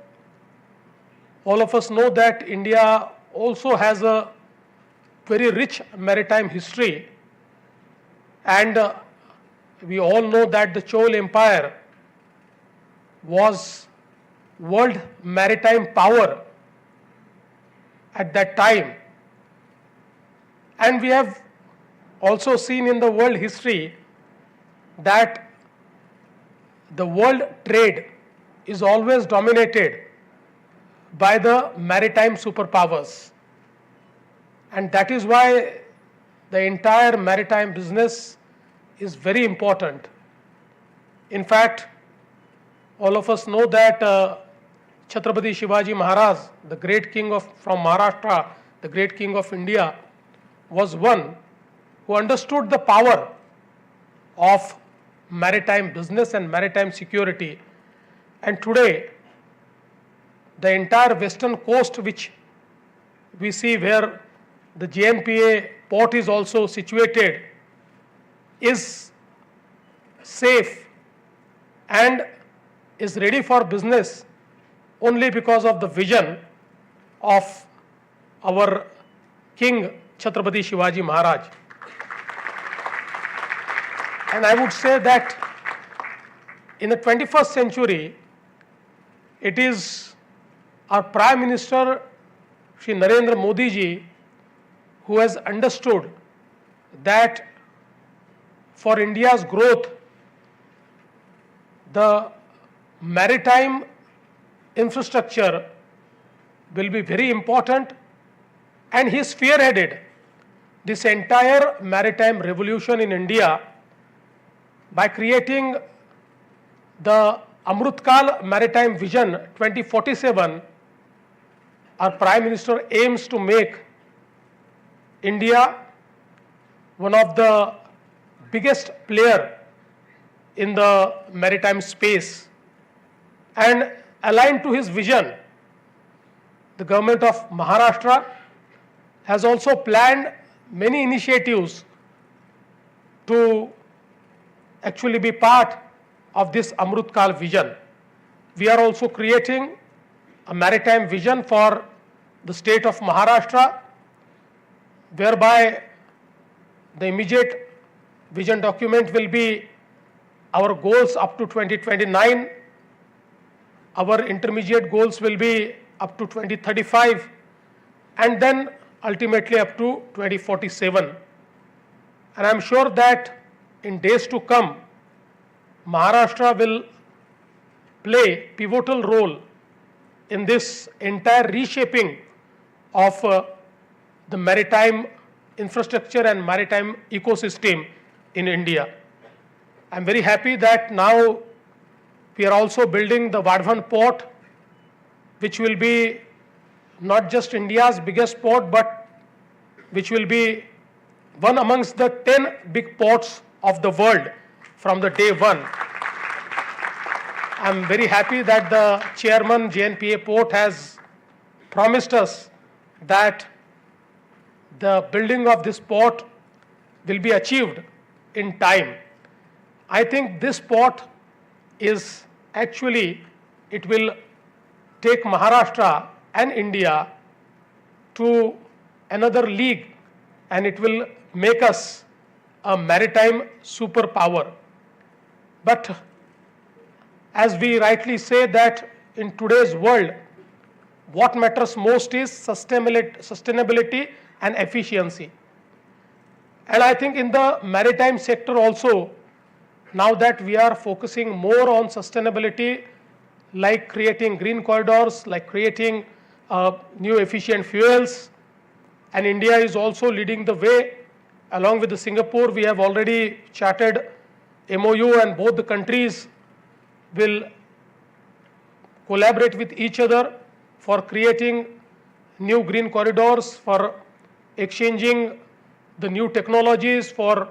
All of us know that India also has a very rich maritime history, and we all know that the Chol Empire was world maritime power at that time. And we have also seen in the world history that the world trade is always dominated by the maritime superpowers. And that is why the entire maritime business is very important. In fact, all of us know that Chhatrapati Shivaji Maharaj, the great king from Maharashtra, the great king of India, was one who understood the power of maritime business and maritime security. And today, the entire western coast, which we see where the JNPA port is also situated, is safe and is ready for business only because of the vision of our King Chhatrapati Shivaji Maharaj. And I would say that in the 21st century, it is our Prime Minister, Shri Narendra Modi ji, who has understood that for India's growth, the maritime infrastructure will be very important, and he spearheaded this entire maritime revolution in India by creating the Amrutkal Maritime Vision 2047. Our Prime Minister aims to make India one of the biggest player in the maritime space. And aligned to his vision, the government of Maharashtra has also planned many initiatives to actually be part of this Amrutkal vision. We are also creating a maritime vision for the state of Maharashtra, whereby the immediate vision document will be our goals up to 2029, our intermediate goals will be up to 2035, and then ultimately up to 2047. And I'm sure that in days to come, Maharashtra will play pivotal role in this entire reshaping of the maritime infrastructure and maritime ecosystem in India. I'm very happy that now we are also building the Vadhavan port, which will be not just India's biggest port, but which will be one amongst the 10 big ports of the world from the day one. I'm very happy that the chairman JNPA port has promised us that the building of this port will be achieved in time. I think this port is actually, it will take Maharashtra and India to another league, and it will make us a maritime superpower. But as we rightly say that in today's world, what matters most is sustainability and efficiency. And I think in the maritime sector also, now that we are focusing more on sustainability, like creating green corridors, like creating new efficient fuels, and India is also leading the way. Along with Singapore, we have already charted MOU, and both the countries will collaborate with each other for creating new green corridors, for exchanging the new technologies, for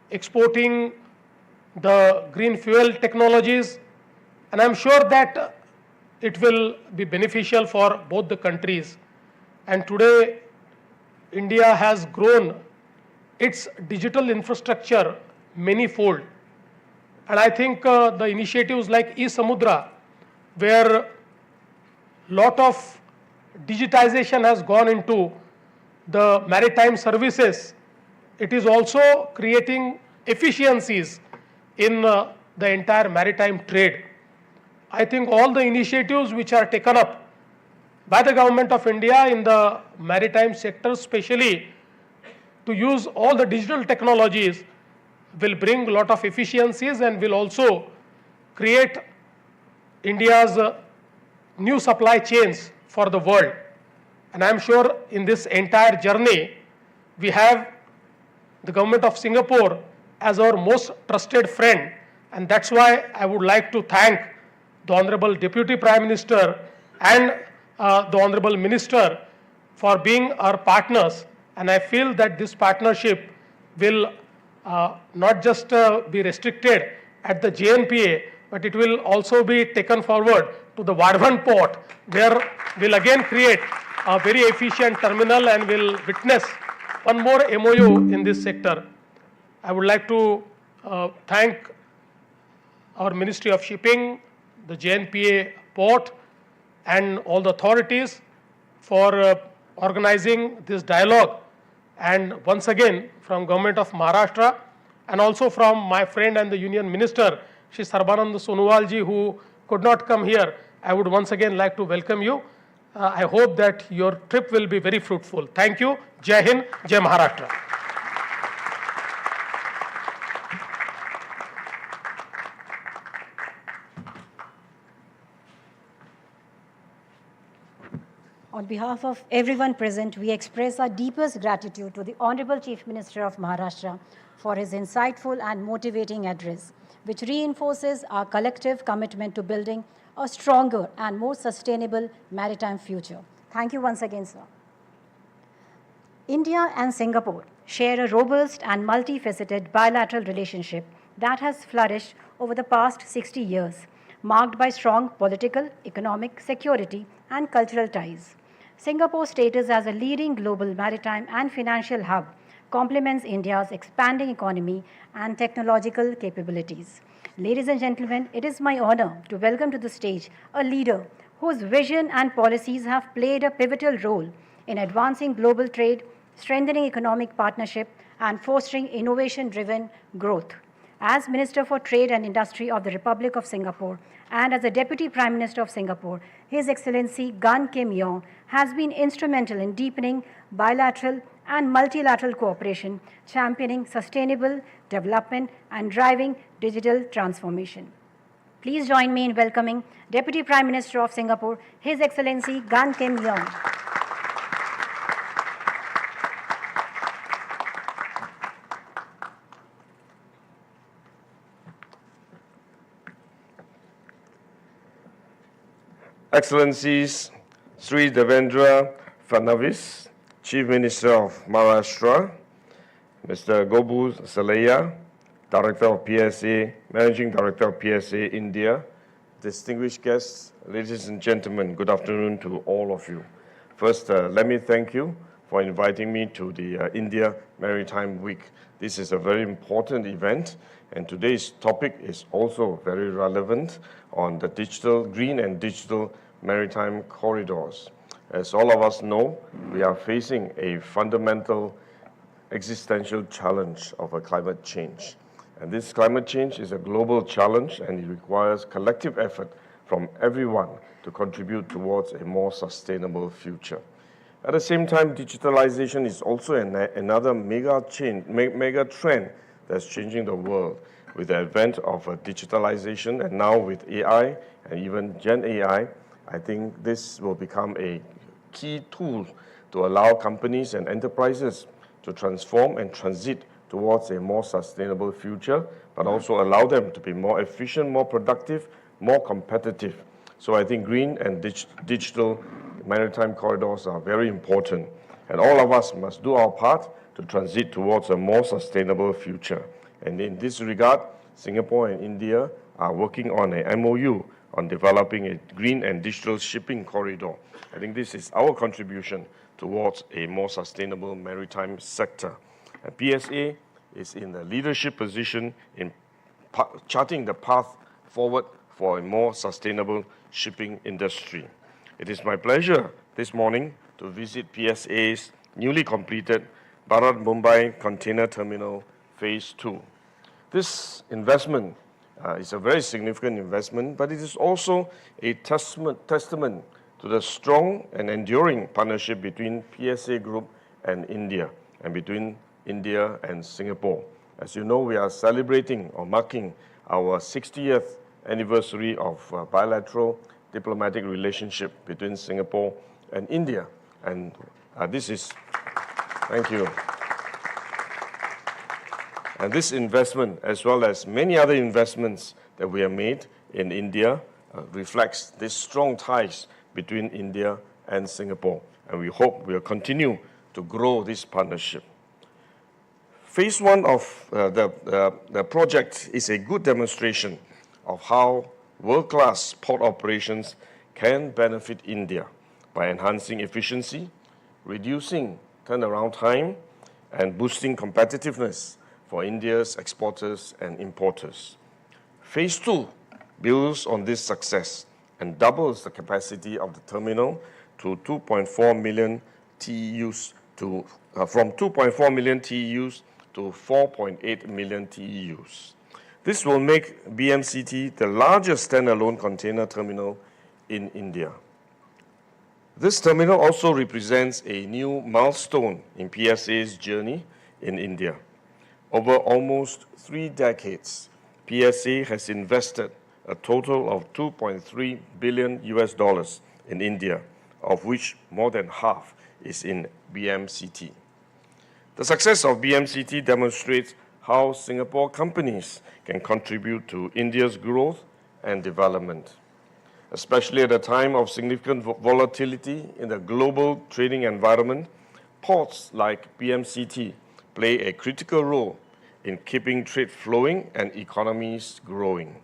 exporting the green fuel technologies, and I'm sure that it will be beneficial for both the countries. And today, India has grown its digital infrastructure many-fold. And I think the initiatives like e-Samudra, where lot of digitization has gone into the maritime services, it is also creating efficiencies in the entire maritime trade. I think all the initiatives which are taken up by the Government of India in the maritime sector, especially to use all the digital technologies, will bring a lot of efficiencies and will also create India's new supply chains for the world. And I'm sure in this entire journey, we have the Government of Singapore as our most trusted friend, and that's why I would like to thank the Honorable Deputy Prime Minister and the Honorable Minister for being our partners. And I feel that this partnership will not just be restricted at the JNPA, but it will also be taken forward to the Waterways port, where we'll again create a very efficient terminal and will witness one more MOU in this sector. I would like to thank our Ministry of Shipping, the JNPA port, and all the authorities for organizing this dialogue. And once again, from Government of Maharashtra, and also from my friend and the Union Minister, Shri Sarbanand Sonowal ji, who could not come here, I would once again like to welcome you. I hope that your trip will be very fruitful. Thank you. Jai Hind, Jai Maharashtra. On behalf of everyone present, we express our deepest gratitude to the Honorable Chief Minister of Maharashtra for his insightful and motivating address, which reinforces our collective commitment to building a stronger and more sustainable maritime future. Thank you once again, sir. India and Singapore share a robust and multifaceted bilateral relationship that has flourished over the past 60 years, marked by strong political, economic, security, and cultural ties. Singapore's status as a leading global maritime and financial hub complements India's expanding economy and technological capabilities. Ladies and gentlemen, it is my honor to welcome to the stage a leader whose vision and policies have played a pivotal role in advancing global trade, strengthening economic partnership, and fostering innovation-driven growth. As Minister for Trade and Industry of the Republic of Singapore and as the Deputy Prime Minister of Singapore, His Excellency Gan Kim Yong has been instrumental in deepening bilateral and multilateral cooperation, championing sustainable development, and driving digital transformation. Please join me in welcoming Deputy Prime Minister of Singapore, His Excellency Gan Kim Yong. Excellencies, Sri Devendra Fadnavis, Chief Minister of Maharashtra, Mr. Gobu Salaya, Director of PSA, Managing Director of PSA India, distinguished guests, ladies and gentlemen, good afternoon to all of you. First, let me thank you for inviting me to the India Maritime Week. This is a very important event, and today's topic is also very relevant on the green and digital maritime corridors. As all of us know, we are facing a fundamental existential challenge of climate change. And this climate change is a global challenge, and it requires collective effort from everyone to contribute towards a more sustainable future. At the same time, digitalization is also another mega trend that's changing the world. With the advent of digitalization, and now with AI and even Gen AI, I think this will become a key tool to allow companies and enterprises to transform and transit towards a more sustainable future, but also allow them to be more efficient, more productive, more competitive. So I think green and digital maritime corridors are very important, and all of us must do our part to transit towards a more sustainable future. And in this regard, Singapore and India are working on a MOU on developing a green and digital shipping corridor. I think this is our contribution towards a more sustainable maritime sector. And PSA is in a leadership position in charting the path forward for a more sustainable shipping industry. It is my pleasure this morning to visit PSA's newly completed Bharat Mumbai Container Terminal Phase 2. This investment is a very significant investment, but it is also a testament to the strong and enduring partnership between PSA Group and India, and between India and Singapore. As you know, we are celebrating or marking our 60th anniversary of bilateral diplomatic relationship between Singapore and India. And thank you. And this investment, as well as many other investments that we have made in India, reflects these strong ties between India and Singapore. And we hope we will continue to grow this partnership. Phase 1 of the project is a good demonstration of how world-class port operations can benefit India by enhancing efficiency, reducing turnaround time, and boosting competitiveness for India's exporters and importers. Phase 2 builds on this success and doubles the capacity of the terminal to 2.4 million TEUs from 2.4 million TEUs to 4.8 million TEUs. This will make BMCT the largest standalone container terminal in India. This terminal also represents a new milestone in PSA's journey in India. Over almost 3 decades, PSA has invested a total of $2.3 billion in India, of which more than half is in BMCT. The success of BMCT demonstrates how Singapore companies can contribute to India's growth and development. Especially at a time of significant volatility in the global trading environment, ports like BMCT play a critical role in keeping trade flowing and economies growing.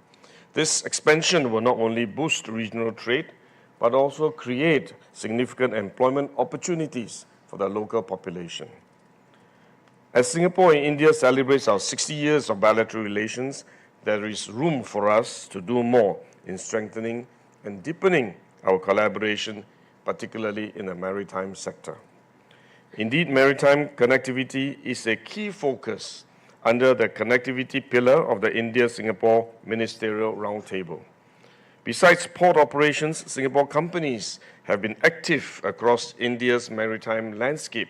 This expansion will not only boost regional trade, but also create significant employment opportunities for the local population. As Singapore and India celebrates our 60 years of bilateral relations, there is room for us to do more in strengthening and deepening our collaboration, particularly in the maritime sector. Indeed, maritime connectivity is a key focus under the connectivity pillar of the India-Singapore Ministerial Roundtable. Besides port operations, Singapore companies have been active across India's maritime landscape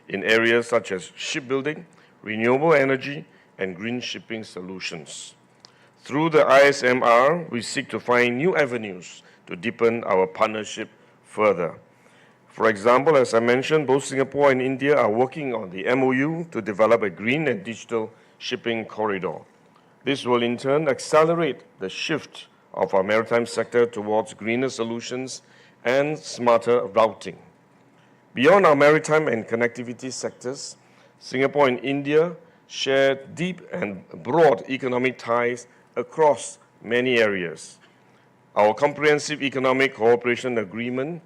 in areas such as shipbuilding, renewable energy, and green shipping solutions. Through the ISMR, we seek to find new avenues to deepen our partnership further. For example, as I mentioned, both Singapore and India are working on the MOU to develop a green and digital shipping corridor. This will in turn accelerate the shift of our maritime sector towards greener solutions and smarter routing. Beyond our maritime and connectivity sectors, Singapore and India share deep and broad economic ties across many areas. Our comprehensive economic cooperation agreement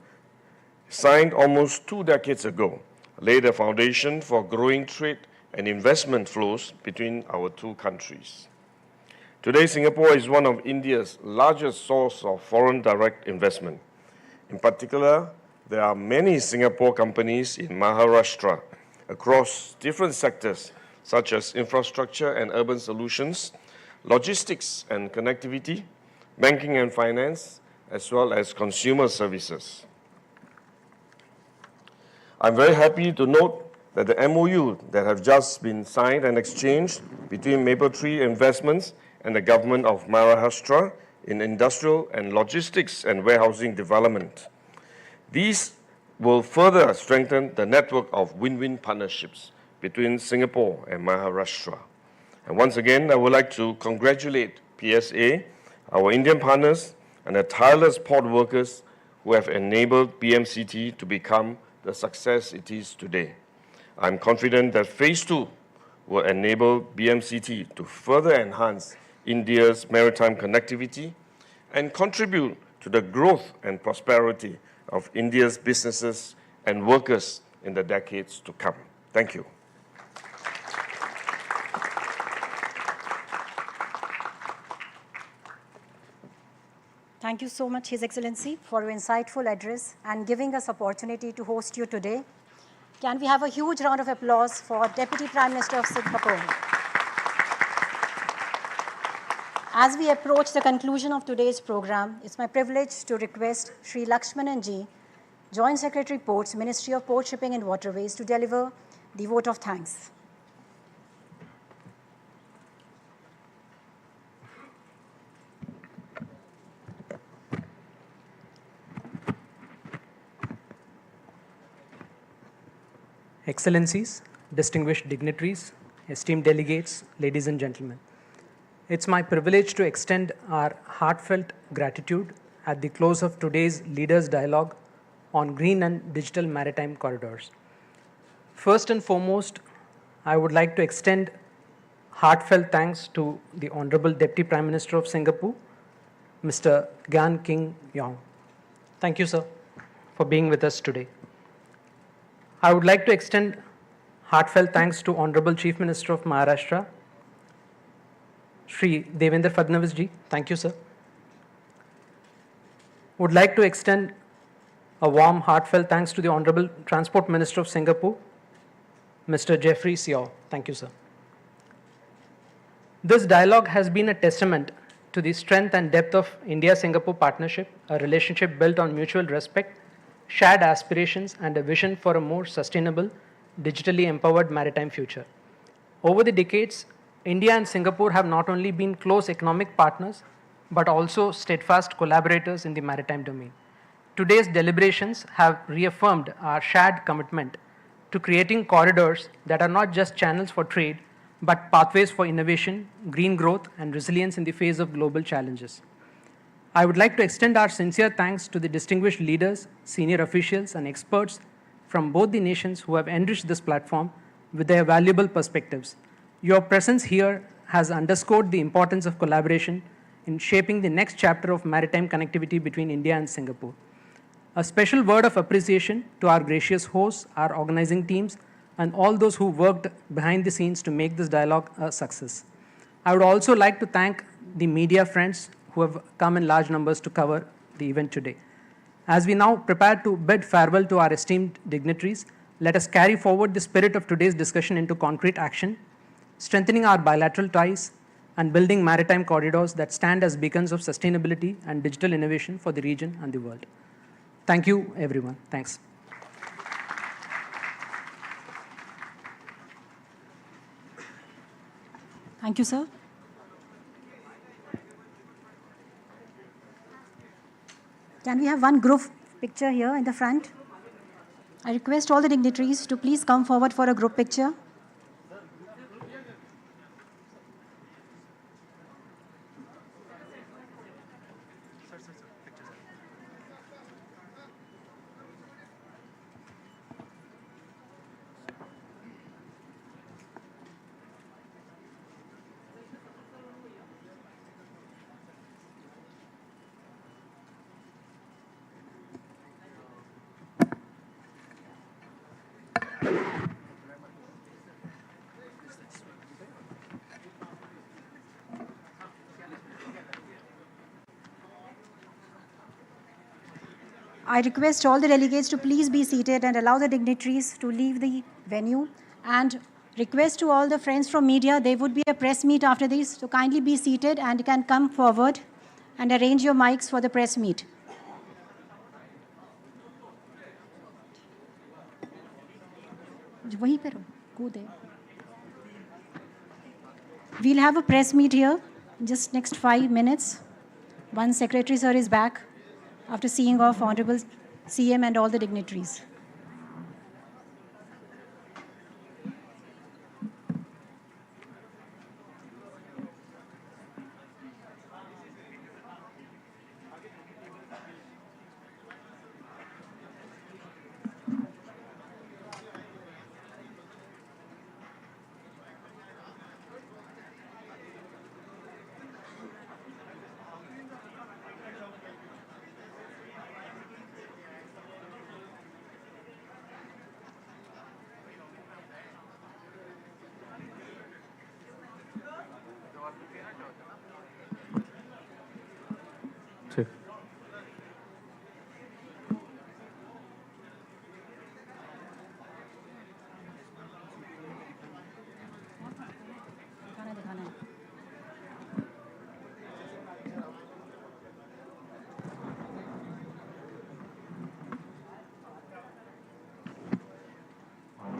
signed almost 2 decades ago, laid a foundation for growing trade and investment flows between our two countries. Today, Singapore is one of India's largest source of foreign direct investment. In particular, there are many Singapore companies in Maharashtra across different sectors such as infrastructure and urban solutions, logistics and connectivity, banking and finance, as well as consumer services. I'm very happy to note that the MOU that have just been signed and exchanged between Mapletree Investments and the government of Maharashtra in industrial and logistics and warehousing development. These will further strengthen the network of win-win partnerships between Singapore and Maharashtra. And once again, I would like to congratulate PSA, our Indian partners, and the tireless port workers who have enabled BMCT to become the success it is today. I'm confident that Phase 2 will enable BMCT to further enhance India's maritime connectivity and contribute to the growth and prosperity of India's businesses and workers in the decades to come. Thank you. Thank you so much, His Excellency, for your insightful address and giving us opportunity to host you today. Can we have a huge round of applause for Deputy Prime Minister of Singapore? As we approach the conclusion of today's program, it's my privilege to request Sri Lakshmanan Ji, Joint Secretary Ports, Ministry of Port Shipping and Waterways, to deliver the vote of thanks. Excellencies, distinguished dignitaries, esteemed delegates, ladies and gentlemen. It's my privilege to extend our heartfelt gratitude at the close of today's Leaders' Dialogue on Green and Digital Maritime Corridors. First and foremost, I would like to extend heartfelt thanks to the Honorable Deputy Prime Minister of Singapore, Mr. Gan Kim Yong. Thank you, sir, for being with us today. I would like to extend heartfelt thanks to Honorable Chief Minister of Maharashtra, Shri Devendra Fadnavis ji. Thank you, sir. Would like to extend a warm, heartfelt thanks to the Honorable Transport Minister of Singapore, Mr. Jeffrey Seow. Thank you, sir. This dialogue has been a testament to the strength and depth of India-Singapore partnership, a relationship built on mutual respect, shared aspirations, and a vision for a more sustainable, digitally empowered maritime future. Over the decades, India and Singapore have not only been close economic partners, but also steadfast collaborators in the maritime domain. Today's deliberations have reaffirmed our shared commitment to creating corridors that are not just channels for trade, but pathways for innovation, green growth, and resilience in the face of global challenges. I would like to extend our sincere thanks to the distinguished leaders, senior officials, and experts from both the nations who have enriched this platform with their valuable perspectives. Your presence here has underscored the importance of collaboration in shaping the next chapter of maritime connectivity between India and Singapore. A special word of appreciation to our gracious hosts, our organizing teams, and all those who worked behind the scenes to make this dialogue a success. I would also like to thank the media friends who have come in large numbers to cover the event today. As we now prepare to bid farewell to our esteemed dignitaries, let us carry forward the spirit of today's discussion into concrete action, strengthening our bilateral ties and building maritime corridors that stand as beacons of sustainability and digital innovation for the region and the world. Thank you, everyone. Thanks. Thank you, sir. Can we have one group picture here in the front? I request all the dignitaries to please come forward for a group picture. I request all the delegates to please be seated and allow the dignitaries to leave the venue. And request to all the friends from media, there would be a press meet after this, so kindly be seated and you can come forward and arrange your mics for the press meet. वहीं पे रहो, go there. We'll have a press meet here just next 5 minutes. Once Secretary Sir is back after seeing off Honorable CM and all the dignitaries.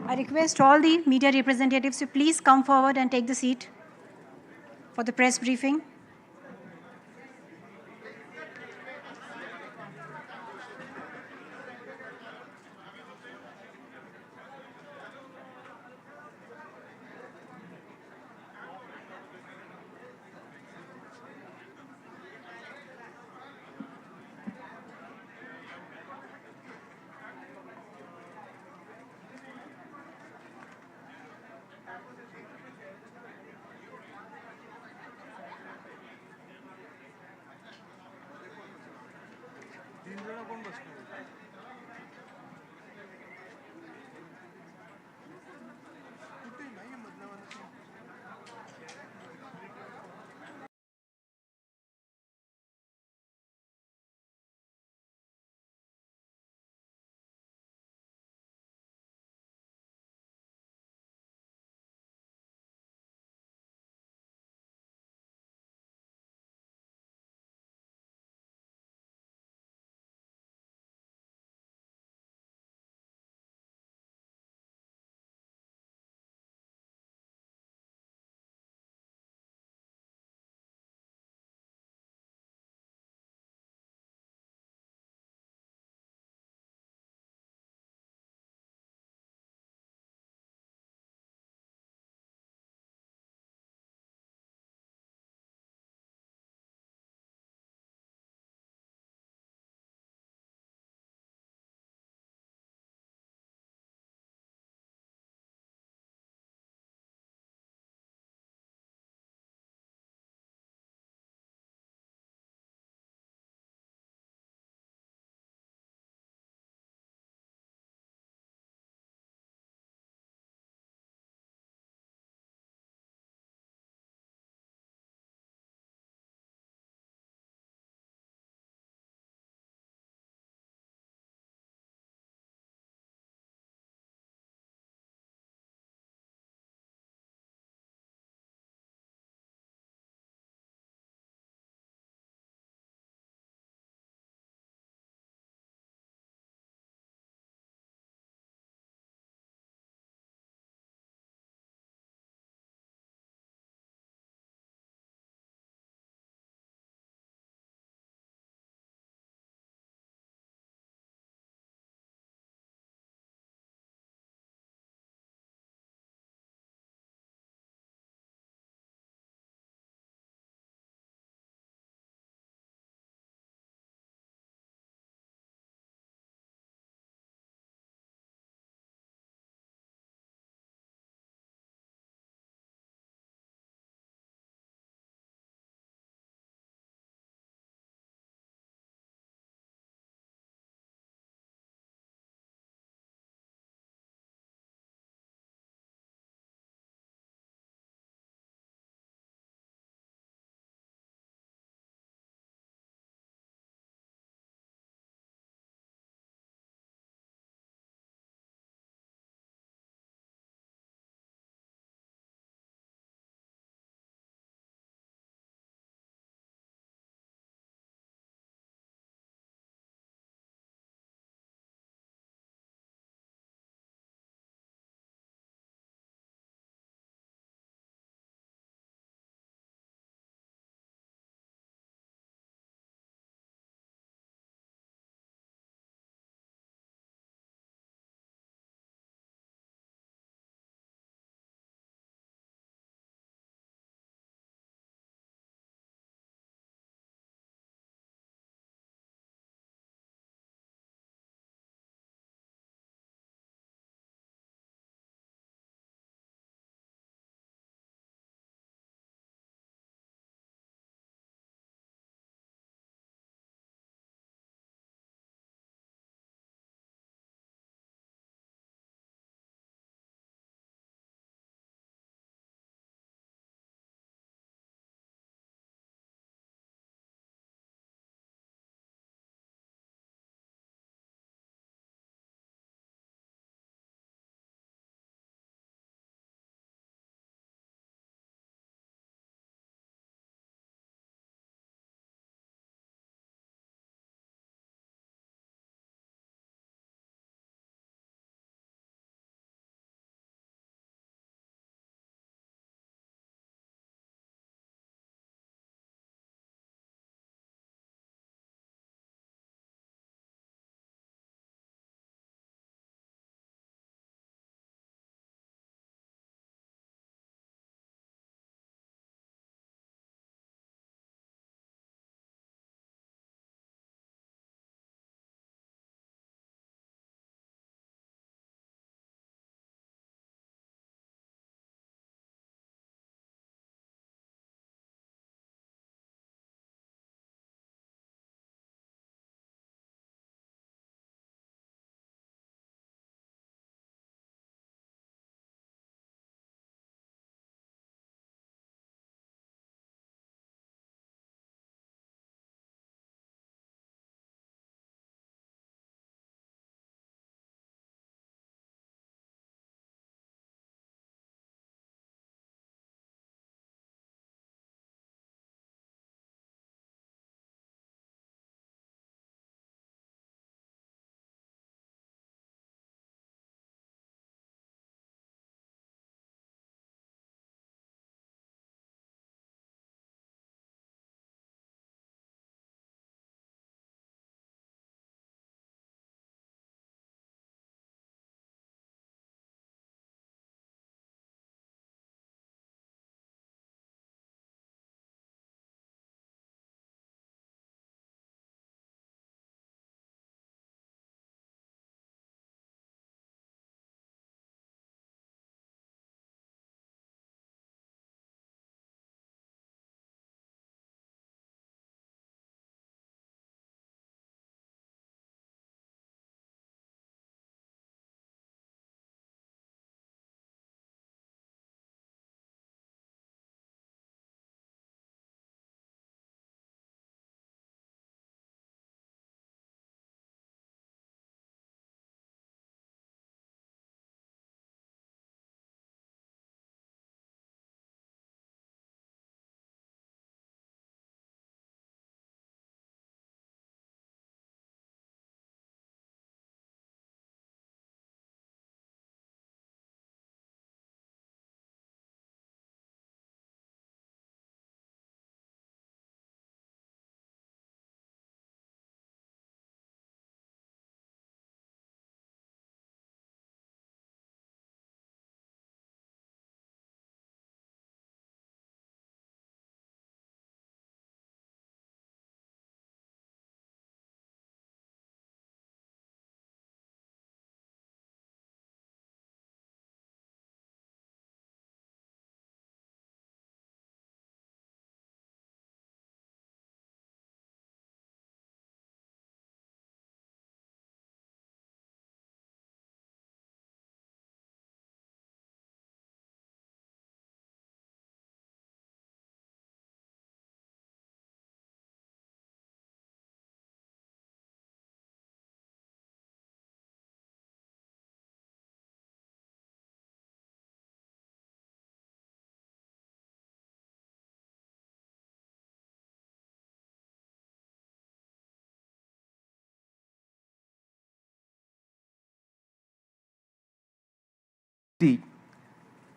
I request all the media representatives to please come forward and take the seat for the press briefing.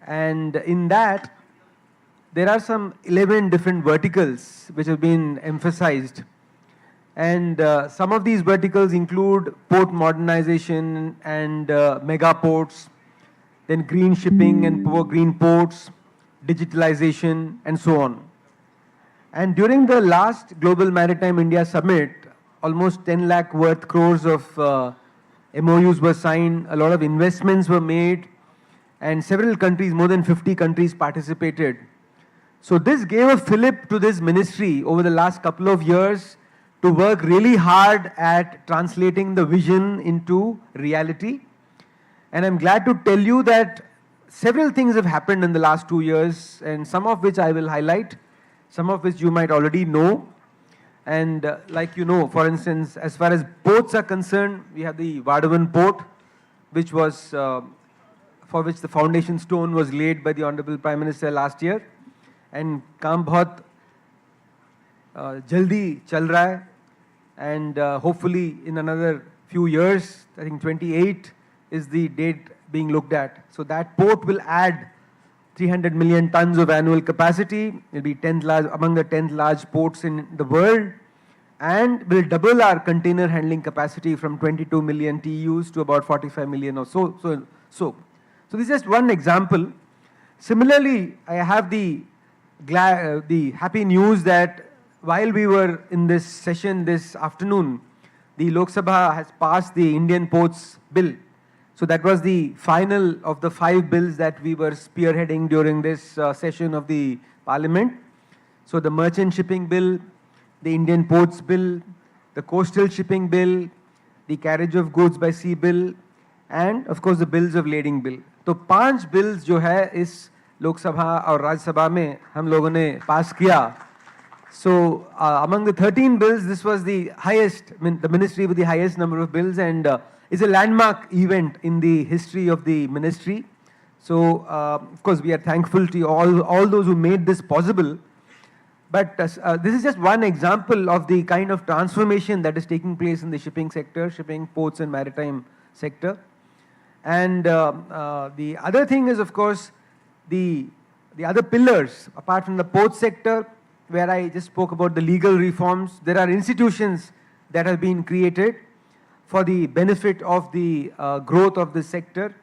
And in that, there are some 11 different verticals which have been emphasized. And some of these verticals include port modernization and mega ports, then green shipping and green ports, digitalization, and so on. And during the last Global Maritime India Summit, almost 10 lakh worth crores of MOUs were signed, a lot of investments were made, and several countries, more than 50 countries participated. So this gave a fillip to this ministry over the last couple of years to work really hard at translating the vision into reality. And I'm glad to tell you that several things have happened in the last 2 years, and some of which I will highlight, some of which you might already know. And like you know, for instance, as far as ports are concerned, we have the Vadavan port, which was, for which the foundation stone was laid by the Honorable Prime Minister last year. And काम बहुत जल्दी चल रहा है, and hopefully in another few years, I think 28 is the date being looked at. So that port will add 300 million tons of annual capacity. It will be 10th large, among the 10th large ports in the world, and will double our container handling capacity from 22 million TEUs to about 45 million or so. So this is just one example. Similarly, I have the happy news that while we were in this session this afternoon, the Lok Sabha has passed the Indian Ports Bill. So that was the final of the 5 bills that we were spearheading during this session of the Parliament. So the Merchant Shipping Bill, the Indian Ports Bill, the Coastal Shipping Bill, the Carriage of Goods by Sea Bill, and of course the Bills of Lading Bill. तो 5 bills जो है इस लोकसभा और राज्यसभा में हम लोगों ने पास किया. So among the 13 bills, this was the highest, the ministry with the highest number of bills, and is a landmark event in the history of the ministry. So of course we are thankful to all those who made this possible. But this is just one example of the kind of transformation that is taking place in the shipping sector, shipping, ports and maritime sector. And the other thing is, of course, the other pillars, apart from the port sector, where I just spoke about the legal reforms, there are institutions that have been created for the benefit of the growth of the sector.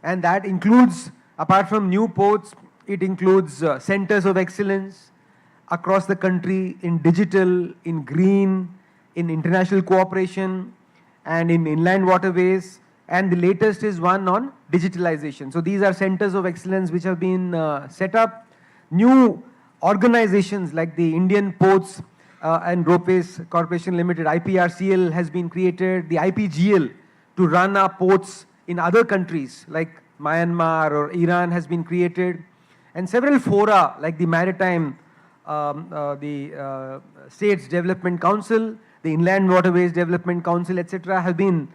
And that includes, apart from new ports, it includes centers of excellence across the country in digital, in green, in international cooperation, and in inland waterways. And the latest is one on digitalization. So these are centers of excellence which have been set up. New organizations like the Indian Ports and Ropeways Corporation Limited, IPRCL, has been created. The IPGL to run our ports in other countries like Myanmar or Iran has been created. And several fora like the Maritime, the States Development Council, the Inland Waterways Development Council, etc. have been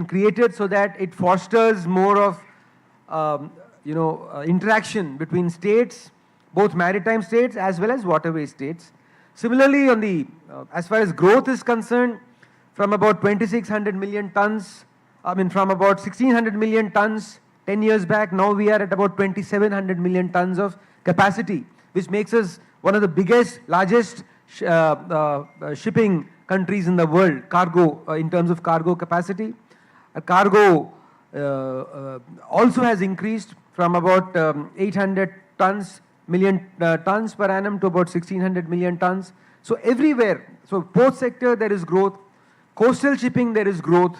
created so that it fosters more of interaction between states, both maritime states as well as waterway states. Similarly, on the as far as growth is concerned, from about 2,600 million tons, from about 1,600 million tons 10 years back, now we are at about 2,700 million tons of capacity, which makes us one of the biggest, largest shipping countries in the world, cargo, in terms of cargo capacity. Cargo also has increased from about 800 million tons per annum to about 1,600 million tons. So everywhere, so port sector there is growth, coastal shipping there is growth,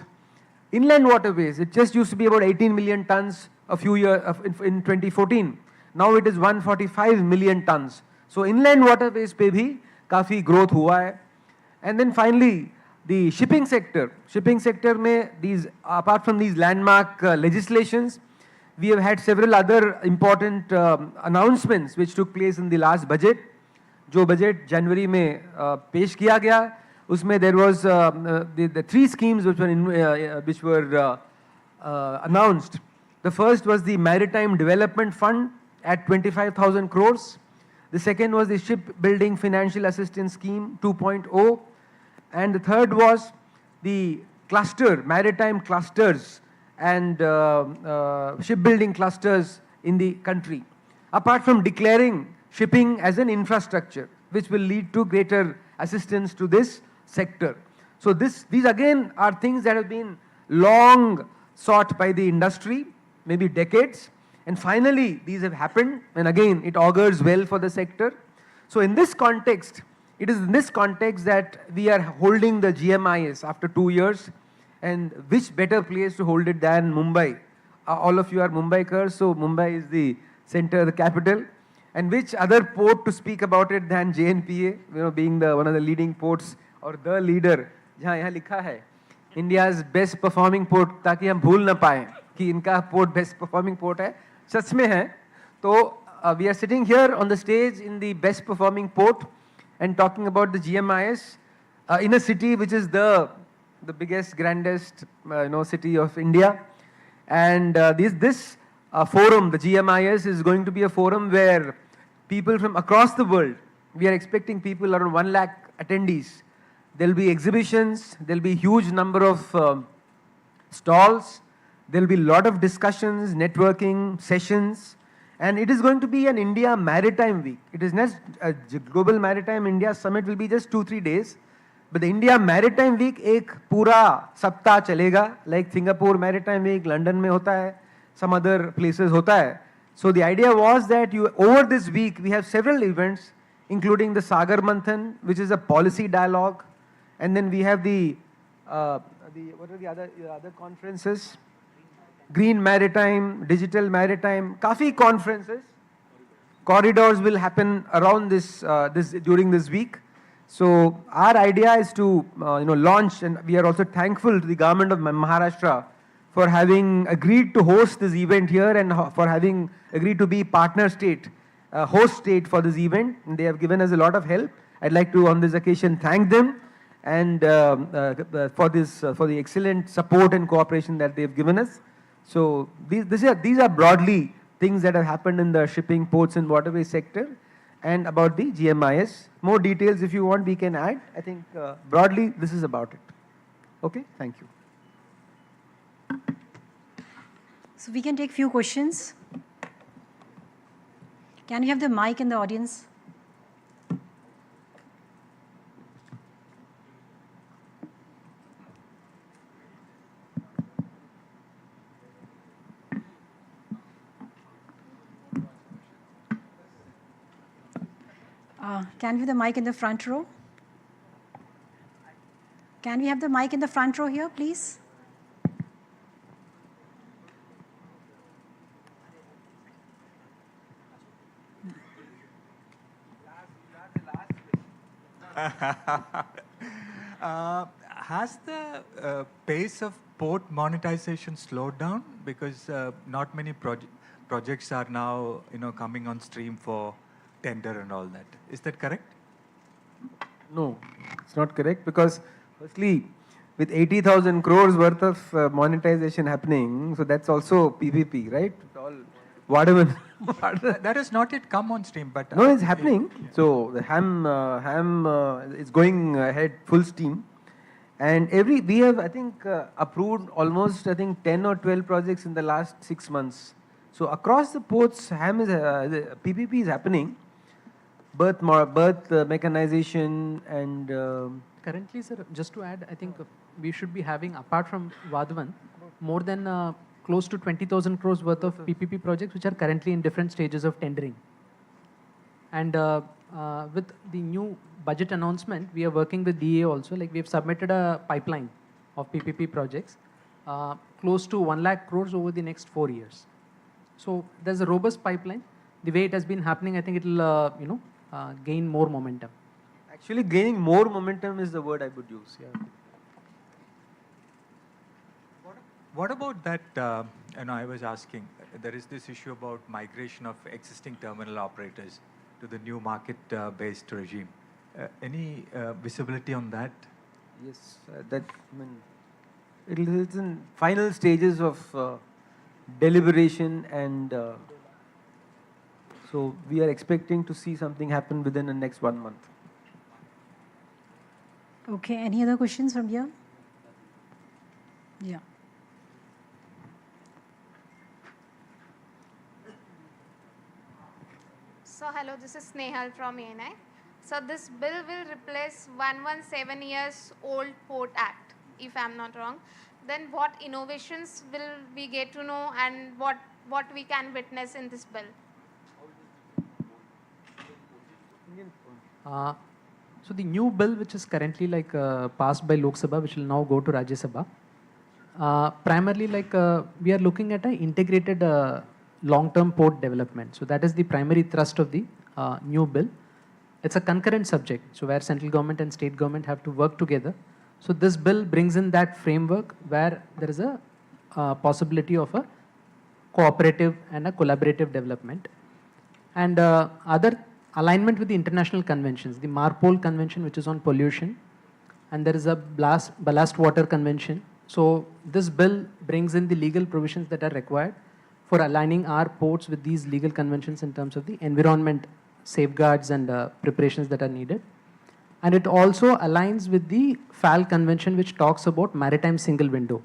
inland waterways, it just used to be about 18 million tons a few years in 2014. Now it is 145 million tons. So inland waterways pe bhi काफी growth हुआ है. And then finally, the shipping sector. Shipping sector में these, apart from these landmark legislations, we have had several other important announcements which took place in the last budget. जो budget January में पेश किया गया, उसमें there was the 3 schemes which were announced. The first was the Maritime Development Fund at 25,000 crores. The second was the Shipbuilding Financial Assistance Scheme 2.0. And the third was the cluster, maritime clusters and shipbuilding clusters in the country, apart from declaring shipping as an infrastructure, which will lead to greater assistance to this sector. So these again are things that have been long sought by the industry, maybe decades, and finally these have happened, and again it augurs well for the sector. So in this context, it is in this context that we are holding the GMIS after 2 years, and which better place to hold it than Mumbai? All of you are Mumbaikars, so Mumbai is the center, the capital, and which other port to speak about it than JNPA, being one of the leading ports or the leader. जहाँ यहाँ लिखा है India's best performing port, ताकि हम भूल ना पाएं कि इनका port best performing port है, सच में है. तो we are sitting here on the stage in the best performing port and talking about the GMIS in a city which is the biggest, grandest city of India. And this forum, the GMIS, is going to be a forum where people from across the world, we are expecting people, around 1 lakh attendees. There will be exhibitions, there will be huge number of stalls, there will be a lot of discussions, networking, sessions, and it is going to be an India Maritime Week. It is not a Global Maritime India Summit, will be just 2-3 days, but the India Maritime Week एक पूरा सप्ताह चलेगा, like Singapore Maritime Week, London में होता है, some other places होता है. So the idea was that over this week we have several events, including the Sagar Manthan, which is a policy dialogue, and then we have what are the other conferences? Green Maritime, Digital Maritime, काफी conferences. Corridors will happen around during this week. So our idea is to launch, and we are also thankful to the government of Maharashtra for having agreed to host this event here and for having agreed to be partner state, host state for this event. And they have given us a lot of help. I'd like to on this occasion thank them and for the excellent support and cooperation that they've given us. So these are broadly things that have happened in the shipping, ports and waterway sector, and about the GMIS. More details if you want we can add. I think broadly this is about it. Okay, thank you. So we can take few questions. Can we have the mic in the audience? Can we have the mic in the front row? Can we have the mic in the front row here, please? Has the pace of port monetization slowed down? Because not many projects are now coming on stream for tender and all that. Is that correct? No, it's not correct, because firstly, with 80,000 crores worth of monetization happening, so that's also PPP, right? All whatever. That has not yet come on stream, but no, it's happening. So the HAM is going ahead full steam, and we have I think approved almost 10 or 12 projects in the last 6 months. So across the ports, HAM is PPP is happening. Berth mechanization and currently, sir, just to add, I think we should be having, apart from Vadhavan, more than close to 20,000 crores worth of PPP projects which are currently in different stages of tendering. And with the new budget announcement, we are working with DA also. Like we have submitted a pipeline of PPP projects close to 1 lakh crores over the next 4 years. So there's a robust pipeline. The way it has been happening, I think it will gain more momentum. Actually, gaining more momentum is the word I would use. Yeah. What about that? I was asking. There is this issue about migration of existing terminal operators to the new market-based regime. Any visibility on that? Yes, it's in final stages of deliberation, and so we are expecting to see something happen within the next 1 month. Okay, any other questions from here? Yeah. Hello, this is Snehal from ANI. So this bill will replace 117 years old Port Act, if I am not wrong. Then what innovations will we get to know, and what we can witness in this bill? So the new bill, which is currently passed by Lok Sabha, which will now go to Rajya Sabha, primarily we are looking at an integrated long-term port development. So that is the primary thrust of the new bill. It's a concurrent subject, so where central government and state government have to work together. So this bill brings in that framework where there is a possibility of a cooperative and a collaborative development. And other alignment with the international conventions, the MARPOL convention, which is on pollution, and there is a ballast water convention. So this bill brings in the legal provisions that are required for aligning our ports with these legal conventions in terms of the environment safeguards and preparations that are needed. And it also aligns with the FAL convention, which talks about maritime single window.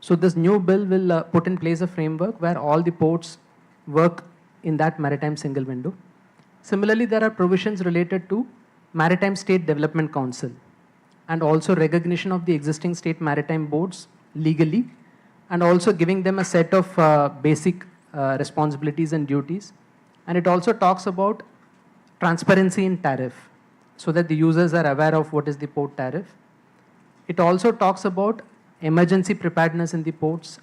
So this new bill will put in place a framework where all the ports work in that maritime single window. Similarly, there are provisions related to Maritime State Development Council and also recognition of the existing state maritime boards legally, and also giving them a set of basic responsibilities and duties. And it also talks about transparency in tariff, so that the users are aware of what is the port tariff. It also talks about emergency preparedness in the ports,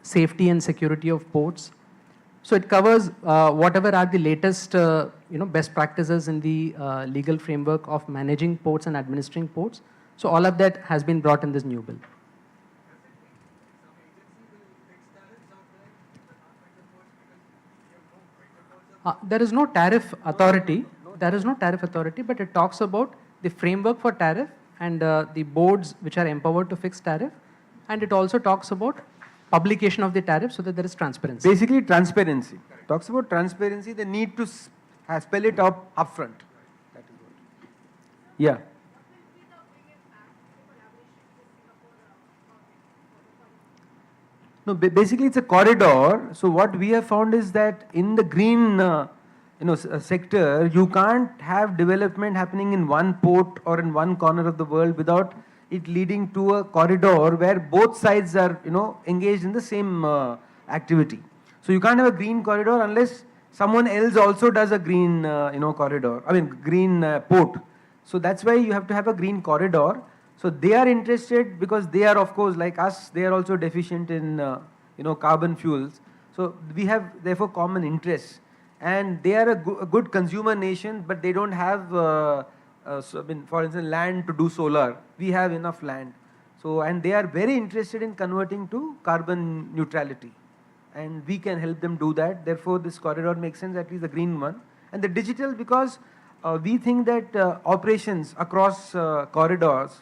safety and security of ports. So it covers whatever are the latest best practices in the legal framework of managing ports and administering ports. So all of that has been brought in this new bill. There is no tariff authority. There is no tariff authority, but it talks about the framework for tariff and the boards which are empowered to fix tariff. And it also talks about publication of the tariff so that there is transparency. Basically, transparency. Talks about transparency, the need to spell it up upfront. That is what. Yeah. No, basically it's a corridor. So what we have found is that in the green sector, you can't have development happening in one port or in one corner of the world without it leading to a corridor where both sides are engaged in the same activity. So you can't have a green corridor unless someone else also does a green corridor, green port. So that's why you have to have a green corridor. So they are interested because they are, of course, like us, they are also deficient in carbon fuels. So we have therefore common interests, and they are a good consumer nation, but they don't have for instance, land to do solar. We have enough land. So, and they are very interested in converting to carbon neutrality, and we can help them do that. Therefore, this corridor makes sense, at least the green one. And the digital, because we think that operations across corridors,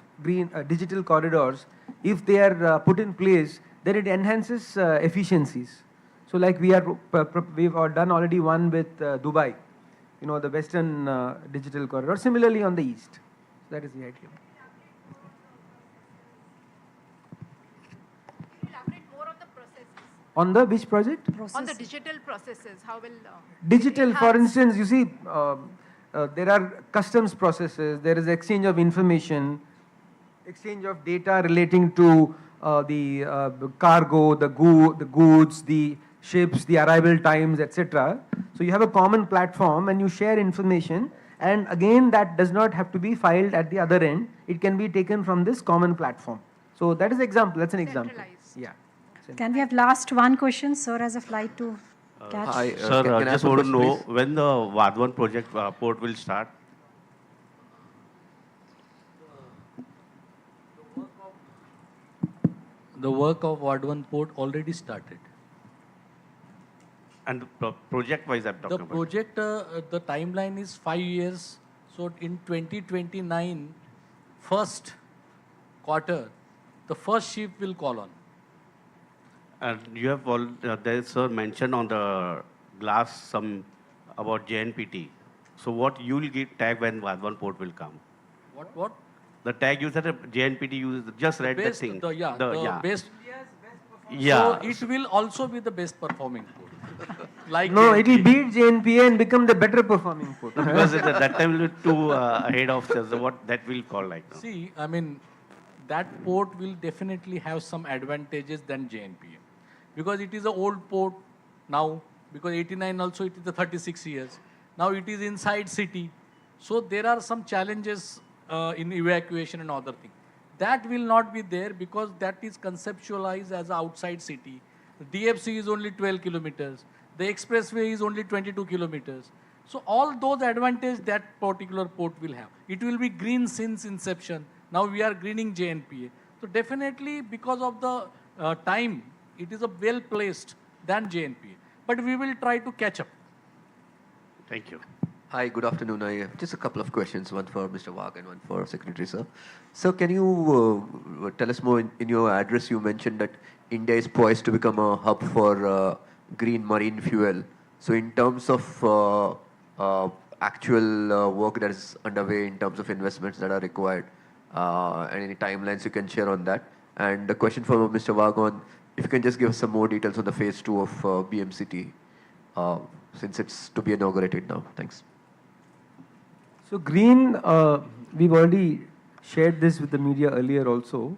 digital corridors, if they are put in place, then it enhances efficiencies. So like we've done already one with Dubai, the western digital corridor, similarly on the east. That is the idea. On the which project? On the digital processes, how will... digital, for instance, you see, there are customs processes, there is exchange of information, exchange of data relating to the cargo, the goods, the ships, the arrival times, etc. So you have a common platform and you share information, and again that does not have to be filed at the other end. It can be taken from this common platform. So that is an example. That's an example. Yeah. Can we have last one question? Sir has a flight to catch. Hi, sir. I just want to know when the Vadwan project port will start. The work of Vadwan port already started. And project-wise, I'm talking The about. project, the timeline is 5 years. So in 2029, first quarter, the first ship will call on. And you have there, sir, mentioned on the glass some about JNPT. So what you will get tag when Vadwan port will come? What? The tag you said JNPT, you just read the thing. Best Yeah. So it will also be the best performing port. Like No, it will JNPA. beat JNPA and become the better performing port. Because at that time we were too ahead of what that will call like now. See, I mean, that port will definitely have some advantages than JNPA. Because it is an old port now, because 89 also it is the 36 years. Now it is inside city. So there are some challenges in evacuation and other things. That will not be there because that is conceptualized as outside city. The DFC is only 12 kilometers. The expressway is only 22 kilometers. So all those advantages that particular port will have. It will be green since inception. Now we are greening JNPA. So definitely because of the time, it is a well placed than JNPA. But we will try to catch up. Thank you. Hi, good afternoon. I have just a couple of questions, one for Mr. Wag and one for Secretary, sir. So can you tell us more, in your address you mentioned that India is poised to become a hub for green marine fuel. So in terms of actual work that is underway in terms of investments that are required, and any timelines you can share on that. And the question for Mr. Wag on, if you can just give us some more details on the phase 2 of BMCT, since it's to be inaugurated now. Thanks. So green, we've already shared this with the media earlier also.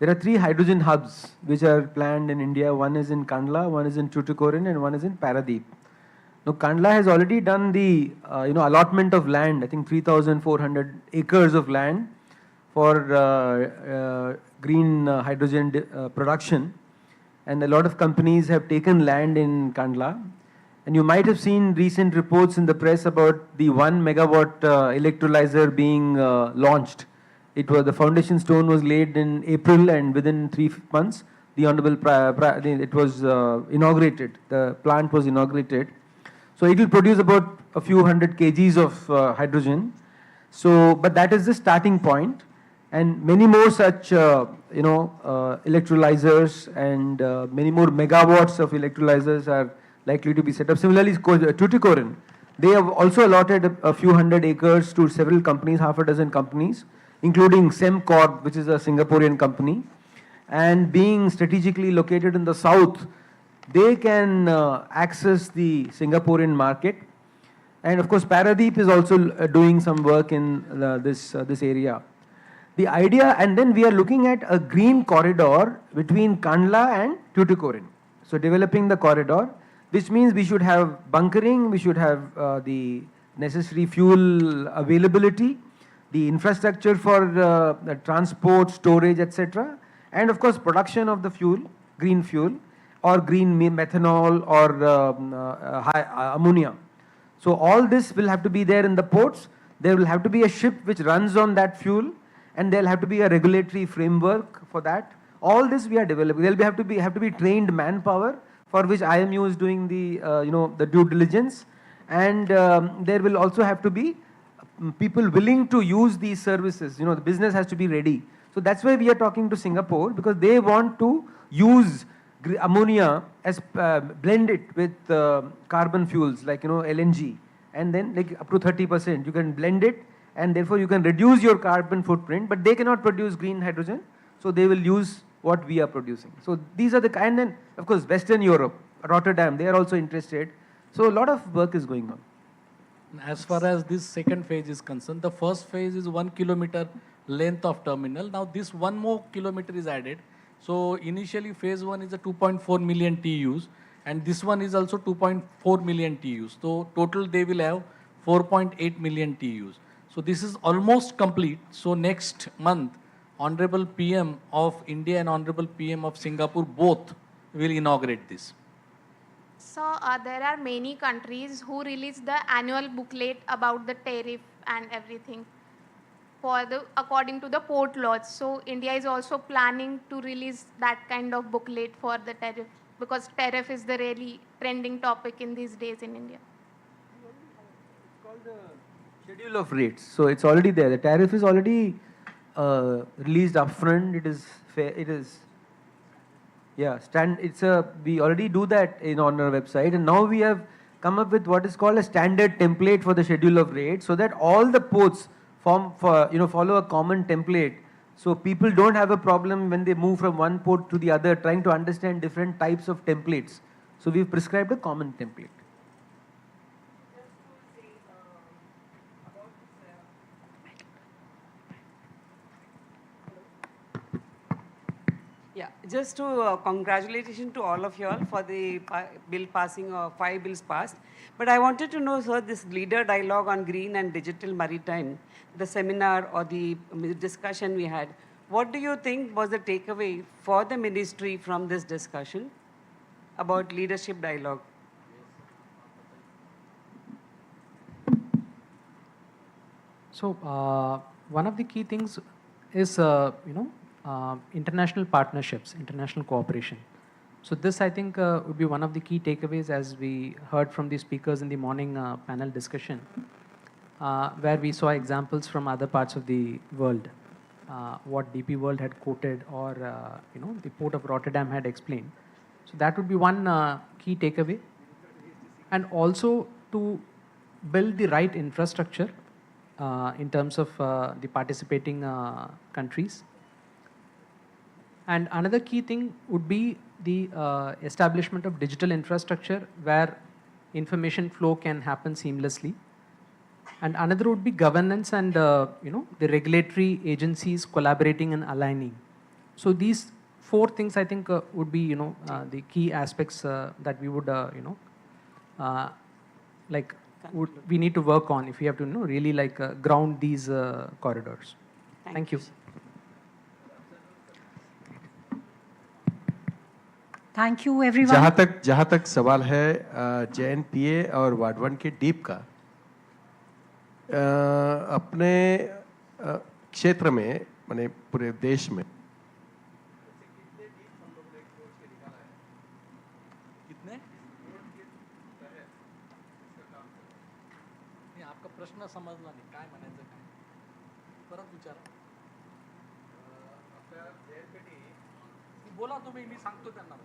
There are 3 hydrogen hubs which are planned in India. One is in Kandla, one is in Tuticorin, and one is in Paradeep. Now Kandla has already done the allotment of land, I think 3,400 acres of land for green hydrogen production. And a lot of companies have taken land in Kandla. And you might have seen recent reports in the press about the 1 megawatt electrolyzer being launched. The foundation stone was laid in April, and within 3 months, it was inaugurated. The plant was inaugurated. So it will produce about a few hundred kgs of hydrogen. So, but that is the starting point, and many more such electrolyzers and many more megawatts of electrolyzers are likely to be set up. Similarly, Tuticorin, they have also allotted a few hundred acres to several companies, half a dozen companies, including Semcorp, which is a Singaporean company. And being strategically located in the south, they can access the Singaporean market. And of course, Paradeep is also doing some work in this area. The idea, and then we are looking at a green corridor between Kandla and Tuticorin. So developing the corridor, which means we should have bunkering, we should have the necessary fuel availability, the infrastructure for the transport, storage, etc. And of course, production of the fuel, green fuel, or green methanol or ammonia. So all this will have to be there in the ports. There will have to be a ship which runs on that fuel, and there will have to be a regulatory framework for that. All this we are developing. There will have to be trained manpower, for which IMU is doing the the due diligence, and there will also have to be people willing to use these services. The business has to be ready. So that's why we are talking to Singapore, because they want to use ammonia as blend it with carbon fuels like LNG, and then like up to 30% you can blend it, and therefore you can reduce your carbon footprint. But they cannot produce green hydrogen, so they will use what we are producing. So these are the kind. And of course Western Europe, Rotterdam, they are also interested. So a lot of work is going on. As far as this second phase is concerned, the first phase is 1 kilometer length of terminal. Now this 1 more kilometer is added. So initially phase 1 is a 2.4 million TEUs, and this one is also 2.4 million TEUs. So total they will have 4.8 million TEUs. So this is almost complete. So next month, Honorable PM of India and Honorable PM of Singapore both will inaugurate this. So there are many countries who release the annual booklet about the tariff and everything according to the port laws. So India is also planning to release that kind of booklet for the tariff, because tariff is the really trending topic in these days in India. It's called the schedule of rates. So it's already there. The tariff is already released upfront. It is fair. It is. Yeah, we already do that on our website, and now we have come up with what is called a standard template for the schedule of rates, so that all the ports follow a common template, So people don't have a problem when they move from one port to the other, trying to understand different types of templates. So we've prescribed a common template. Yeah, just to congratulations to all of you all for the bill passing, 5 bills passed. But I wanted to know, sir, this leader dialogue on green and digital maritime, the seminar or the discussion we had, what do you think was the takeaway for the ministry from this discussion about leadership dialogue? So one of the key things is, international partnerships, international cooperation. So this, I think, would be one of the key takeaways, as we heard from the speakers in the morning panel discussion, where we saw examples from other parts of the world, what DP World had quoted, or the Port of Rotterdam had explained. So that would be one key takeaway, and also to build the right infrastructure in terms of the participating countries. And another key thing would be the establishment of digital infrastructure where information flow can happen seamlessly. And another would be governance and the regulatory agencies collaborating and aligning. So these 4 things, I think, would be the key aspects that we would we need to work on if we have to really ground these corridors. Thank you. Thank you everyone. जहाँ तक सवाल है JNPA और ward 1 के deep का, अपने क्षेत्र में माने पूरे देश में कितने? नहीं, आपका प्रश्न समजला नाही, काय म्हणायचं काय? परत विचारा. बोला तुम्ही, मी सांगतो त्यांना.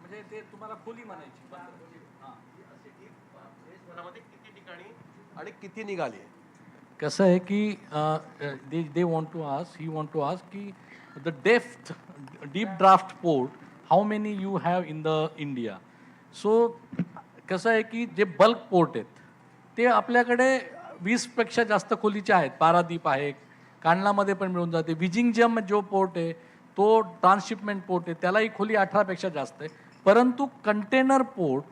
म्हणजे ते तुम्हाला खोली म्हणायची. आणि किती निघाली? कसं आहे की they want to ask, he want to ask की the depth deep draft port how many you have in the India. So कसं आहे की जे बल्क पोर्ट आहेत ते आपल्याकडे 20पेक्षा जास्त खोलीचे आहेत. पारादीप आहे, कांडलामध्ये पण मिळून जाते. विजिंगजम जो पोर्ट आहे तो ट्रान्सशिपमेंट पोर्ट आहे, त्यालाही खोली 18पेक्षा जास्त आहे. परंतु कंटेनर पोर्ट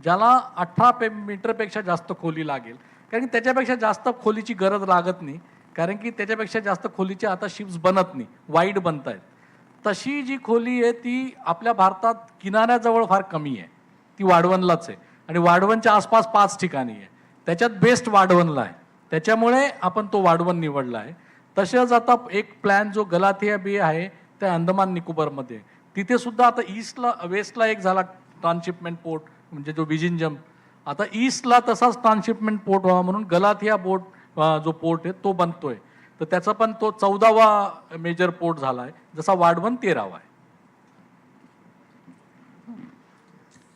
ज्याला 18 मीटरपेक्षा जास्त खोली लागेल, कारण की त्याच्यापेक्षा जास्त खोलीची गरज लागत नाही, कारण की त्याच्यापेक्षा जास्त खोलीचे आता शिप्स बनत नाही, वाईड बनत आहेत. तशी जी खोली आहे ती आपल्या भारतात किनाऱ्याजवळ फार कमी आहे, ती वाढवणलाच आहे. आणि वाढवणच्या आसपास 5 ठिकाणी आहे, त्याच्यात बेस्ट वाढवणला आहे, त्याच्यामुळे आपण तो वाढवण निवडला आहे. तसेच आता एक प्लॅन जो गलाथिया बे आहे त्या अंदमान निकोबारमध्ये, तिथे सुद्धा आता ईस्टला वेस्टला एक झाला ट्रान्सशिपमेंट पोर्ट, म्हणजे जो विजिंजम. आता ईस्टला तसाच ट्रान्सशिपमेंट पोर्ट व्हावा म्हणून गलाथिया जो पोर्ट आहे तो बनतोय. तर त्याचा पण तो 14वा मेजर पोर्ट झाला आहे, जसा वाढवण 13वा आहे.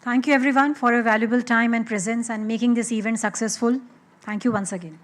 Thank you everyone for your valuable time and presence and making this event successful. Thank you once again.